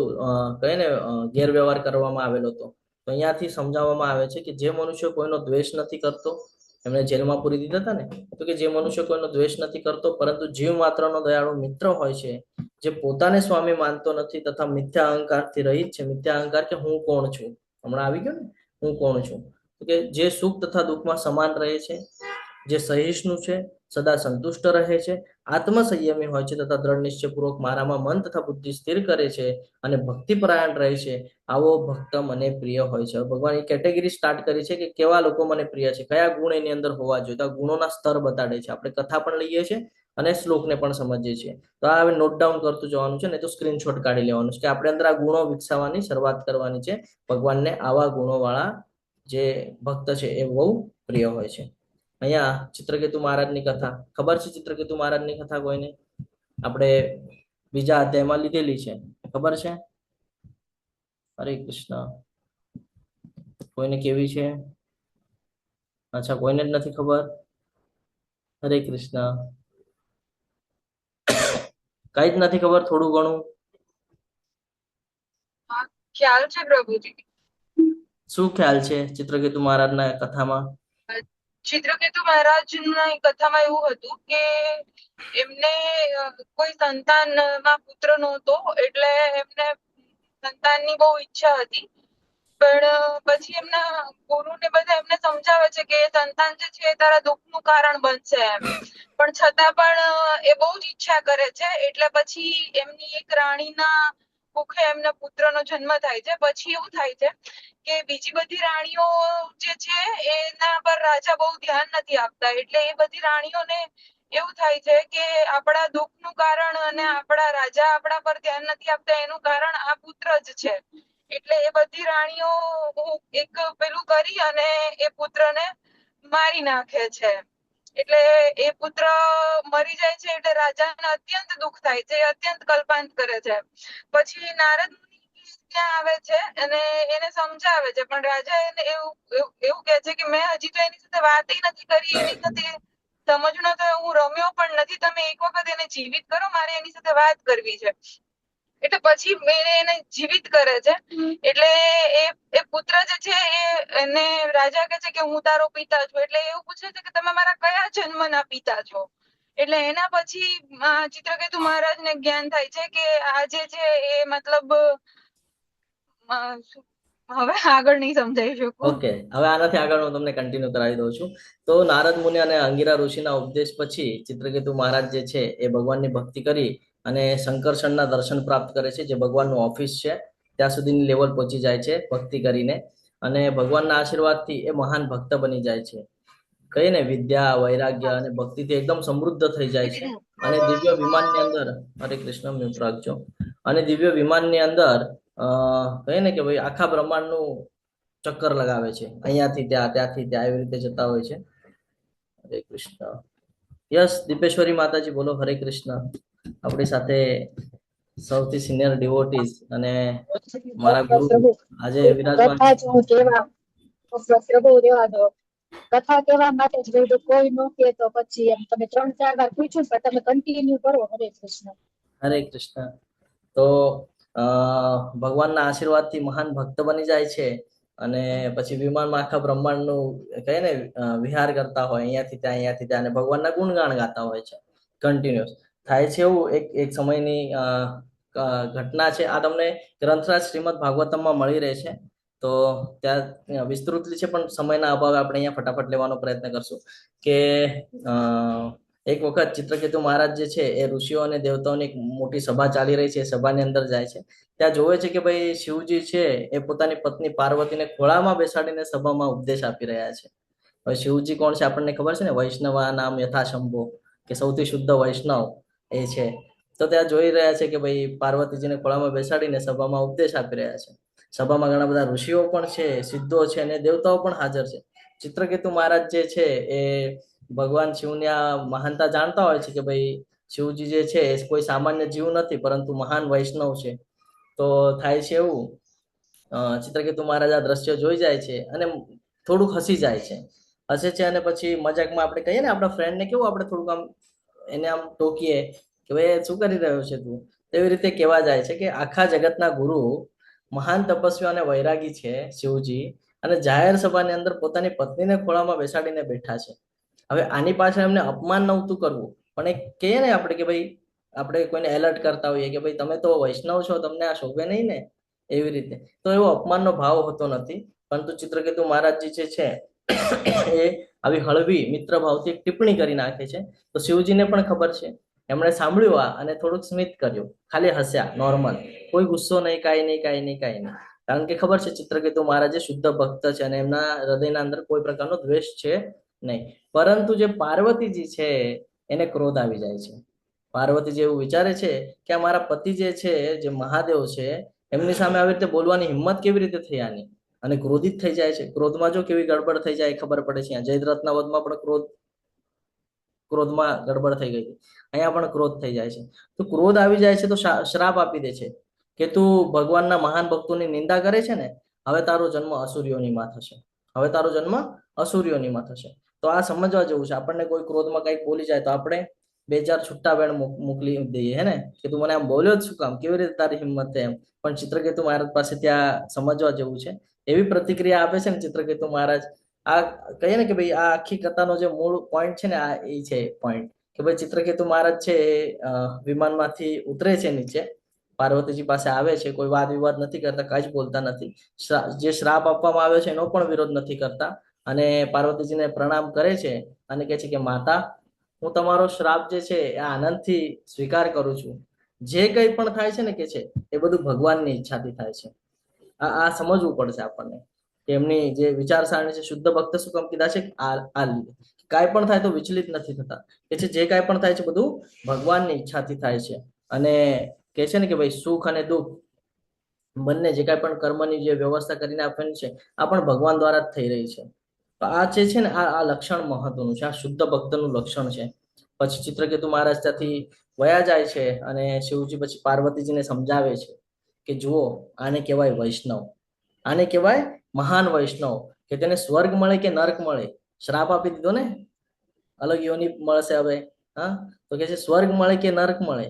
કહે ને ગેરવ્યવહાર કરવામાં આવેલો હતો. તો અહીંયાથી સમજાવવામાં આવે છે કે જે મનુષ્ય કોઈનો દ્વેષ નથી કરતો, એમને જેલમાં પૂરી દીધા હતા ને, તો કે જે મનુષ્ય કોઈનો દ્વેષ નથી કરતો પરંતુ જીવ માત્રનો દયાળુ મિત્ર હોય છે, જે પોતાને સ્વામી માનતો નથી તથા મિથ્યા અહંકારથી રહિત છે. મિથ્યા અહંકાર કે હું કોણ છું, હમણાં આવી ગયો ને હું કોણ છું, તો કે જે સુખ તથા દુઃખમાં સમાન રહે છે, જે સહિષ્ણુ છે, સદા સંતુષ્ટ રહે છે, આત્મસંયમી હોય છે તથા દ્રઢ નિશ્ચયપૂર્વક મારામાં મન તથા બુદ્ધિ સ્થિર કરે છે અને ભક્તિપરાયણ રહે છે, આવો ભક્ત મને પ્રિય હોય છે. ભગવાન એ કેટેગરી સ્ટાર્ટ કરી છે કે કેવા લોકો મને પ્રિય છે, કયા ગુણ એની અંદર હોવા જોઈએ. તો આ ગુણોના સ્તર બતાડે છે. આપણે કથા પણ લઈએ છીએ અને શ્લોકને પણ સમજીએ છીએ. તો આ હવે નોટ ડાઉન કરતું જવાનું છે, ને તો સ્ક્રીનશોટ કાઢી લેવાનું છે કે આપણે અંદર આ ગુણો વિકસાવવાની શરૂઆત કરવાની છે. ભગવાનને આવા ગુણો વાળા જે ભક્ત છે એ બહુ પ્રિય હોય છે. અહીંયા ચિત્રકેતુ મહારાજની કથા ખબર છે? ચિત્રકેતુ મહારાજની કથા કોઈને? આપણે બીજા અધ્યાયમાં લીધેલી છે, ખબર છે? હરે કૃષ્ણ. કોઈને કેવી છે? અચ્છા, કોઈને જ નથી ખબર. હરે કૃષ્ણ. કઈ જ નથી ખબર? થોડું ઘણું ખ્યાલ છે પ્રભુજી. શું ખ્યાલ છે ચિત્રકેતુ મહારાજના કથામાં? ચિત્રકેતુ મહારાજની કથામાં એવું હતું કે એમને કોઈ સંતાનમાં પુત્ર નહોતો, એટલે એમને સંતાનની બહુ ઈચ્છા હતી. પણ પછી એમના ગુરુને બધા એમને સમજાવે છે કે સંતાન જે છે એ તારા દુઃખનું કારણ બનશે એમ, પણ છતાં પણ એ બહુ જ ઈચ્છા કરે છે. એટલે પછી એમની એક રાણીના કુખે એમના પુત્રનો જન્મ થાય છે. પછી એવું થાય છે કે બીજી બધી રાણીઓ જે છે એના પર રાજા બહુ ધ્યાન નથી આપતા, એટલે એ બધી રાણીઓને એવું થાય છે કે આપણા દુઃખનું કારણ અને આપણા રાજા આપણા પર ધ્યાન નથી આપતા એનું કારણ આ પુત્ર જ છે. એટલે એ બધી રાણીઓ એક પેલું કરી અને એ પુત્રને મારી નાખે છે. એટલે એ પુત્ર મરી જાય છે એટલે રાજાને અત્યંત દુઃખ થાય છે, અત્યંત કલ્પાંત કરે છે. પછી નારદ મુનિ ત્યાં આવે છે અને એને સમજાવે છે, પણ રાજા એને એવું કહે છે કે મેં હજી તો એની સાથે વાત નથી કરી, એની સાથે સમજણો તો હું રમ્યો પણ નથી, તમે એક વખત એને જીવિત કરો, મારે એની સાથે વાત કરવી છે. એટલે પછી એને જીવિત કરે છે. એટલે એ પુત્ર જે છે એને રાજા કહે છે કે હું તારો પિતા છું. એટલે એવું પૂછે છે કે તમે મારા કયા જન્મના પિતા છો? એટલે એના પછી ચિત્રકેતુ મહારાજને જ્ઞાન થાય છે કે આ જે છે એ મતલબ હવે આગળ નહીં સમજાવી શકું. ઓકે, હવે આનાથી આગળ હું તમને કન્ટિન્યુ કરાવી દઉં છું. તો નારદ મુનિ અને અંગિરા ઋષિના ઉપદેશ પછી ચિત્રકેતુ મહારાજ જે છે એ ભગવાનની ભક્તિ કરી અને શંકરષણના દર્શન પ્રાપ્ત કરે છે, જે ભગવાનનું ઓફિસ છે ત્યાં સુધીની લેવલ પહોંચી જાય છે ભક્તિ કરીને, અને ભગવાનના આશીર્વાદથી એ મહાન ભક્ત બની જાય છે. કહીએ ને, વિદ્યા, વૈરાગ્ય અને ભક્તિથી એકદમ સમૃદ્ધ થઈ જાય છે. અને દિવ્ય વિમાનની અંદર, હરે કૃષ્ણ, મ્યુટ રાખજો, અને દિવ્ય વિમાનની અંદર કહીએ ને કે ભાઈ આખા બ્રહ્માંડનું ચક્કર લગાવે છે, અહીંયાથી ત્યાં, ત્યાંથી ત્યાં, એવી રીતે જતા હોય છે. હરે કૃષ્ણ. યસ, દીપેશ્વરી માતાજી બોલો. હરે કૃષ્ણ. આપણી સાથે સૌથી સિનિયર ડિવોટીઝ અને મારા ગુરુ આજે વિરાજમાન. પ્રભુ રેવા દો, કથા કહેવા માટે જ બધું કોઈ નો કે તો પછી એમ તમે 3-4 વાર પૂછ્યું પણ તમે કન્ટિન્યુ કરો. હરે કૃષ્ણ. હરે કૃષ્ણ. તો ભગવાનના આશીર્વાદથી મહાન ભક્ત બની જાય છે અને પછી વિમાનમાં આખા બ્રહ્માંડનું કહે ને વિહાર કરતા હોય, અહીંયાથી ત્યાં, અહીંયાથી ત્યાં, અને ભગવાનના ગુણગાન ગાતા હોય છે કન્ટિન્યુઅસ. થાય છે એવું એક સમયની ઘટના છે. આ તમને ગ્રંથરાજ શ્રીમદ ભાગવતમમાં મળી રહે છે, તો ત્યાં વિસ્તૃતલી છે, પણ સમયના અભાવે આપણે અહીંયા ફટાફટ લેવાનો પ્રયત્ન કરશું. કે એક વખત ચિત્રકેતુ મહારાજ જે છે એ ઋષિઓ અને દેવતાઓની એક મોટી સભા ચાલી રહી છે. સભાની અંદર જાય છે, ત્યાં જોવે છે કે ભાઈ શિવજી છે એ પોતાની પત્ની પાર્વતીને ખોળામાં બેસાડીને સભામાં ઉપદેશ આપી રહ્યા છે. હવે શિવજી કોણ છે આપણને ખબર છે ને, વૈષ્ણવા નામ યથાશંભો, કે સૌથી શુદ્ધ વૈષ્ણવ એ છે. તો ત્યાં જોઈ રહ્યા છે કે ભાઈ પાર્વતીજીને ખોળામાં બેસાડીને સભામાં ઉપદેશ આપી રહ્યા છે. સભામાં ઘણા બધા ઋષિઓ પણ છે, સિદ્ધો છે અને દેવતાઓ પણ હાજર છે. ચિત્રકેતુ મહારાજ જે છે એ ભગવાન શિવની આ મહાનતા જાણતા હોય છે કે ભાઈ શિવજી જે છે એ કોઈ સામાન્ય જીવ નથી, પરંતુ મહાન વૈષ્ણવ છે. તો થાય છે એવું, ચિત્રકેતુ મહારાજ આ દ્રશ્ય જોઈ જાય છે અને થોડુંક હસી જાય છે, હસે છે. અને પછી મજાકમાં આપણે કહીએ ને, આપણા ફ્રેન્ડને કેવું આપણે થોડુંક આમ એને આમ ટોકીએ કે ભાઈ શું કરી રહ્યો છે તું, તેવી રીતે કહેવા જાય છે કે આખા જગતના ગુરુ, મહાન તપસ્વી અને વૈરાગી છે શિવજી, અને જાહેર સભાની અંદર પોતાની પત્નીને ખોળામાં બેસાડીને બેઠા છે. હવે આની પાછળ એમને અપમાન નહોતું કરવું, પણ એક કહીએ ને આપણે કે ભાઈ આપણે કોઈને એલર્ટ કરતા હોઈએ કે ભાઈ તમે તો વૈષ્ણવ છો, તમને આ શોભે નહીં ને, એવી રીતે. તો એવો અપમાનનો ભાવ હોતો નથી, પરંતુ ચિત્રકેતુ મહારાજજી જે છે એ આવી હળવી મિત્ર ભાવથી એક ટિપ્પણી કરી નાખે છે. તો શિવજીને પણ ખબર છે, એમણે સાંભળ્યું આ અને થોડુંક સ્મિત કર્યું, ખાલી હસ્યા, નોર્મલ, કોઈ ગુસ્સો નહીં, કાંઈ નહીં, કાંઈ નહીં, કાંઈ નહીં. કારણ કે ખબર છે ચિત્રકેતુ મહારાજ શુદ્ધ ભક્ત છે અને એમના હૃદયના અંદર કોઈ પ્રકારનો દ્વેષ છે નહીં. પરંતુ જે પાર્વતીજી છે એને ક્રોધ આવી જાય છે. પાર્વતીજી એવું વિચારે છે કે અમારા પતિ જે છે, જે મહાદેવ છે, એમની સામે આવી રીતે બોલવાની હિંમત કેવી રીતે થઈ આની, અને ક્રોધિત થઈ જાય છે. ક્રોધમાં જો કેવી ગડબડ થઈ જાય ખબર પડે છે. જયદ્રથના વધમાં પણ ક્રોધમાં ગડબડ થઈ ગઈ હતી, અહીંયા પણ ક્રોધ થઈ જાય છે. તો ક્રોધ આવી જાય છે તો શ્રાપ આપી દે છે કે તું ભગવાનના મહાન ભક્તોની નિંદા કરે છે ને, હવે તારો જન્મ અસુરીઓનીમાં થશે, હવે તારો જન્મ અસુરીઓનીમાં થશે. તો આ સમજવા જેવું છે. આપણને કોઈ ક્રોધમાં કંઈક બોલી જાય તો આપણે 2-4 છૂટા વેણ મોકલી દઈએ, હે ને, કે તું મને આમ બોલ્યો જ શું કામ, કેવી રીતે તારી હિંમત છે એમ. પણ ચિત્રકેતુ મહારાજ પાસે ત્યાં સમજવા જેવું છે. એવી પ્રતિક્રિયા આપે છે ને ચિત્રકેતુ મહારાજ. આ કહીએ ને કે ભાઈ આ આખી કથાનો જે મૂળ પોઈન્ટ છે ને, આ એ છે પોઈન્ટ કે ભાઈ ચિત્રકેતુ મહારાજ છે એ વિમાનમાંથી ઉતરે છે નીચે, પાર્વતીજી પાસે આવે છે, કોઈ વાદ વિવાદ નથી કરતા, કઈ જ બોલતા નથી. જે શ્રાપ આપવામાં આવ્યો છે એનો પણ વિરોધ નથી કરતા, અને પાર્વતીજીને પ્રણામ કરે છે અને કહે છે કે માતા, હું તમારો શ્રાપ જે છે એ આનંદથી સ્વીકાર કરું છું. જે કંઈ પણ થાય છે ને કે છે એ બધું ભગવાનની ઈચ્છાથી થાય છે. આ સમજવું પડશે આપણને કે એમની જે વિચારસરણી છે. શુદ્ધ ભક્ત શું કામ કીધા છે? આ કાંઈ પણ થાય તો વિચલિત નથી થતા, કે છે જે કાંઈ પણ થાય છે બધું ભગવાનની ઈચ્છાથી થાય છે. અને કે છે ને કે ભાઈ સુખ અને દુઃખ બંને જે કાંઈ પણ કર્મની જે વ્યવસ્થા કરીને આપવાની છે આ પણ ભગવાન દ્વારા જ થઈ રહી છે. તો આ જે છે ને આ લક્ષણ મહત્વનું છે. આ શુદ્ધ ભક્તનું લક્ષણ છે. પછી ચિત્રકેતુ મહારાજ ત્યાંથી વયા જાય છે અને શિવજી પછી પાર્વતીજીને સમજાવે છે કે જુઓ, આને કહેવાય વૈષ્ણવ, આને કહેવાય મહાન વૈષ્ણવ, કે તેને સ્વર્ગ મળે કે નર્ક મળે, શ્રાપ આપી દીધો ને, અલગ યોની મળશે હવે. હા, તો કે છે સ્વર્ગ મળે કે નર્ક મળે,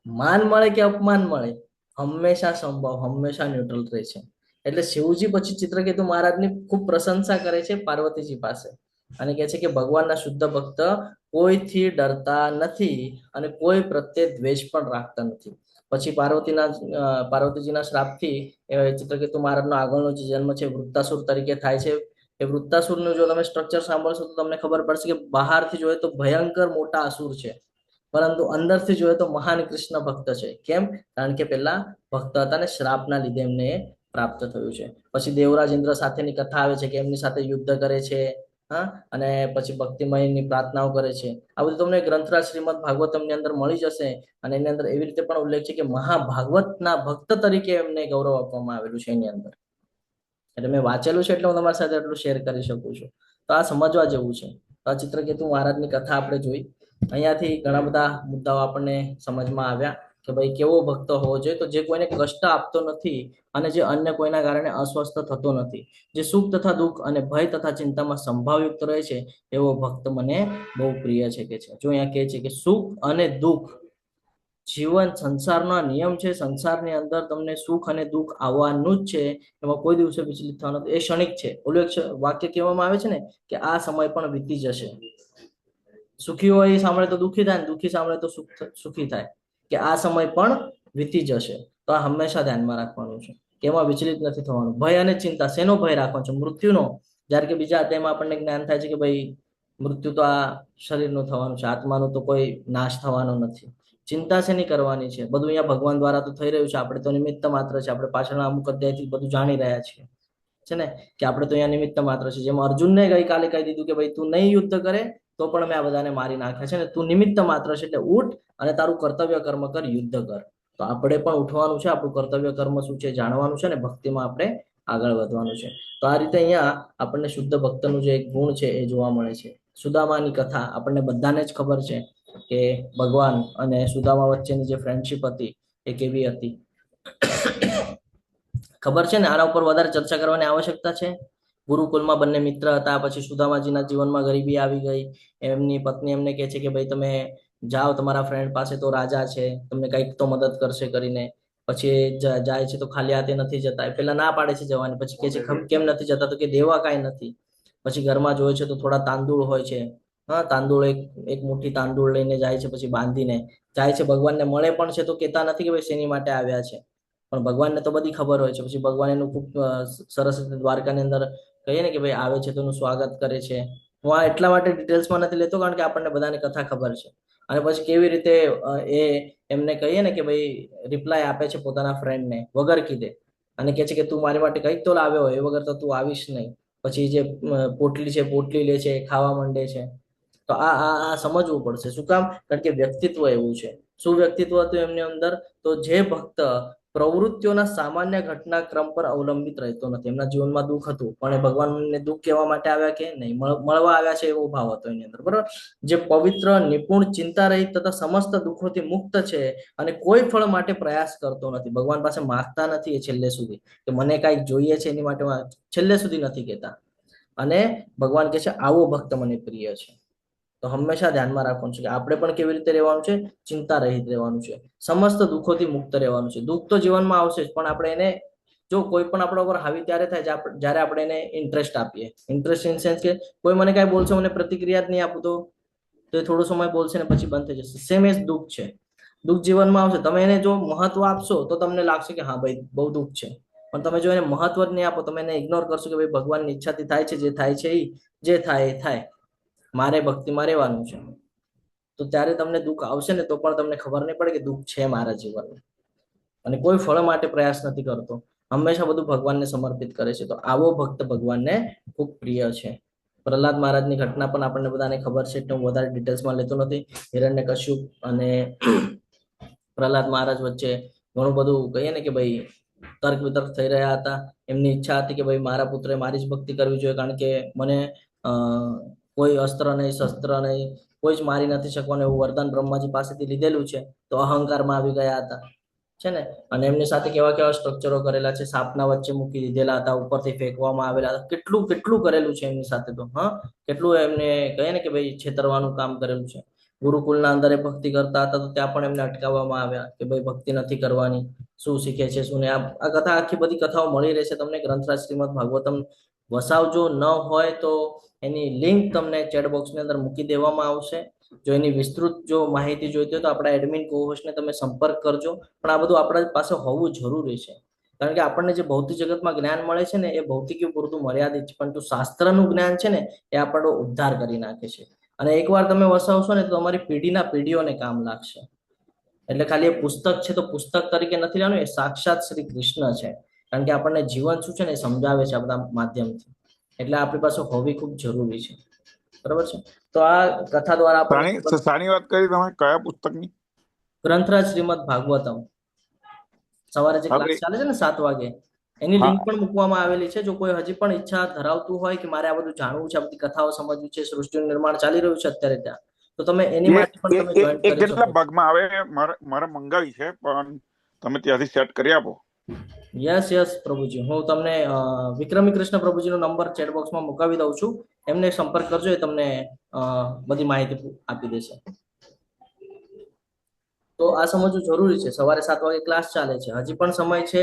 માન મળે કે અપમાન મળે, હંમેશા સંભવ, હંમેશા ન્યુટ્રલ રહે છે. એટલે શિવજી પછી ચિત્રકેતુ મહારાજની ખૂબ પ્રશંસા કરે છે પાર્વતીજી પાસે અને કહે છે કે ભગવાનના શુદ્ધ ભક્ત કોઈથી ડરતા નથી અને કોઈ પ્રત્યે દ્વેષ પણ રાખતા નથી. પછી પાર્વતીજીના શ્રાપથી ચિત્રકેતુ મહારાજનો આગળનો જે જન્મ છે વૃત્તાસુર તરીકે થાય છે. એ વૃત્તાસુરનું જો તમે સ્ટ્રક્ચર સાંભળશો તો તમને ખબર પડશે કે બહારથી જોઈએ તો ભયંકર મોટા અસુર છે, પરંતુ અંદરથી જોઈએ તો મહાન કૃષ્ણ ભક્ત છે. કેમ? કારણ કે પેલા ભક્ત હતા ને શ્રાપના લીધે એમને પ્રાપ્ત થયું છે. પછી દેવરાજ ઇન્દ્ર સાથેની કથા આવે છે કે એમની સાથે યુદ્ધ કરે છે, હા, અને પછી ભક્તિમયની પ્રાર્થનાઓ કરે છે. આ બધું તમને ગ્રંથરાજ શ્રીમદ ભાગવતમની અંદર મળી જશે. અને એની અંદર એવી રીતે પણ ઉલ્લેખ છે કે મહાભાગવતના ભક્ત તરીકે એમને ગૌરવ આપવામાં આવેલું છે એની અંદર. એટલે મેં વાંચેલું છે એટલે હું તમારી સાથે એટલું શેર કરી શકું છું. તો આ સમજવા જેવું છે. તો આ ચિત્રકેતુ મહારાજની કથા આપણે જોઈ. અહીંયાથી ઘણા બધા મુદ્દાઓ આપણને સમજમાં આવ્યા કે ભાઈ કેવો ભક્ત હોવો જોઈએ. તો જે કોઈને કષ્ટ આપતો નથી અને જે અન્ય કોઈના કારણે અસ્વસ્થ થતો નથી, જે સુખ તથા દુઃખ અને ભય તથા ચિંતામાં સંભાવયુક્ત રહે છે, એવો ભક્ત મને બહુ પ્રિય છે. કે છે જો અહીંયા કહે છે કે સુખ અને દુઃખ જીવન સંસારનો નિયમ છે. સંસારની અંદર તમને સુખ અને દુઃખ આવવાનું જ છે, એમાં કોઈ દિવસે વિચલિત થવાનું. એ ક્ષણિક છે. ઓલું એક વાક્ય કહેવામાં આવે છે ને કે આ સમય પણ વીતી જશે. સુખી હોય એ સાંભળે તો દુઃખી થાય, દુઃખી સાંભળે તો સુખી થાય, કે આ સમય પણ વીતી જશે. તો આ હંમેશા ધ્યાનમાં રાખવાનું છે કે એમાં વિચલિત નથી થવાનું. ભય અને ચિંતા, શેનો ભય રાખવાનો છે? મૃત્યુનો. જ્યારે કે બીજા અધ્યાયમાં આપણને જ્ઞાન થાય છે કે ભાઈ મૃત્યુ તો આ શરીરનું થવાનું છે, આત્માનું તો કોઈ નાશ થવાનો નથી. ચિંતા શેની કરવાની છે? બધું અહીંયા ભગવાન દ્વારા તો થઈ રહ્યું છે, આપણે તો નિમિત્ત માત્ર છે. આપણે પાછળના અમુક અધ્યાયથી બધું જાણી રહ્યા છીએ છે ને, કે આપણે તો અહીંયા નિમિત્ત માત્ર છે. જેમ અર્જુનને ગઈકાલે કહી દીધું કે ભાઈ તું નહીં યુદ્ધ કરે તો પણ મેં આ બધાને મારી નાખ્યા છે ને, તું નિમિત્ત માત્ર છે, એટલે ઉઠ અને તારું કર્તવ્ય કર્મ કર, યુદ્ધ કર. તો આપણે પણ ઉઠવાનું છે, આપણું કર્તવ્ય કર્મ શું છે જાણવાનું છે ને ભક્તિમાં આપણે આગળ વધવાનું છે. તો આ રીતે અહીંયા આપણને શુદ્ધ ભક્તનું જે એક ગુણ છે એ જોવા મળે છે. સુદામાની કથા આપણને બધાને જ ખબર છે કે ભગવાન અને સુદામા વચ્ચેની જે ફ્રેન્ડશિપ હતી એ કેવી હતી, ખબર છે ને. આના ઉપર વધારે ચર્ચા કરવાની આવશ્યકતા છે? ગુરુકુલમાં બંને મિત્ર હતા, પછી સુદામાજીના જીવનમાં ગરીબી આવી ગઈ. એમની પત્ની એમને કહે છે કે ભાઈ તમે જાઓ તમારા ફ્રેન્ડ પાસે, તો રાજા છે, તમને કંઈક તો મદદ કરશે કરીને. પછી જાય છે તો ખાલી હાથે નથી જતા. પેલા ના પાડે છે જવાની, પછી કહે છે કેમ નથી જતા? તો કે દેવા કાંઈ નથી. પછી ઘરમાં જોવે છે તો થોડા તાંદૂળ હોય છે, હા, તાંદૂળ એક મુઠ્ઠી તાંદૂળ લઈને જાય છે, પછી બાંધીને જાય છે. ભગવાનને મળે પણ છે તો કહેતા નથી કે ભાઈ શેની માટે આવ્યા છે, પણ ભગવાનને તો બધી ખબર હોય છે. પછી ભગવાન એનું ખૂબ સરસ રીતે દ્વારકાની અંદર કહીએ ને કે ભાઈ આવે છે તો એનું સ્વાગત કરે છે. હું આ એટલા માટે ડિટેલ્સમાં નથી લેતો કારણ કે આપણને બધાની કથા ખબર છે. અને પછી કેવી રીતે એ એમને કહીએ ને કે ભાઈ રિપ્લાય આપે છે પોતાના ફ્રેન્ડને વગર કીધે, અને કહે છે કે તું મારી માટે કંઈક તો લાવ્યો હોય, એ વગર તો તું આવીશ નહીં. પછી જે પોટલી છે પોટલી લે છે, ખાવા માંડે છે. તો આ સમજવું પડશે. શું કામ? કારણ કે વ્યક્તિત્વ એવું છે. શું વ્યક્તિત્વ હતું એમની અંદર? તો જે ભક્ત પ્રવૃત્તિઓના સામાન્ય ઘટનાક્રમ પર અવલંબિત રહેતો નથી. એમના જીવનમાં દુઃખ હતું પણ એ ભગવાનને દુઃખ કહેવા માટે આવ્યા કે નહીં, મળવા આવ્યા છે એવો ભાવ હતો એની અંદર, બરોબર. જે પવિત્ર, નિપુણ, ચિંતા રહિત તથા સમસ્ત દુઃખોથી મુક્ત છે અને કોઈ ફળ માટે પ્રયાસ કરતો નથી. ભગવાન પાસે માંગતા નથી એ છેલ્લે સુધી, કે મને કાંઈક જોઈએ છે એની માટે છેલ્લે સુધી નથી કહેતા. અને ભગવાન કહે છે આવો ભક્ત મને પ્રિય છે. તો હંમેશા ધ્યાનમાં રાખવાનું છે કે આપણે પણ કેવી રીતે રહેવાનું છે, ચિંતા રહિત રહેવાનું છે, સમસ્ત દુઃખોથી મુક્ત રહેવાનું છે. દુઃખ તો જીવનમાં આવશે જ, પણ આપણે એને જો કોઈ પણ આપણા ઉપર હાવી ત્યારે થાય જ્યારે આપણે એને ઇન્ટરેસ્ટ આપીએ. ઇન્ટરેસ્ટ ઇન સેન્સ કે કોઈ મને કાંઈ બોલશે, મને પ્રતિક્રિયા જ નહીં આપું તો એ થોડો સમય બોલશે ને પછી બંધ થઈ જશે. સેમ એજ દુઃખ છે. દુઃખ જીવનમાં આવશે, તમે એને જો મહત્વ આપશો તો તમને લાગશે કે હા ભાઈ બહુ દુઃખ છે, પણ તમે જો એને મહત્વ જ નહીં આપો, તમે એને ઇગ્નોર કરશો કે ભાઈ ભગવાનની ઈચ્છાથી થાય છે, જે થાય છે એ જે થાય એ થાય, મારે ભક્તિમાં રહેવાનું છે, તો ત્યારે તમને દુઃખ આવશે ને તો પણ તમને ખબર નહીં પડે કે દુઃખ છે મારા જીવનમાં. અને કોઈ ફળ માટે પ્રયાસ નથી કરતો, હંમેશા બધું ભગવાનને સમર્પિત કરે છે. તો આવો ભક્ત ભગવાનને ખૂબ પ્રિય છે. પ્રહલાદ મહારાજની ઘટના પણ આપણને બધાને ખબર છે, એટલે હું વધારે ડિટેલ્સમાં લેતો નથી. હિરણ્યકશ્યપ અને પ્રહલાદ મહારાજ વચ્ચે ઘણું બધું કહીએ ને કે ભાઈ તર્ક વિતર્ક થઈ રહ્યા હતા. એમની ઈચ્છા હતી કે ભાઈ મારા પુત્રે મારી જ ભક્તિ કરવી જોઈએ, કારણ કે મને કોઈ અસ્ત્ર નહીં, શસ્ત્ર નહીં, કોઈ જ મારી નથી શકવાનું એવું વરદાન બ્રહ્માજી પાસેથી લીધેલું છે. તો અહંકારમાં આવી ગયા હતા છે ને. અને એમની સાથે કેવા કેવા સ્ટ્રક્ચરો કરેલા છે, સાપના વચ્ચે મૂકી દીધેલા હતા, ઉપરથી ફેંકવામાં આવેલા હતા, કેટલું કેટલું કરેલું છે એમની સાથે. તો કેટલું એમને કહે ને કે ભાઈ છેતરવાનું કામ કરેલું છે. ગુરુકુળના અંદર એ ભક્તિ કરતા હતા તો ત્યાં પણ એમને અટકાવવામાં આવ્યા કે ભાઈ ભક્તિ નથી કરવાની, શું શીખે છે શું નહીં. આ કથા આખી બધી કથાઓ મળી રહેશે તમને ગ્રંથરાજ શ્રીમદ ભાગવતમ. વસાવજો, ન હોય તો એની લિંક તમને ચેટ બોક્સની અંદર મૂકી દેવામાં આવશે. જો એની વિસ્તૃત જો માહિતી જોઈતી હોય તો આપણા એડમિન કોહોસ્ટને તમે સંપર્ક કરજો. પણ આ બધું આપણા પાસે હોવું જરૂરી છે, કારણ કે આપણને જે ભૌતિક જગતમાં જ્ઞાન મળે છે ને એ ભૌતિકી પૂરતું મર્યાદિત છે, પરંતુ શાસ્ત્રનું જ્ઞાન છે ને એ આપણો ઉદ્ધાર કરી નાખે છે. અને એકવાર તમે વસાવશો ને તો તમારી પેઢીના પેઢીઓને કામ લાગશે. એટલે ખાલી એ પુસ્તક છે તો પુસ્તક તરીકે નથી લેવાનું, એ સાક્ષાત શ્રી કૃષ્ણ છે, કારણ કે આપણને જીવન શું છે ને એ સમજાવે છે આ બધા માધ્યમથી. એટલે આપણી પાસે હોવી ખૂબ જરૂરી છે, બરાબર છે. તો આ કથા દ્વારા સાની વાત કરી તમે, કયા પુસ્તકની? ગ્રંથરાજ શ્રીમદ ભાગવતમ. સવારે જે ક્લાસ ચાલે છે ને 7 વાગે, એની લિંક પણ મૂકવામાં આવેલી છે. જો કોઈ હજી પણ ઈચ્છા ધરાવતું હોય કે મારે આ બધું જાણવું છે, આ બધી કથાઓ સમજવી છે, સૃષ્ટિનું નિર્માણ ચાલી રહ્યું છે અત્યારે ત્યાં, તો તમે એની માટે પણ તમે જોઈન કરી શકો. કેટલા ભાગમાં આવે? મારે મંગાવી છે, પણ તમે ત્યાંથી સેટ કરી આપો. યસ પ્રભુજી, હું તમને વિક્રમી કૃષ્ણ પ્રભુજીનો નંબર ચેટ બોક્સમાં મુકાવી દઉં છું. એમને સંપર્ક કરજો, એ તમને બધી માહિતી આપી દેશે. તો આ સમજવું જરૂરી છે. સવારે 7 વાગે ક્લાસ ચાલે છે, હજી પણ સમય છે,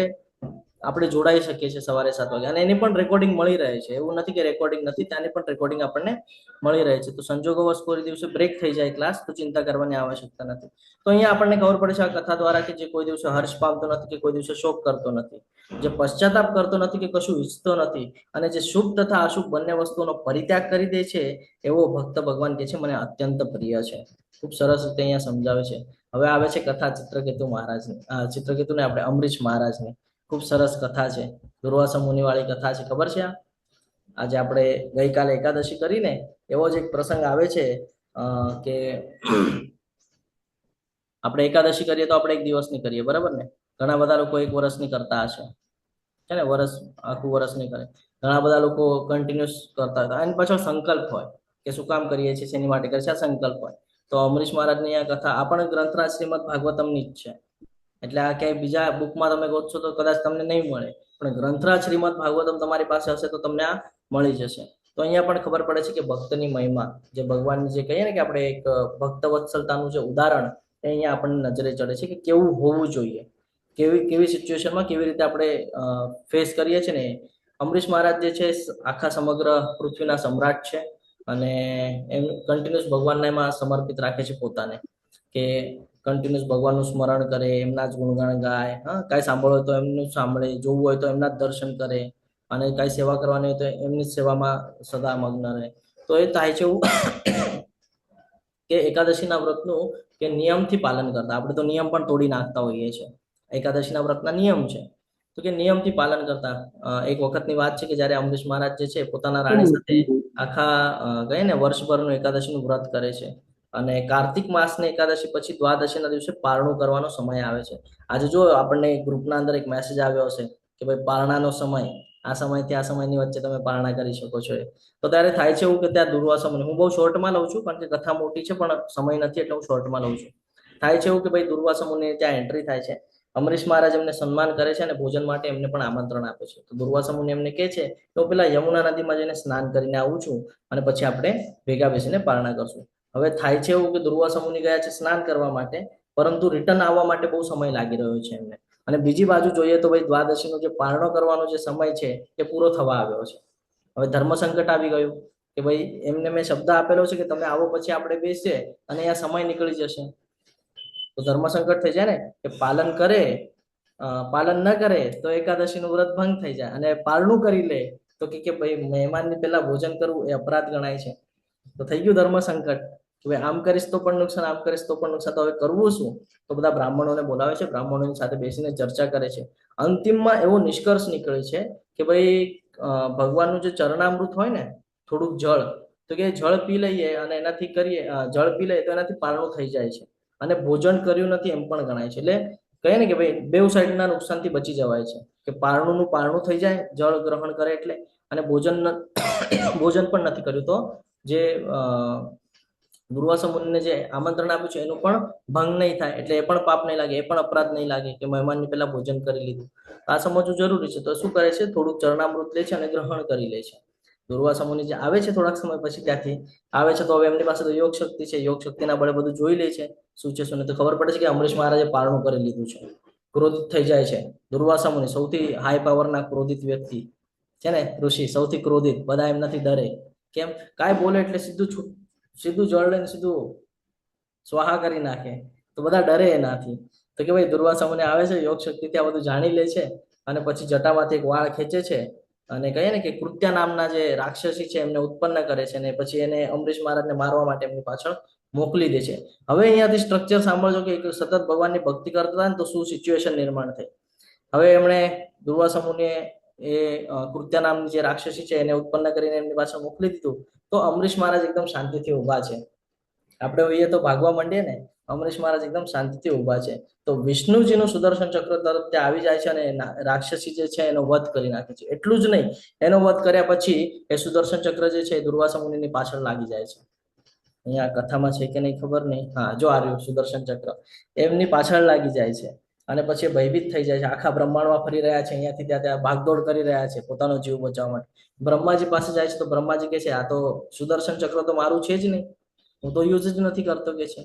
આપણે જોડાઈ શકીએ છીએ સવારે 7 વાગે. અને એની પણ રેકોર્ડિંગ મળી રહે છે, એવું નથી કે રેકોર્ડિંગ નથી, ત્યાંની પણ રેકોર્ડિંગ આપણને મળી રહે છે. તો સંજોગોવશ કોઈ દિવસે બ્રેક થઈ જાય ક્લાસ તો ચિંતા કરવાની આવશ્યકતા નથી. તો અહીંયા આપણને ખબર પડે છે આ કથા દ્વારા કે જે કોઈ દિવસે હર્ષ પામતો નથી, કે કોઈ દિવસે શોક કરતો નથી, જે પશ્ચાતાપ કરતો નથી, કે કશું ઈચ્છતો નથી, અને જે શુભ તથા અશુભ બંને વસ્તુઓનો પરિત્યાગ કરી દે છે, એવો ભક્ત ભગવાન કે છે મને અત્યંત પ્રિય છે. ખૂબ સરસ રીતે અહીંયા સમજાવે છે. હવે આવે છે કથા ચિત્રકેતુ મહારાજની. ચિત્રકેતુને આપણે અમરીશ મહારાજની. ખૂબ સરસ કથા છે, દુર્વાસા મુનિવાળી કથા છે. ખબર છે? આજે આપણે ગઈકાલે એકાદશી કરીને એવો જ એક પ્રસંગ આવે છે કે આપણે એકાદશી કરીએ તો આપણે 1 દિવસની કરીએ, બરાબર ને? ઘણા બધા લોકો 1 વર્ષની કરતા હશે, છે ને? આખું વર્ષ નહીં કરે. ઘણા બધા લોકો કન્ટિન્યુઅસ કરતા હતા. એની પાછળ સંકલ્પ હોય કે શું કામ કરીએ છીએ, શેની માટે કરીએ છીએ, આ સંકલ્પ હોય. તો અમરીશ મહારાજની આ કથા આ પણ ગ્રંથરાજ શ્રીમદ ભાગવતમની જ છે. એટલે આ ક્યાંય બીજા બુકમાં તમે ગોતશો તો કદાચ તમને નહીં મળે, પણ ગ્રંથરાજ શ્રીમદ ભાગવતમ તમારી પાસે હશે તો તમને આ મળી જશે. તો અહીંયા પણ ખબર પડે છે કે ભક્તની મહિમા, જે ભગવાનની જે કહીએ ને કે આપણે એક ભક્ત વત્સલતાનું જે ઉદાહરણ એ અહીંયા આપણને નજરે ચડે છે કે કેવું હોવું જોઈએ, કેવી સિચ્યુએશનમાં કેવી રીતે આપણે ફેસ કરીએ છીએ ને. અમરીશ મહારાજ જે છે આખા સમગ્ર પૃથ્વીના સમ્રાટ છે, અને એમ કન્ટિન્યુઅસ ભગવાનને એમાં સમર્પિત રાખે છે પોતાને, કે કન્ટિન્યુઅસ ભગવાનનું સ્મરણ કરે, એમના જ ગુણગાન ગાય, કાંઈ સાંભળવું હોય તો એમનું સાંભળે, જોવું હોય તો એમના જ દર્શન કરે, અને કાંઈ સેવા કરવાની હોય તો એમની સેવામાં સદા મગ્ન રહે. તો એ થાય છે એવું કે એકાદશીના વ્રતનું કે નિયમથી પાલન કરતા. આપણે તો નિયમ પણ તોડી નાખતા હોઈએ છીએ. એકાદશીના વ્રતના નિયમ છે, તો કે નિયમથી પાલન કરતા. એક વખતની વાત છે કે જ્યારે અમરીશ મહારાજ જે છે પોતાના રાણી સાથે આખા કહે ને વર્ષભરનું એકાદશીનું વ્રત કરે છે, અને કાર્તિક માસની એકાદશી પછી દ્વાદશીના દિવસે પારણું કરવાનો સમય આવે છે. આજે જો આપણને ગ્રુપના અંદર એક મેસેજ આવ્યો હશે કે ભાઈ પારણાનો સમય, આ સમયથી આ સમયની વચ્ચે તમે પારણા કરી શકો છો. તો ત્યારે થાય છે એવું કે ત્યાં દુર્વાસા મુનિ, હું બહુ શોર્ટમાં લઉં છું કારણ કે કથા મોટી છે પણ સમય નથી એટલે હું શોર્ટમાં લઉં છું. થાય છે એવું કે ભાઈ દુર્વાસા મુનિ ત્યાં એન્ટ્રી થાય છે. અમરીશ મહારાજ એમને સન્માન કરે છે અને ભોજન માટે એમને પણ આમંત્રણ આપે છે. તો દુર્વાસા મુનિ એમને કહે છે કે હું પેલા યમુના નદીમાં જઈને સ્નાન કરીને આવું છું અને પછી આપણે ભેગા બેસીને પારણા કરશું. હવે થાય છે એવું કે દુર્વાસા મુનિ ગયા છે સ્નાન કરવા માટે, પરંતુ રિટર્ન આવવા માટે બહુ સમય લાગી રહ્યો છે એમને. અને બીજી બાજુ જોઈએ તો ભાઈ દ્વાદશીનો જે પારણો કરવાનો જે સમય છે એ પૂરો થવા આવ્યો છે. હવે ધર્મ સંકટ આવી ગયું કે ભાઈ એમને મેં શબ્દ આપેલો છે કે તમે આવો પછી આપણે બેસીએ અને અહીંયા સમય નીકળી જશે. તો ધર્મ સંકટ થઈ જાય ને કે પાલન કરે, પાલન ન કરે તો એકાદશીનું વ્રત ભંગ થઈ જાય, અને પારણું કરી લે તો કે ભાઈ મહેમાનની પહેલા ભોજન કરવું એ અપરાધ ગણાય છે. તો થઈ ગયું ધર્મ સંકટ કે ભાઈ આમ કરીશ તો પણ નુકસાન, આમ કરીશ તો પણ નુકસાન, તો હવે કરવું શું? તો બધા બ્રાહ્મણોને બોલાવે છે, બ્રાહ્મણોની સાથે બેસીને ચર્ચા કરે છે. અંતિમમાં એવો નિષ્કર્ષ નીકળે છે કે ભાઈ ભગવાનનું જે ચરણામૃત હોય ને, થોડુંક જળ, તો કે જળ પી લઈએ અને એનાથી કરીએ, જળ પી લઈએ તો એનાથી પારણું થઈ જાય છે, અને ભોજન કર્યું નથી એમ પણ ગણાય છે. એટલે કહે ને કે ભાઈ બેઉ સાઈડના નુકસાનથી બચી જવાય છે કે પારણુંનું પારણું થઈ જાય જળ ગ્રહણ કરે એટલે, અને ભોજન પણ નથી કર્યું તો જે દુર્વાસા મુનિને જે આમંત્રણ આપ્યું છે એનું પણ ભંગ નહીં થાય, એટલે એ પણ પાપ નહીં લાગે, એ પણ અપરાધ નહીં લાગે કે મહેમાનની પહેલા ભોજન કરી લીધું. આ સમજવું જરૂરી છે. તો શું કરે છે, થોડુંક ચરણામૃત લે છે અને ગ્રહણ કરી લે છે. દુર્વાસા મુનિ જે આવે છે થોડાક સમય પછી ત્યાંથી આવે છે, તો હવે એમની પાસે તો યોગ શક્તિ છે, યોગ શક્તિના બળે બધું જોઈ લે છે શું છે શું નહીં. તો ખબર પડે છે કે અમરીશ મહારાજે પારણું કરી લીધું છે. ક્રોધિત થઈ જાય છે દુર્વાસા મુનિ, સૌથી હાઈ પાવરના ક્રોધિત વ્યક્તિ છે ને, ઋષિ સૌથી ક્રોધિત, બધા એમનાથી ડરે. કેમ? કાંઈ બોલે એટલે સીધું જળ લઈને સીધું સ્વાહા કરી નાખે, તો બધા ડરે એનાથી. તો કે ભાઈ દુર્વાસા મુનિ આવે છે, યોગ શક્તિ ત્યાં બધું જાણી લે છે, અને પછી જટામાંથી એક વાળ ખેંચે છે અને કહીએ ને કે કૃત્યા નામના જે રાક્ષસી છે એમને ઉત્પન્ન કરે છે, અને પછી એને અમરીશ મહારાજને મારવા માટે એમની પાછળ મોકલી દે છે. હવે અહીંયાથી સ્ટ્રક્ચર સાંભળજો કે સતત ભગવાનની ભક્તિ કરતા હતા ને તો શું સિચ્યુએશન નિર્માણ થઈ. હવે એમણે દુર્વાસા મુનિએ એ કૃત્યા નામની જે રાક્ષસી છે એને ઉત્પન્ન કરીને એમની પાછળ મોકલી દીધું. તો અમરીશ મહારાજ એકદમ શાંતિથી ઊભા છે. આપણે હોઈએ તો ભાગવા માંડીએ ને, અમરીશ મહારાજ એકદમ શાંતિથી ઊભા છે. તો વિષ્ણુજીનું સુદર્શન ચક્ર તરફ ત્યાં આવી જાય છે અને રાક્ષસી જે છે એનો વધ કરી નાખે છે. એટલું જ નહીં, એનો વધ કર્યા પછી એ સુદર્શન ચક્ર જે છે એ દુર્વાસા મુનિની પાછળ લાગી જાય છે. અહીંયા કથામાં છે કે નહીં ખબર નહીં, હા જો આવ્યું સુદર્શન ચક્ર એમની પાછળ લાગી જાય છે, અને પછી ભયભીત થઈ જાય છે. આખા બ્રહ્માંડમાં ફરી રહ્યા છે, અહીંયાથી ત્યાં ભાગદોડ કરી રહ્યા છે પોતાનો જીવ બચાવવા માટે. બ્રહ્માજી પાસે જાય છે તો બ્રહ્માજી કહે છે આ તો સુદર્શન ચક્ર તો મારું છે જ નહીં, હું તો યુઝ જ નથી કરતો, કે છે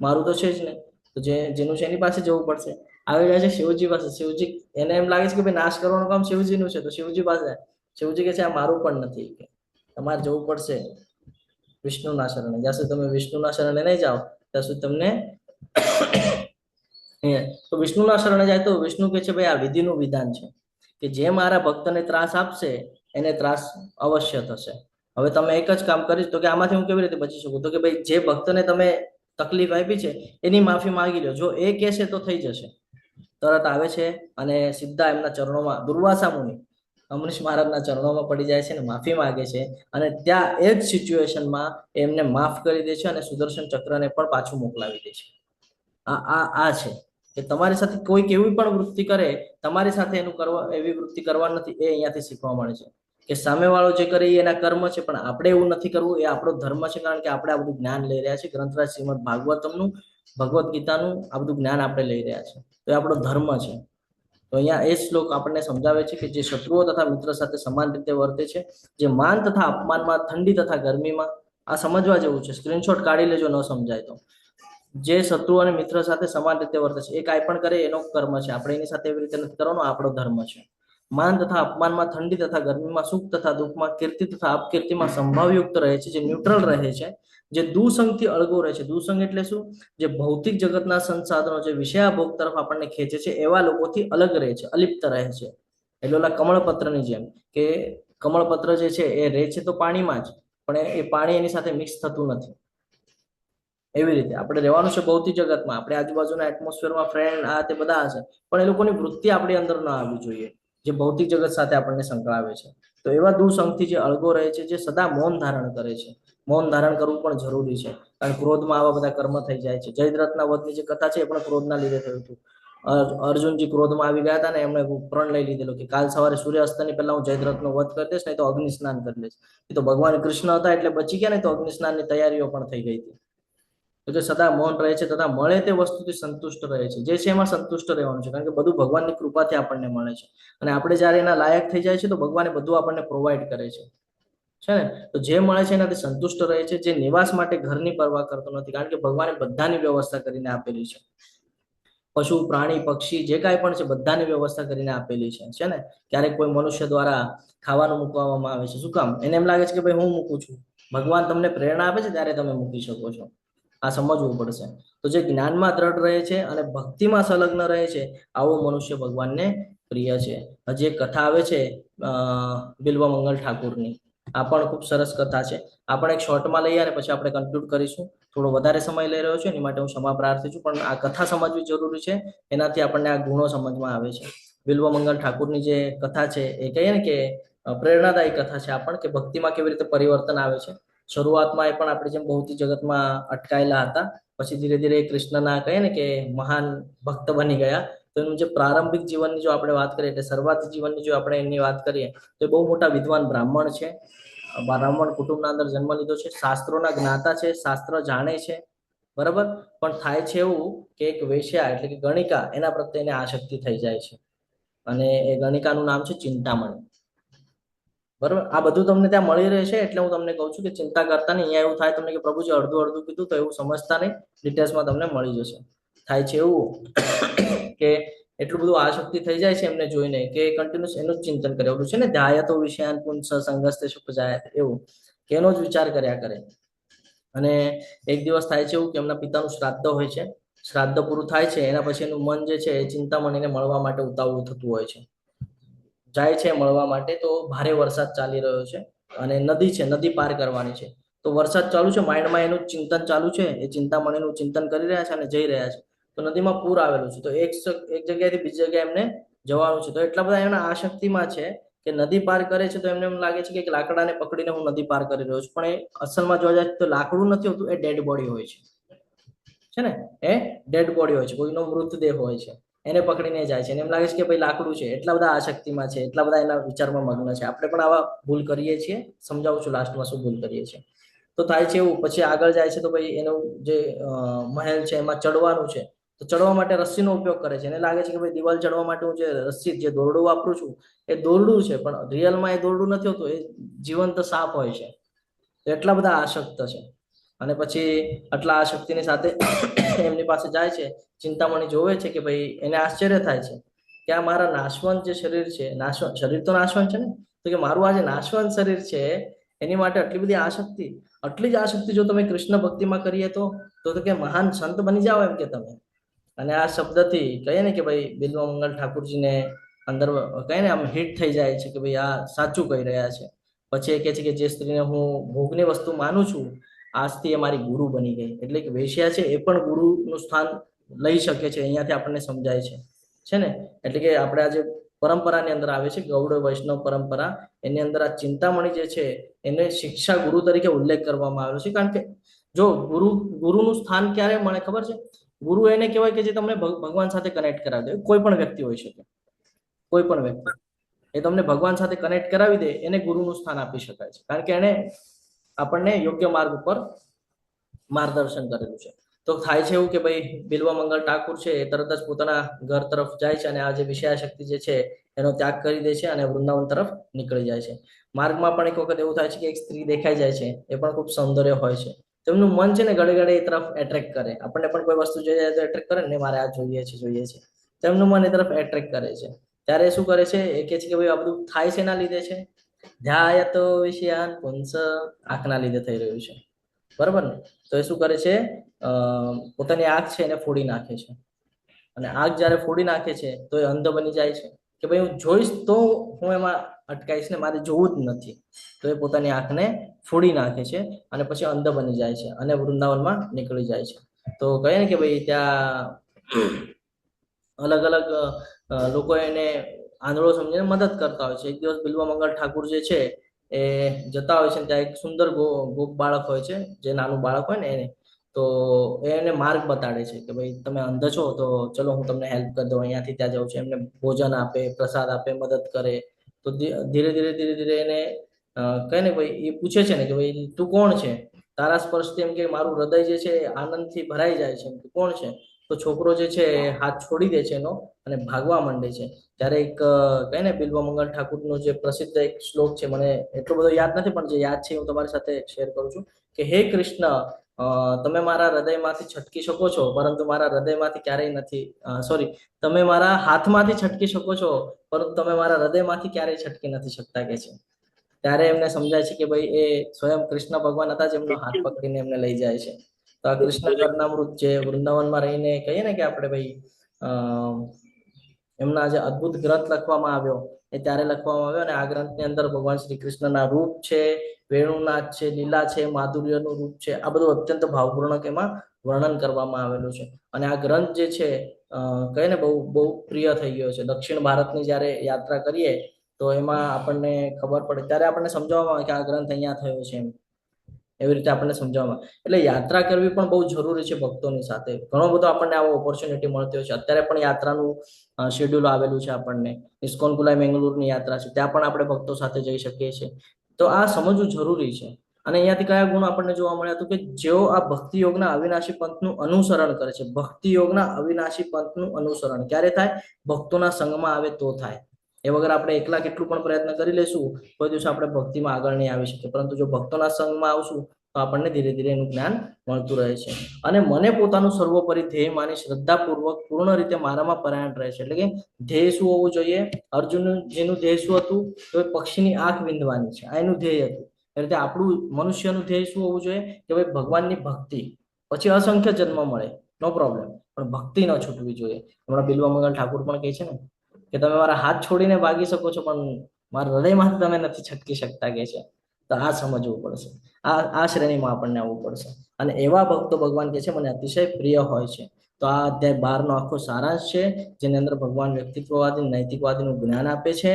મારું તો છે જ નહીં, તો જેનું છે એની પાસે જવું પડશે. આવી જાય છે શિવજી પાસે. શિવજી એને એમ લાગે છે કે ભાઈ નાશ કરવાનું કામ શિવજીનું છે, તો શિવજી પાસે જાય. શિવજી કહે છે આ મારું પણ નથી, કે તમારે જવું પડશે વિષ્ણુના શરણે. જ્યાં સુધી તમે વિષ્ણુના શરણે નહીં જાઓ ત્યાં સુધી તમને તો વિષ્ણુના શરણે જાય તો વિષ્ણુ કહે છે ભાઈ આ વિધિનું વિધાન છે કે જે મારા ભક્તને ત્રાસ આપશે એને ત્રાસ અવશ્ય થશે. હવે તમે એક જ કામ કરીશ તો કે આમાંથી હું કેવી રીતે બચી શકું? તો કે ભાઈ જે ભક્તને તમે તકલીફ આપી છે એની માફી માંગી લો, જો એ કહેશે તો થઈ જશે. તરત આવે છે અને સીધા એમના ચરણોમાં દુર્વાસા મુનિ અમરીશ મહારાજના ચરણોમાં પડી જાય છે અને માફી માંગે છે, અને ત્યાં એ જ સિચ્યુએશનમાં એમને માફ કરી દે છે અને સુદર્શન ચક્રને પણ પાછું મોકલાવી દે છે. આ છે કે તમારી સાથે કોઈક એવી પણ વૃત્તિ કરે, તમારી સાથે એવી વૃત્તિ કરવા નથી, એ અહીંયાથી શીખવા મળે છે કે સામેવાળો જે કરે એ એના કર્મ છે, પણ આપણે એવું નથી કરવું, એ આપણો ધર્મ છે. કારણ કે આપણે આ બધું જ્ઞાન લઈ રહ્યા છીએ, ગ્રંથરાજ શ્રીમદ ભાગવતમનું, ભગવદ્ ગીતાનું આ બધું જ્ઞાન આપણે લઈ રહ્યા છીએ, તો એ આપણો ધર્મ છે. તો અહીંયા એ શ્લોક આપણને સમજાવે છે કે જે શત્રુઓ તથા મિત્ર સાથે સમાન રીતે વર્તે છે, જે માન તથા અપમાનમાં, ઠંડી તથા ગરમીમાં, આ સમજવા જેવું છે, સ્ક્રીનશોટ કાઢી લેજો ન સમજાય તો. જે શત્રુ અને મિત્ર સાથે સમાન રીતે વર્તે છે, એ કાંઈ પણ કરે એનો કર્મ છે, આપણે એની સાથે એવી રીતે નથી કરવાનું, આપણો ધર્મ છે. માન તથા અપમાનમાં, ઠંડી તથા ગરમીમાં, સુખ તથા દુઃખમાં, કીર્તિ તથા અપકીર્તિમાં સંભાવયુક્ત રહે છે, જે ન્યુટ્રલ રહે છે, જે દુસંગથી અળગો રહે છે. દુસંગ એટલે શું? જે ભૌતિક જગતના સંસાધનો, જે વિષયાભોગ તરફ આપણને ખેંચે છે એવા લોકોથી અલગ રહે છે, અલિપ્ત રહે છે. એટલે ઓલા કમળપત્રની જેમ કે કમળપત્ર જે છે એ રહે છે તો પાણીમાં જ, પણ એ પાણી એની સાથે મિક્સ થતું નથી. એવી રીતે આપણે રહેવાનું છે ભૌતિક જગતમાં, આપણે આજુબાજુના એટમોસ્ફિયરમાં ફ્રેન્ડ આ તે બધા હશે, પણ એ લોકોની વૃત્તિ આપણી અંદર ન આવવી જોઈએ જે ભૌતિક જગત સાથે આપણને સંકળાવે છે. તો એવા દુસંગથી જે અળગો રહે છે, જે સદા મૌન ધારણ કરે છે, મૌન ધારણ કરવું પણ જરૂરી છે, કારણ ક્રોધમાં આવા બધા કર્મ થઈ જાય છે. જયદ્રથના વધની જે કથા છે એ પણ ક્રોધના લીધે થયું હતું. અર્જુનજી ક્રોધમાં આવી ગયા હતા ને એમણે પ્રણ લઈ લીધેલો કે કાલ સવારે સૂર્યાસ્તની પહેલા હું જયદ્રથનો વધ કરી દઈશ, નહીં તો અગ્નિ સ્નાન કરી લઈશ. એ તો ભગવાન કૃષ્ણ હતા એટલે બચી ગયા, ને તો અગ્નિ સ્નાનની તૈયારીઓ પણ થઈ ગઈ હતી. તો જે સદા મૌન રહે છે તથા મળે તે વસ્તુથી સંતુષ્ટ રહે છે, જે છે એમાં સંતુષ્ટ રહેવાનું છે, કારણ કે બધું ભગવાનની કૃપાથી આપણને મળે છે. અને આપણે જયારે એના લાયક થઈ જાય છે તો ભગવાન બધું આપણને પ્રોવાઈડ કરે છે ને. તો જે મળે છે એનાથી સંતુષ્ટ રહે છે, જે નિવાસ માટે ઘરની પરવા કરતો નથી, કારણ કે ભગવાને બધાની વ્યવસ્થા કરીને આપેલી છે. પશુ પ્રાણી પક્ષી જે કાંઈ પણ છે બધાની વ્યવસ્થા કરીને આપેલી છે ને. ક્યારેક કોઈ મનુષ્ય દ્વારા ખાવાનું મૂકવામાં આવે છે, શું કામ? એને એમ લાગે છે કે ભાઈ હું મૂકું છું. ભગવાન તમને પ્રેરણા આપે છે ત્યારે તમે મૂકી શકો છો. આ સમજવું પડશે. તો જે જ્ઞાનમાં દ્રઢ રહે છે અને ભક્તિમાં સંલગ્ન રહે છે, આવો મનુષ્ય ભગવાનને પ્રિય છે. હજી એક કથા આવે છે બિલ્વ મંગલ ઠાકુરની, આ પણ ખૂબ સરસ કથા છે. આપણે એક શોર્ટમાં લઈએ અને પછી આપણે કન્ક્લુડ કરીશું. થોડો વધારે સમય લઈ રહ્યો છે એની માટે હું ક્ષમા પ્રાર્થી છું, પણ આ કથા સમજવી જરૂરી છે, એનાથી આપણને આ ગુણો સમજમાં આવે છે. બિલ્વ મંગલ ઠાકુરની જે કથા છે એ કહીએ ને કે પ્રેરણાદાયી કથા છે આપણ, કે ભક્તિમાં કેવી રીતે પરિવર્તન આવે છે. શરૂઆતમાં એ પણ આપણે જેમ ભૌતિક જગતમાં અટકાયેલા હતા, પછી ધીરે ધીરે કૃષ્ણના કહીએ ને કે મહાન ભક્ત બની ગયા. તો એનું જે પ્રારંભિક જીવનની જો આપણે વાત કરીએ, એટલે શરૂઆતી જીવનની જો આપણે એની વાત કરીએ તો બહુ મોટા વિદ્વાન બ્રાહ્મણ છે. બ્રાહ્મણ કુટુંબના અંદર જન્મ લીધો છે, શાસ્ત્રોના જ્ઞાતા છે, શાસ્ત્ર જાણે છે, બરાબર. પણ થાય છે એવું કે એક વેશ્યા એટલે કે ગણિકા એના પ્રત્યે એને આસક્તિ થઈ જાય છે, અને એ ગણિકાનું નામ છે ચિંતામણી. બરાબર. આ બધું તમને ત્યાં મળી રહે છે, એટલે હું તમને કહું છું કે ચિંતા કરતા નહીં. અહીંયા એવું થાય તમને કે પ્રભુજી અડધું અડધું કીધું, તો એવું સમજતા નહીં, ડિટેલ્સમાં તમને મળી જશે. થાય છે એવું કે એટલું બધું આસક્તિ થઈ જાય છે એમને જોઈને કે કન્ટિન્યુઅસ એનું જ ચિંતન કરે. ઓલું છે ને ધ્યાયતો વિષયાન પુંસ સંગસ્તે સુપજાયત, એવું કે એનો જ વિચાર કર્યા કરે. અને એક દિવસ થાય છે એવું કે એમના પિતાનું શ્રાદ્ધ હોય છે. શ્રાદ્ધ પૂરું થાય છે એના પછી એનું મન જે છે એ ચિંતામણીને મળવા માટે ઉતાવળું થતું હોય છે. જાય છે મળવા માટે, તો ભારે વરસાદ ચાલી રહ્યો છે અને નદી છે, નદી પાર કરવાની છે. તો વરસાદ ચાલુ છે, માઇન્ડમાં એનું ચિંતન ચાલુ છે, એ ચિંતામણીનું ચિંતન કરી રહ્યા છે અને જઈ રહ્યા છે. તો નદીમાં પૂર આવેલું છે, તો એક જગ્યાએથી બીજી જગ્યાએ એમને જવાનું છે. તો એટલા બધા એમના આસક્તિમાં છે કે નદી પાર કરે છે તો એમને એમ લાગે છે કે એક લાકડાને પકડીને હું નદી પાર કરી રહ્યો છું, પણ એ અસલમાં જોવા જાય તો લાકડું નથી હોતું, એ ડેડ બોડી હોય છે ને. એ ડેડ બોડી હોય છે, કોઈનો મૃતદેહ હોય છે, એને પકડીને જાય છે. એમ લાગે છે કે ભાઈ લાકડું છે. એટલા બધા આસક્તિમાં છે, એટલા બધા એના વિચારમાં મગ્ન છે. આપણે પણ આવા ભૂલ કરીએ છીએ. સમજાવું છું લાસ્ટમાં શું ભૂલ કરીએ છીએ. તો થાય છે એવું, પછી આગળ જાય છે તો ભાઈ એનું જે મહેલ છે એમાં ચડવાનું છે. તો ચડવા માટે રસ્સીનો ઉપયોગ કરે છે. એને લાગે છે કે ભાઈ દિવાલ ચડવા માટે હું જે રસ્સી જે દોરડું વાપરું છું એ દોરડું છે, પણ રિયલમાં એ દોરડું નથી હોતું, એ જીવંત સાપ હોય છે. એટલા બધા આસક્ત છે. અને પછી આટલા આસક્તિની સાથે એમની પાસે જાય છે. ચિંતામણી જોવે છે કે ભાઈ એને આશ્ચર્ય થાય છે કે આ મારા નાશવંત જે શરીર છે, નાશવંત શરીર તો નાશવંત છે ને, તો કે મારું આ જે નાશવંત શરીર છે એની માટે આટલી બધી આસક્તિ, આટલી જ આસક્તિ જો તમે કૃષ્ણ ભક્તિમાં કરીએ તો કે મહાન સંત બની જાઓ એમ કે તમે. અને આ શબ્દથી કહીએ ને કે ભાઈ બિલ્વ મંગલ ઠાકુરજીને અંદર કહીએ ને આમ હિટ થઈ જાય છે કે ભાઈ આ સાચું કહી રહ્યા છે. પછી એ કહે છે કે જે સ્ત્રીને હું ભોગની વસ્તુ માનું છું આજથી એ મારી ગુરુ બની ગઈ. એટલે કે વેશ્યા છે એ પણ ગુરુનું સ્થાન લઈ શકે છે, અહીંયાથી આપણને સમજાય છે ને. એટલે કે આપણે આજે પરંપરાની અંદર આવે છે ગૌડ વૈષ્ણવ પરંપરા, એની અંદર આ ચિંતામણી જે છે એને શિક્ષા ગુરુ તરીકે ઉલ્લેખ કરવામાં આવ્યો છે. કારણ કે જો ગુરુનું સ્થાન ક્યારે મળે ખબર છે? ગુરુ એને કહેવાય કે જે તમને ભગવાન સાથે કનેક્ટ કરાવી દે. કોઈ પણ વ્યક્તિ હોઈ શકે, કોઈ પણ વ્યક્તિ એ તમને ભગવાન સાથે કનેક્ટ કરાવી દે, એને ગુરુનું સ્થાન આપી શકાય છે, કારણ કે એને આપણને યોગ્ય માર્ગ ઉપર માર્ગદર્શન કરેલું છે. તો થાય છે એવું કે ભાઈ બિલ્વ મંગલ ઠાકુર છે એ તરત જ પોતાના ઘર તરફ જાય છે અને આ જે વિષયાશક્તિ જે છે એનો ત્યાગ કરી દે છે અને વૃંદાવન તરફ નીકળી જાય છે. માર્ગમાં પણ એક વખત એવું થાય છે કે એક સ્ત્રી દેખાઈ જાય છે, એ પણ ખૂબ સૌંદર્ય હોય છે. તેમનું મન છે ને ઘડે ઘડે એ તરફ એટ્રેક્ટ કરે. આપણને પણ કોઈ વસ્તુ જોઈએ તો એટ્રેક્ટ કરે ને, મારે આ જોઈએ છે. તેમનું મન એ તરફ એટ્રેક્ટ કરે છે. ત્યારે શું કરે છે? એ કહે છે કે ભાઈ આ બધું થાય છે એના લીધે છે, ધ્યાયતો વિષયાન પુંસ, આંખના લીધે થઈ રહ્યું છે, બરાબર ને. તો એ શું કરે છે? પોતાની આંખ છે એને ફોડી નાખે છે. અને આંખ જયારે ફોડી નાખે છે તો એ અંધ બની જાય છે કે ભાઈ હું જોઈશ તો હું એમાં અટકાઈશ ને, મારે જોવું જ નથી. તો એ પોતાની આંખને ફોડી નાખે છે અને પછી અંધ બની જાય છે અને વૃંદાવનમાં નીકળી જાય છે. તો કહે ને કે ભાઈ ત્યાં અલગ અલગ લોકો એને આંધળો સમજીને મદદ કરતા હોય છે. એક દિવસ બિલ્વ મંગલ ઠાકુર જે છે એ જતા હોય છે ને ત્યાં એક સુંદર ગોપ બાળક હોય છે, જે નાનું બાળક હોય ને એને, તો એને માર્ગ બતાડે છે કે ભાઈ તમે અંધ છો તો ચલો હું તમને હેલ્પ કરી દઉં, અહીંયાથી ત્યાં જાઉં છું. એમને ભોજન આપે, પ્રસાદ આપે, મદદ કરે. તો ધીરે ધીરે એને કહે ને ભાઈ, એ પૂછે છે ને કે ભાઈ તું કોણ છે? તારા સ્પર્શથી એમ કે મારું હૃદય જે છે આનંદથી ભરાઈ જાય છે. તું કોણ છે? તો છોકરો જે છે હાથ છોડી દે છે એનો અને ભાગવા માંડે છે. ત્યારે એક કહે ને બિલ્વમંગલ ઠાકુરનો જે પ્રસિદ્ધ એક શ્લોક છે, મને એટલો બધો યાદ નથી પણ જે યાદ છે હું તમારી સાથે શેર કરું છું કે હે કૃષ્ણ, તમે મારા હૃદયમાંથી છટકી શકો છો, પરંતુ મારા હૃદયમાંથી ક્યારેય નથી, સોરી, તમે મારા હાથમાંથી છટકી શકો છો, પરંતુ તમે મારા હૃદયમાંથી ક્યારેય છટકી નથી શકતા કે છે. ત્યારે એમને સમજાય છે કે ભાઈ એ સ્વયં કૃષ્ણ ભગવાન હતા, જેમનો હાથ પકડીને એમને લઈ જાય છે. તો આ કૃષ્ણ કર્ણામૃત જે વૃંદાવનમાં રહીને કહીએ ને કે આપણે ભાઈ એમના જે અદ્ભુત ગ્રંથ લખવામાં આવ્યો એ ત્યારે લખવામાં આવ્યો, અને આ ગ્રંથની અંદર ભગવાન શ્રી કૃષ્ણના રૂપ છે, વેણુનાથ છે, લીલા છે, માધુર્યનું રૂપ છે, આ બધું અત્યંત ભાવપૂર્ણક એમાં વર્ણન કરવામાં આવેલું છે. અને આ ગ્રંથ જે છે કહે ને બહુ પ્રિય થઈ ગયો છે. દક્ષિણ ભારતની જ્યારે યાત્રા કરીએ તો એમાં આપણને ખબર પડે, ત્યારે આપણને સમજાવવામાં આવે કે આ ગ્રંથ અહીંયા થયો છે, એવી રીતે આપણને સમજાવવામાં. એટલે યાત્રા કરવી પણ બહુ જરૂરી છે ભક્તોની સાથે. ઘણો બધો આપણને આવો ઓપોર્ચ્યુનિટી મળતી હોય છે. અત્યારે પણ યાત્રાનું શેડ્યુલ આવેલું છે આપણને. ઇસ્કોન કુલાઈ મેંગલુરની યાત્રા છે, ત્યાં પણ આપણે ભક્તો સાથે જઈ શકીએ છીએ. તો આ સમજવું જરૂરી છે. અને અહીંયાથી કયા ગુણ આપણને જોવા મળ્યા તો કે જેઓ આ ભક્તિ યોગના અવિનાશી પંથનું અનુસરણ કરે છે. ભક્તિ યોગના અવિનાશી પંથનું અનુસરણ ક્યારે થાય? ભક્તોના સંગમાં આવે તો થાય. એ વગર આપણે એકલા કેટલું પણ પ્રયત્ન કરી લેશું, કોઈ દિવસ આપણે ભક્તિમાં આગળ નહીં આવી શકીએ. પરંતુ જો ભક્તોના સંગમાં આવશું તો આપણને ધીરે ધીરે એનું જ્ઞાન મળતું રહે છે. અને મને પોતાનું સર્વોપરી ધ્યેય માની શ્રદ્ધાપૂર્વક પૂર્ણ રીતે મારામાં પરાયણ રહે છે. એટલે કે ધ્યેય શું હોવું જોઈએ? અર્જુનનું જેનું ધ્યેય શું હતું? તો એ પક્ષીની આંખ વિંધવાની છે, આ એનું ધ્યેય હતું. એ રીતે આપણું મનુષ્યનું ધ્યેય શું હોવું જોઈએ? કે ભાઈ ભગવાનની ભક્તિ. પછી અસંખ્ય જન્મ મળે, નો પ્રોબ્લેમ, પણ ભક્તિ ન છૂટવી જોઈએ. હમણાં બિલ્વમંગલ ઠાકુર પણ કહે છે ને કે તમે મારા હાથ છોડીને ભાગી શકો છો, પણ મારા હૃદયમાંથી તમે નથી છટકી શકતા કે છે. તો આ સમજવું પડશે, આ શ્રેણીમાં આપણને આવવું પડશે. અને એવા ભક્તો ભગવાન કે છે મને અતિશય પ્રિય હોય છે. તો આ અધ્યાય 12 નો આખો સારાંશ છે, જેની અંદર ભગવાન વ્યક્તિત્વવાદી નૈતિકવાદીનું જ્ઞાન આપે છે.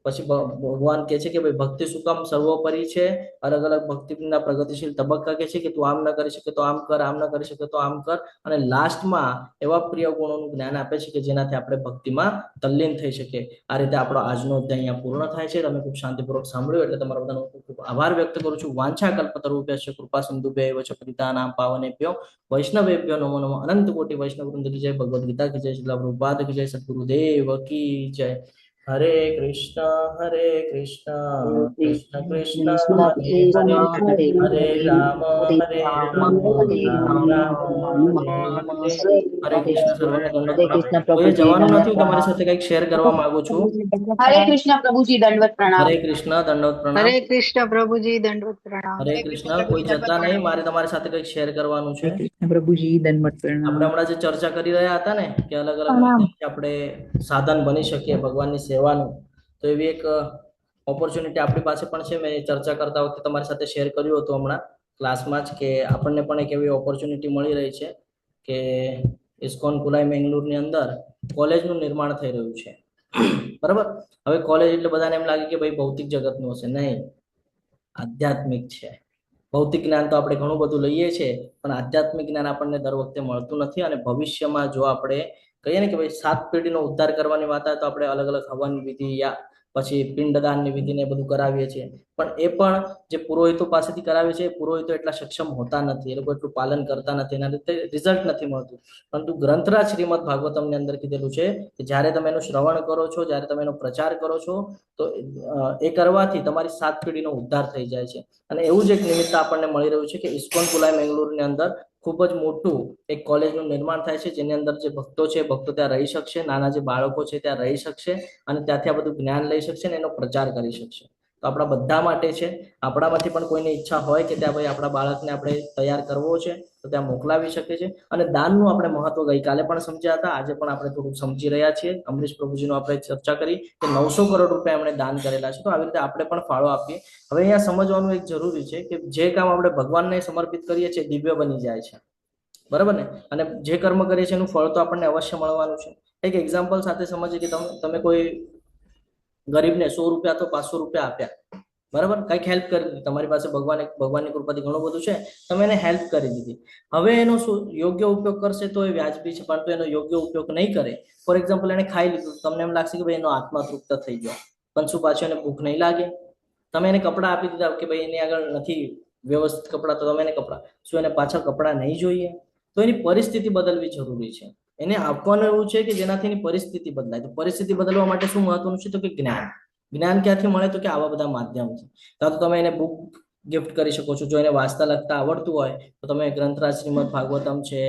પછી ભગવાન કહે છે કે ભાઈ ભક્તિ શું કામ સર્વોપરી છે, અલગ અલગ ભક્તિના પ્રગતિશીલ તબક્કા કહે છે કે તું આમ ન કરી શકે તો આમ કર, આમ ન કરી શકે તો આમ કર. અને લાસ્ટમાં એવા પ્રિય ગુણોનું જ્ઞાન આપે છે કે જેનાથી આપણે ભક્તિમાં તલ્લીન થઈ શકીએ. આ રીતે આપણો આજનો અધ્યાય અહીંયા પૂર્ણ થાય છે. તમે ખૂબ શાંતિપૂર્વક સાંભળ્યું એટલે તમારા બધાનો ખૂબ આભાર વ્યક્ત કરું છું. વાંછા કલ્પતરુભ્યશ્ચ કૃપા સિંધુભ્યૈવ ચ પતિતાનાં પાવનેભ્યો વૈષ્ણવેભ્યો નમો નમઃ. અનંત કોટી વૈષ્ણવ વૃંદ કી જય, ભગવદ ગીતા કી જય, શ્રીલ પ્રભુપાદ કી જય, સદગુરુદેવ કી જય. હરે કૃષ્ણ કૃષ્ણ કૃષ્ણ હરે હરે, હરે રામ હરે રામ, રામ રામ હરે હરે. હરે કૃષ્ણ. સર્વને દંડવત પ્રણામ. કોઈએ જવાનું નથી, હું તમારી સાથે કંઈક શેર કરવા માંગુ છું. હરે કૃષ્ણ પ્રભુજી, દંડવત પ્રણામ. હરે કૃષ્ણ, દંડવત પ્રણામ. હરે કૃષ્ણ પ્રભુજી, દંડવત પ્રણામ. હરે કૃષ્ણ. કોઈ જતા નહીં, મારે તમારી સાથે કંઈક શેર કરવાનું છે. પ્રભુજી, દંડવત પ્રણામ. આપણે હમણાં જે ચર્ચા કરી રહ્યા હતા ને કે અલગ અલગ રીતે આપણે સાધન બની શકીએ ભગવાનની સેવાનું, તો એવી એક ઓપોર્ચ્યુનિટી આપણી પાસે પણ છે. મેં ચર્ચા કરતા વખતે તમારી સાથે શેર કર્યું હતું હમણાં ક્લાસમાં જ કે આપણને પણ એક એવી ઓપોર્ચ્યુનિટી મળી રહી છે કે ઇસ્કોન કુલાઈ મેંગલુરની અંદર કોલેજનું નિર્માણ થઈ રહ્યું છે. બરાબર. હવે કોલેજ એટલે બધાને એમ લાગે કે ભાઈ ભૌતિક જગતનું હશે. નહીં, આધ્યાત્મિક છે. ભૌતિક જ્ઞાન તો આપણે ઘણું બધું લઈએ છીએ, પણ આધ્યાત્મિક જ્ઞાન આપણને દર વખતે મળતું નથી. અને ભવિષ્યમાં જો આપણે કહીએ ને કે ભાઈ 7 પેઢીનો ઉદ્ધાર કરવાની વાત આવે તો આપણે અલગ અલગ હવન વિધિ યા પછી પિંડદાનની વિધિને બધું કરાવીએ છીએ, પણ એ પણ જે પુરોહિતો પાસેથી કરાવીએ છીએ, પુરોહિતો એટલા સક્ષમ હોતા નથી, એ લોકો એટલું પાલન કરતા નથી, એના રીતે રિઝલ્ટ નથી મળતું. પરંતુ ગ્રંથરાજ શ્રીમદ ભાગવતમની અંદર કીધેલું છે કે જ્યારે તમે એનું શ્રવણ કરો છો, જ્યારે તમે એનો પ્રચાર કરો છો, તો એ કરવાથી તમારી 7 પેઢીનો ઉદ્ધાર થઈ જાય છે. અને એવું જ એક નિમિત્ત આપણને મળી રહ્યું છે કે ઇસ્કોન કુલાઈ મેંગલુરની અંદર ખૂબ જ મોટું એક કોલેજનું નિર્માણ થાય છે, જેની અંદર જે ભક્તો છે, ભક્તો ત્યાં રહી શકશે, નાના જે બાળકો છે ત્યાં રહી શકશે અને ત્યાંથી આ બધું જ્ઞાન લઈ શકશે ને એનો પ્રચાર કરી શકશે. તો આપણા બધા માટે છે. આપણામાંથી પણ કોઈની ઈચ્છા હોય કે ત્યાં ભાઈ આપણા બાળકને આપણે તૈયાર કરવો છે તો ત્યાં મોકલાવી શકે છે. અને દાનનું આપણે મહત્વ ગઈકાલે પણ સમજ્યા હતા, આજે પણ આપણે થોડુંક સમજી રહ્યા છીએ. અમરીશ પ્રભુજીનો આપણે ચર્ચા કરી કે 900 કરોડ રૂપિયા એમણે દાન કરેલા છે. તો આવી રીતે આપણે પણ ફાળો આપીએ. હવે અહીંયા સમજવાનું એક જરૂરી છે કે જે કામ આપણે ભગવાનને સમર્પિત કરીએ છીએ દિવ્ય બની જાય છે. બરાબર ને? અને જે કર્મ કરીએ છીએ એનું ફળ તો આપણને અવશ્ય મળવાનું છે. એક એક્ઝામ્પલ સાથે સમજીએ કે તમે કોઈ ગરીબને 100 રૂપિયા તો 500 રૂપિયા આપ્યા, બરાબર, કંઈક હેલ્પ કરી દીધી, તમારી પાસે ભગવાનની કૃપાથી ઘણું બધું છે, તમે એને હેલ્પ કરી દીધી. હવે એનો શું યોગ્ય ઉપયોગ કરશે તો એ વ્યાજબી છે, પરંતુ એનો યોગ્ય ઉપયોગ નહીં કરે, ફોર એક્ઝામ્પલ એને ખાઈ લીધું, તમને એમ લાગશે કે ભાઈ એનો આત્મા તૃપ્ત થઈ ગયો, પણ શું પાછું એને ભૂખ નહીં લાગે? તમે એને કપડાં આપી દીધા કે ભાઈ એની આગળ નથી વ્યવસ્થિત કપડાં, તો તમે એને કપડાં, શું એને પાછળ કપડાં નહીં જોઈએ? તો એની પરિસ્થિતિ બદલવી જરૂરી છે. એને આપવાનું એવું છે કે જેનાથી એની પરિસ્થિતિ બદલાય. તો પરિસ્થિતિ બદલવા માટે શું મહત્વનું છે? તો કે જ્ઞાન. જ્ઞાન ક્યાંથી મળે? તો કે આવા બધા માધ્યમથી. કાં તો તમે એને બુક ગિફ્ટ કરી શકો છો, જો એને વાંચતા લખતા આવડતું હોય તો તમે ગ્રંથરાજ શ્રીમદ ભાગવતમ છે,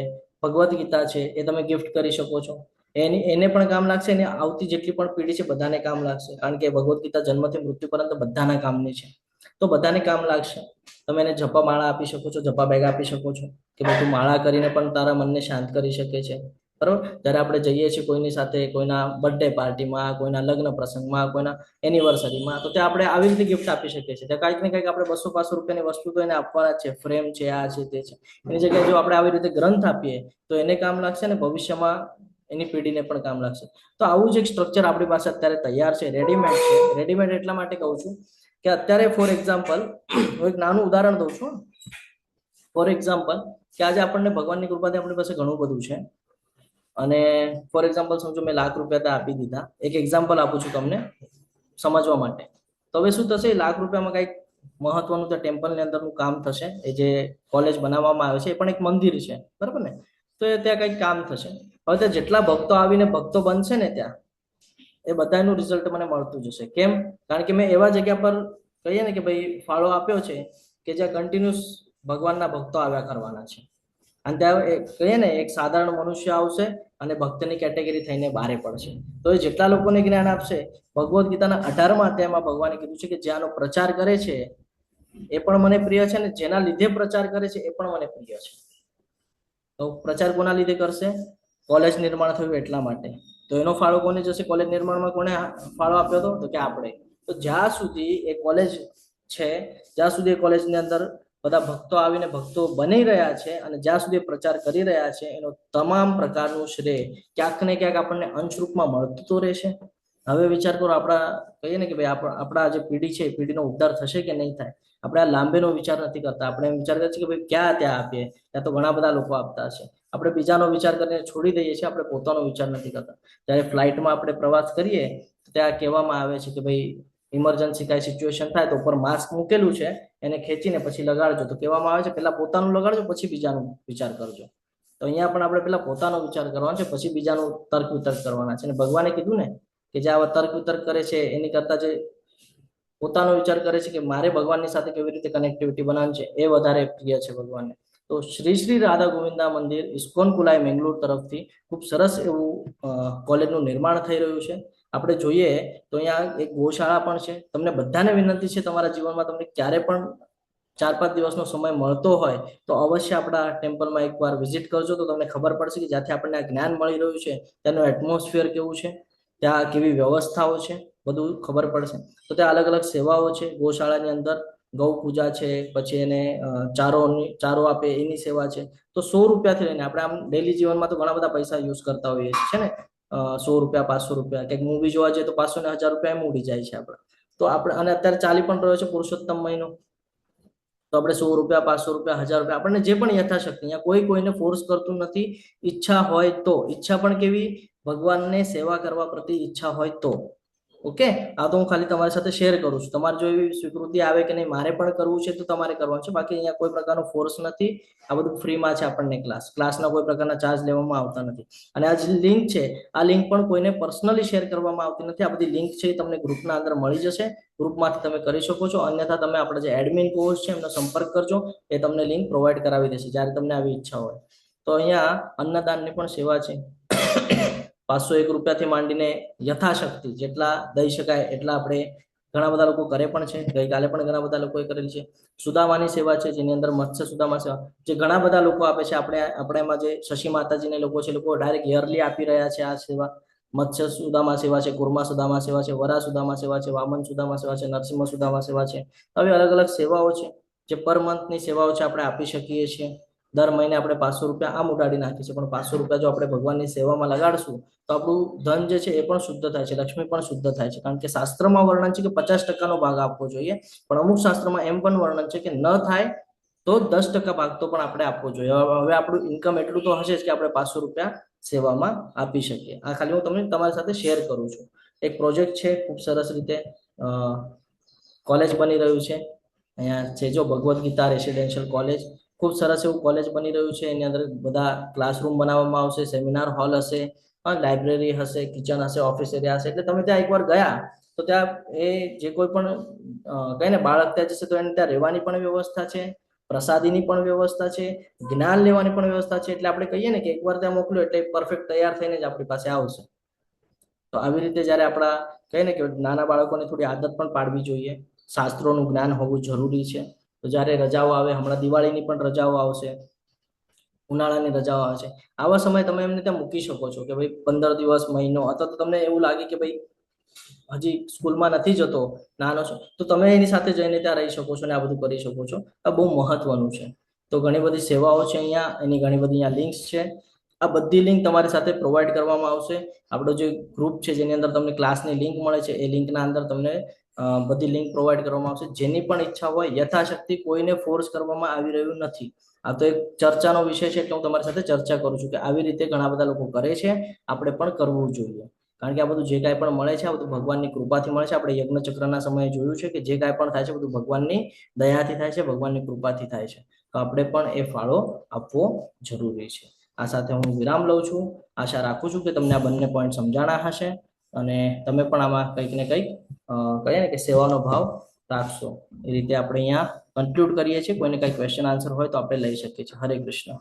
ભગવદ્ ગીતા છે, એ તમે ગિફ્ટ કરી શકો છો. એને પણ કામ લાગશે, એને આવતી જેટલી પણ પેઢી છે બધાને કામ લાગશે, કારણ કે ભગવદ્ ગીતા જન્મથી મૃત્યુ પર્યંત બધાના કામની છે, તો બધાને કામ લાગશે. તમે એને જપા માળા આપી શકો છો, જપા બેગ આપી શકો છો કે બધું માળા કરીને પણ તારા મનને શાંત કરી શકે છે. બરોબર, જ્યારે આપણે જઈએ છીએ કોઈની સાથે, કોઈના બર્થડે પાર્ટીમાં, કોઈના લગ્ન પ્રસંગમાં, કોઈના એનિવર્સરીમાં, તો ત્યાં આપણે આવી રીતે ગિફ્ટ આપી શકીએ છીએ. ત્યાં કંઈક ને કંઈક આપણે 200-500 રૂપિયાની વસ્તુ તો એને આપવાના છે, ફ્રેમ છે, આ છે, તે છે. એની જગ્યાએ જો આપણે આવી રીતે ગ્રંથ આપીએ તો એને કામ લાગશે ને ભવિષ્યમાં એની પેઢીને પણ કામ લાગશે. તો આવું જ એક સ્ટ્રક્ચર આપણી પાસે અત્યારે તૈયાર છે, રેડીમેડ છે. રેડીમેડ એટલા માટે કહું છું કે અત્યારે ફોર એક્ઝામ્પલ હું એક નાનું ઉદાહરણ દઉં છું. ફોર એક્ઝામ્પલ કે આજે આપણને ભગવાનની કૃપાથી આપણી પાસે ઘણું બધું છે, અને ફોર એક્ઝામ્પલ સમજો મેં ₹1,00,000 ત્યાં આપી દીધા. એક એક્ઝામ્પલ આપું છું તમને સમજવા માટે. તો હવે શું થશે? ₹1,00,000 કંઈક મહત્વનું ત્યાં ટેમ્પલની અંદરનું કામ થશે. એ જે કોલેજ બનાવવામાં આવે છે એ પણ એક મંદિર છે, બરાબર ને? તો એ ત્યાં કંઈક કામ થશે. હવે ત્યાં જેટલા ભક્તો આવીને ભક્તો બનશે ને ત્યાં, એ બધાનું રિઝલ્ટ મને મળતું જશે. કેમ? કારણ કે મેં એવા જગ્યા પર કહીએ ને કે ભાઈ ફાળો આપ્યો છે કે જ્યાં કન્ટિન્યુઅસ ભગવાનના ભક્તો આવ્યા કરવાના છે. અને ત્યાં કહીએ ને એક સાધારણ મનુષ્ય આવશે અને ભક્તની કેટેગરી થઈને બહાર પડશે. તો એ જેટલા લોકોને જ્ઞાન આપશે, ભગવદ્ ગીતાના 18મા અધ્યાયમાં ભગવાને કીધું છે કે જે આનો પ્રચાર કરે છે એ પણ મને પ્રિય છે, અને જેના લીધે પ્રચાર કરે છે એ પણ મને પ્રિય છે. તો પ્રચાર કોના લીધે કરશે? કોલેજ નિર્માણ થયું એટલા માટે. તો એનો ફાળો કોને જશે? કોલેજ નિર્માણમાં કોને ફાળો આપ્યો હતો? તો કે આપણે. તો જ્યાં સુધી એ કોલેજ છે, જ્યાં સુધી એ કોલેજની અંદર બધા ભક્તો આવીને ભક્તો બની રહ્યા છે અને જ્યાં સુધી પ્રચાર કરી રહ્યા છે, એનો તમામ પ્રકારનું શ્રેય ક્યાંક ને ક્યાંક આપણને અંશરૂપમાં મળતું તો રહેશે. હવે વિચાર કરો, આપણા કહીએ ને કે ભાઈ આપણા જે પેઢી છે એ પેઢીનો ઉદ્ધાર થશે કે નહીં થાય? આપણે આ લાંબેનો વિચાર નથી કરતા. આપણે એમ વિચાર કરીએ છીએ કે ભાઈ ક્યાં ત્યાં આપીએ, ત્યાં તો ઘણા બધા લોકો આપતા હશે. આપણે બીજાનો વિચાર કરીને છોડી દઈએ છીએ, આપણે પોતાનો વિચાર નથી કરતા. જ્યારે ફ્લાઇટમાં આપણે પ્રવાસ કરીએ ત્યાં કહેવામાં આવે છે કે ભાઈ ઇમરજન્સી કાંઈ સિચ્યુએશન થાય તો ઉપર માસ્ક મૂકેલું છે, એને ખેંચીને પછી લગાડજો. તો કહેવામાં આવે છે પહેલા પોતાનું લગાડજો, પછી બીજાનું વિચાર કરજો. તો અહીંયા પણ આપણે પહેલા પોતાનો વિચાર કરવાનો છે, પછી બીજાનું તર્ક વિતર્ક કરવાના છે. અને ભગવાને કીધું ને કે જે આવા તર્ક વિતર્ક કરે છે એની કરતા જે પોતાનો વિચાર કરે છે કે મારે ભગવાનની સાથે કેવી રીતે કનેક્ટિવિટી બનાવવાની છે, એ વધારે પ્રિય છે ભગવાનને. તો શ્રી શ્રી રાધા ગોવિંદા મંદિર ઇસ્કોન કુલાઈ મેંગલોર તરફથી ખૂબ સરસ એવું કોલેજનું નિર્માણ થઈ રહ્યું છે. આપણે જોઈએ તો અહીંયા એક ગૌશાળા પણ છે. તમને બધાને વિનંતી છે, તમારા જીવનમાં તમને ક્યારે પણ 4-5 દિવસનો સમય મળતો હોય તો અવશ્ય આપણા ટેમ્પલમાં એકવાર વિઝિટ કરજો. તો તમને ખબર પડશે કે જ્યાંથી આપણને આ જ્ઞાન મળી રહ્યું છે ત્યાંનું એટમોસ્ફિયર કેવું છે, ત્યાં કેવી વ્યવસ્થાઓ છે, બધું ખબર પડશે. તો ત્યાં અલગ અલગ સેવાઓ છે. ગૌશાળાની અંદર ગૌ પૂજા છે, પછી એને ચારો આપે એની સેવા છે. તો ₹100 લઈને આપણે આમ ડેલી જીવનમાં તો ઘણા બધા પૈસા યુઝ કરતા હોઈએ છીએ ને, ₹100, ₹500, કંઈક મૂવી જોવા જઈએ તો 500 ને 1000 એમ ઉડી જાય છે આપણા. તો આપણે, અને અત્યારે ચાલી પણ રહ્યો છે પુરુષોત્તમ મહિનો, તો આપણે ₹100, ₹500, ₹1000 આપણને જે પણ યથાશક્તિ. અહીંયા કોઈ કોઈને ફોર્સ કરતું નથી. ઈચ્છા હોય તો, ઈચ્છા પણ કેવી? ભગવાનને સેવા કરવા પ્રતિ ઈચ્છા હોય તો. ઓકે, આ તો હું ખાલી તમારી સાથે શેર કરું છું. તમારે જો એવી સ્વીકૃતિ આવે કે નહીં મારે પણ કરવું છે તો તમારે કરવાનું છે. બાકી અહીંયા કોઈ પ્રકારનો ફોર્સ નથી. આ બધું ફ્રીમાં છે આપણને. ક્લાસના કોઈ પ્રકારના ચાર્જ લેવામાં આવતા નથી. અને આ જે લિંક છે, આ લિંક પણ કોઈને પર્સનલી શેર કરવામાં આવતી નથી. આ બધી લિંક છે એ તમને ગ્રુપના અંદર મળી જશે. ગ્રુપમાંથી તમે કરી શકો છો. અન્યથા તમે આપણા જે એડમિન કોર્સ છે એમનો સંપર્ક કરજો, એ તમને લિંક પ્રોવાઈડ કરાવી દેશે જ્યારે તમને આવી ઈચ્છા હોય. તો અહીંયા અન્નદાનની પણ સેવા છે. ₹501 માંડીને યથાશક્તિ જેટલા દઈ શકાય એટલા આપણે, ઘણા બધા લોકો કરે પણ છે. ગઈકાલે પણ ઘણા બધા લોકોએ કરેલી છે. સુદામાની સેવા છે, જેની અંદર મત્સ્ય સુદામા સેવા, જે ઘણા બધા લોકો આપે છે. આપણે એમાં જે શશી માતાજીને લોકો છે, લોકો ડાયરેક્ટ યરલી આપી રહ્યા છે આ સેવા. મત્સ્ય સુદામા સેવા છે, કુર્મા સુદામા સેવા છે, વરા સુદામા સેવા છે, વામન સુદામા સેવા છે, નરસિંહ સુદામા સેવા છે. આવી અલગ અલગ સેવાઓ છે જે પર મંથની સેવાઓ છે, આપણે આપી શકીએ છીએ. દર મહિને આપણે 500 રૂપિયા આમ ઉડાડી નાખીએ છીએ, પણ 500 રૂપિયા જો આપણે ભગવાનની સેવામાં લગાડશું તો આપણું ધન જે છે એ પણ શુદ્ધ થાય છે, લક્ષ્મી પણ શુદ્ધ થાય છે. કારણ કે શાસ્ત્રમાં વર્ણન છે કે 50% ભાગ આપવો જોઈએ, પણ અમુક શાસ્ત્રમાં એમ પણ વર્ણન છે કે ન થાય તો 10% ભાગ તો પણ આપણે આપવો જોઈએ. હવે આપણું ઇન્કમ એટલું તો હશે જ કે આપણે 500 રૂપિયા સેવામાં આપી શકીએ. આ ખાલી હું તમને તમારી સાથે શેર કરું છું. એક પ્રોજેક્ટ છે, ખૂબ સરસ રીતે કોલેજ બની રહ્યું છે. અહીંયા છે જો ભગવદ્ ગીતા રેસિડેન્શિયલ કોલેજ, ખૂબ સરસ એવું કોલેજ બની રહ્યું છે. એની અંદર બધા ક્લાસરૂમ બનાવવામાં આવશે, સેમિનાર હોલ હશે, લાઇબ્રેરી હશે, કિચન હશે, ઓફિસ એરિયા હશે. એટલે તમે ત્યાં એકવાર ગયા તો ત્યાં એ જે કોઈ પણ કહે ને બાળક ત્યાં જશે તો એને ત્યાં રહેવાની પણ વ્યવસ્થા છે, પ્રસાદીની પણ વ્યવસ્થા છે, જ્ઞાન લેવાની પણ વ્યવસ્થા છે. એટલે આપણે કહીએ ને કે એકવાર ત્યાં મોકલ્યો એટલે પરફેક્ટ તૈયાર થઈને જ આપણી પાસે આવશે. તો આવી રીતે જ્યારે આપણા કહીએ ને કે નાના બાળકોને થોડી આદત પણ પાડવી જોઈએ, શાસ્ત્રોનું જ્ઞાન હોવું જરૂરી છે. તો જ્યારે રજાઓ આવે, હમણાં દિવાળીની પણ રજાઓ આવશે, ઉનાળાની રજાઓ આવે છે, આવા સમયે તમે એમને ત્યાં મૂકી શકો છો કે ભાઈ 15 દિવસ, મહિનો, અથવા તો તમને એવું લાગે કે ભાઈ હજી સ્કૂલમાં નથી જતો, નાનો છો, તો તમે એની સાથે જઈને ત્યાં રહી શકો છો ને આ બધું કરી શકો છો. આ બહુ મહત્વનું છે. તો ઘણી બધી સેવાઓ છે અહીંયા, એની ઘણી બધી અહીંયા લિંક્સ છે. આ બધી લિંક તમારી સાથે પ્રોવાઈડ કરવામાં આવશે. આપણો જે ગ્રુપ છે જેની અંદર તમને ક્લાસની લિંક મળે છે, એ લિંકના અંદર તમને બધી લિંક પ્રોવાઈડ કરવામાં આવશે. જેની પણ ઈચ્છા હોય, યથાશક્તિ કોઈને ફોર્સ કરવામાં આવી રહ્યું નથી. આ તો એક ચર્ચાનો વિષય છે, એટલે હું તમારી સાથે ચર્ચા કરું છું કે આવી રીતે ઘણા બધા લોકો કરે છે, આપણે પણ કરવું જોઈએ. કારણ કે આ બધું જે કાંઈ પણ મળે છે આ બધું ભગવાનની કૃપાથી મળે છે. આપણે યજ્ઞ ચક્રના સમયે જોયું છે કે જે કાંઈ પણ થાય છે બધું ભગવાનની દયાથી થાય છે, ભગવાનની કૃપાથી થાય છે. તો આપણે પણ એ ફાળો આપવો જરૂરી છે. આ સાથે હું વિરામ લઉં છું. આશા રાખું છું કે તમને આ બંને પોઈન્ટ સમજાણા હશે અને તમે પણ આમાં કંઈક ને કંઈક કહીએ ને કે સેવાનો ભાવ રાખશો. એ રીતે આપણે અહીંયા કન્ક્લુડ કરીએ છીએ. કોઈને કંઈ ક્વેશ્ચન આન્સર હોય તો આપણે લઈ શકીએ છીએ. હરે કૃષ્ણ.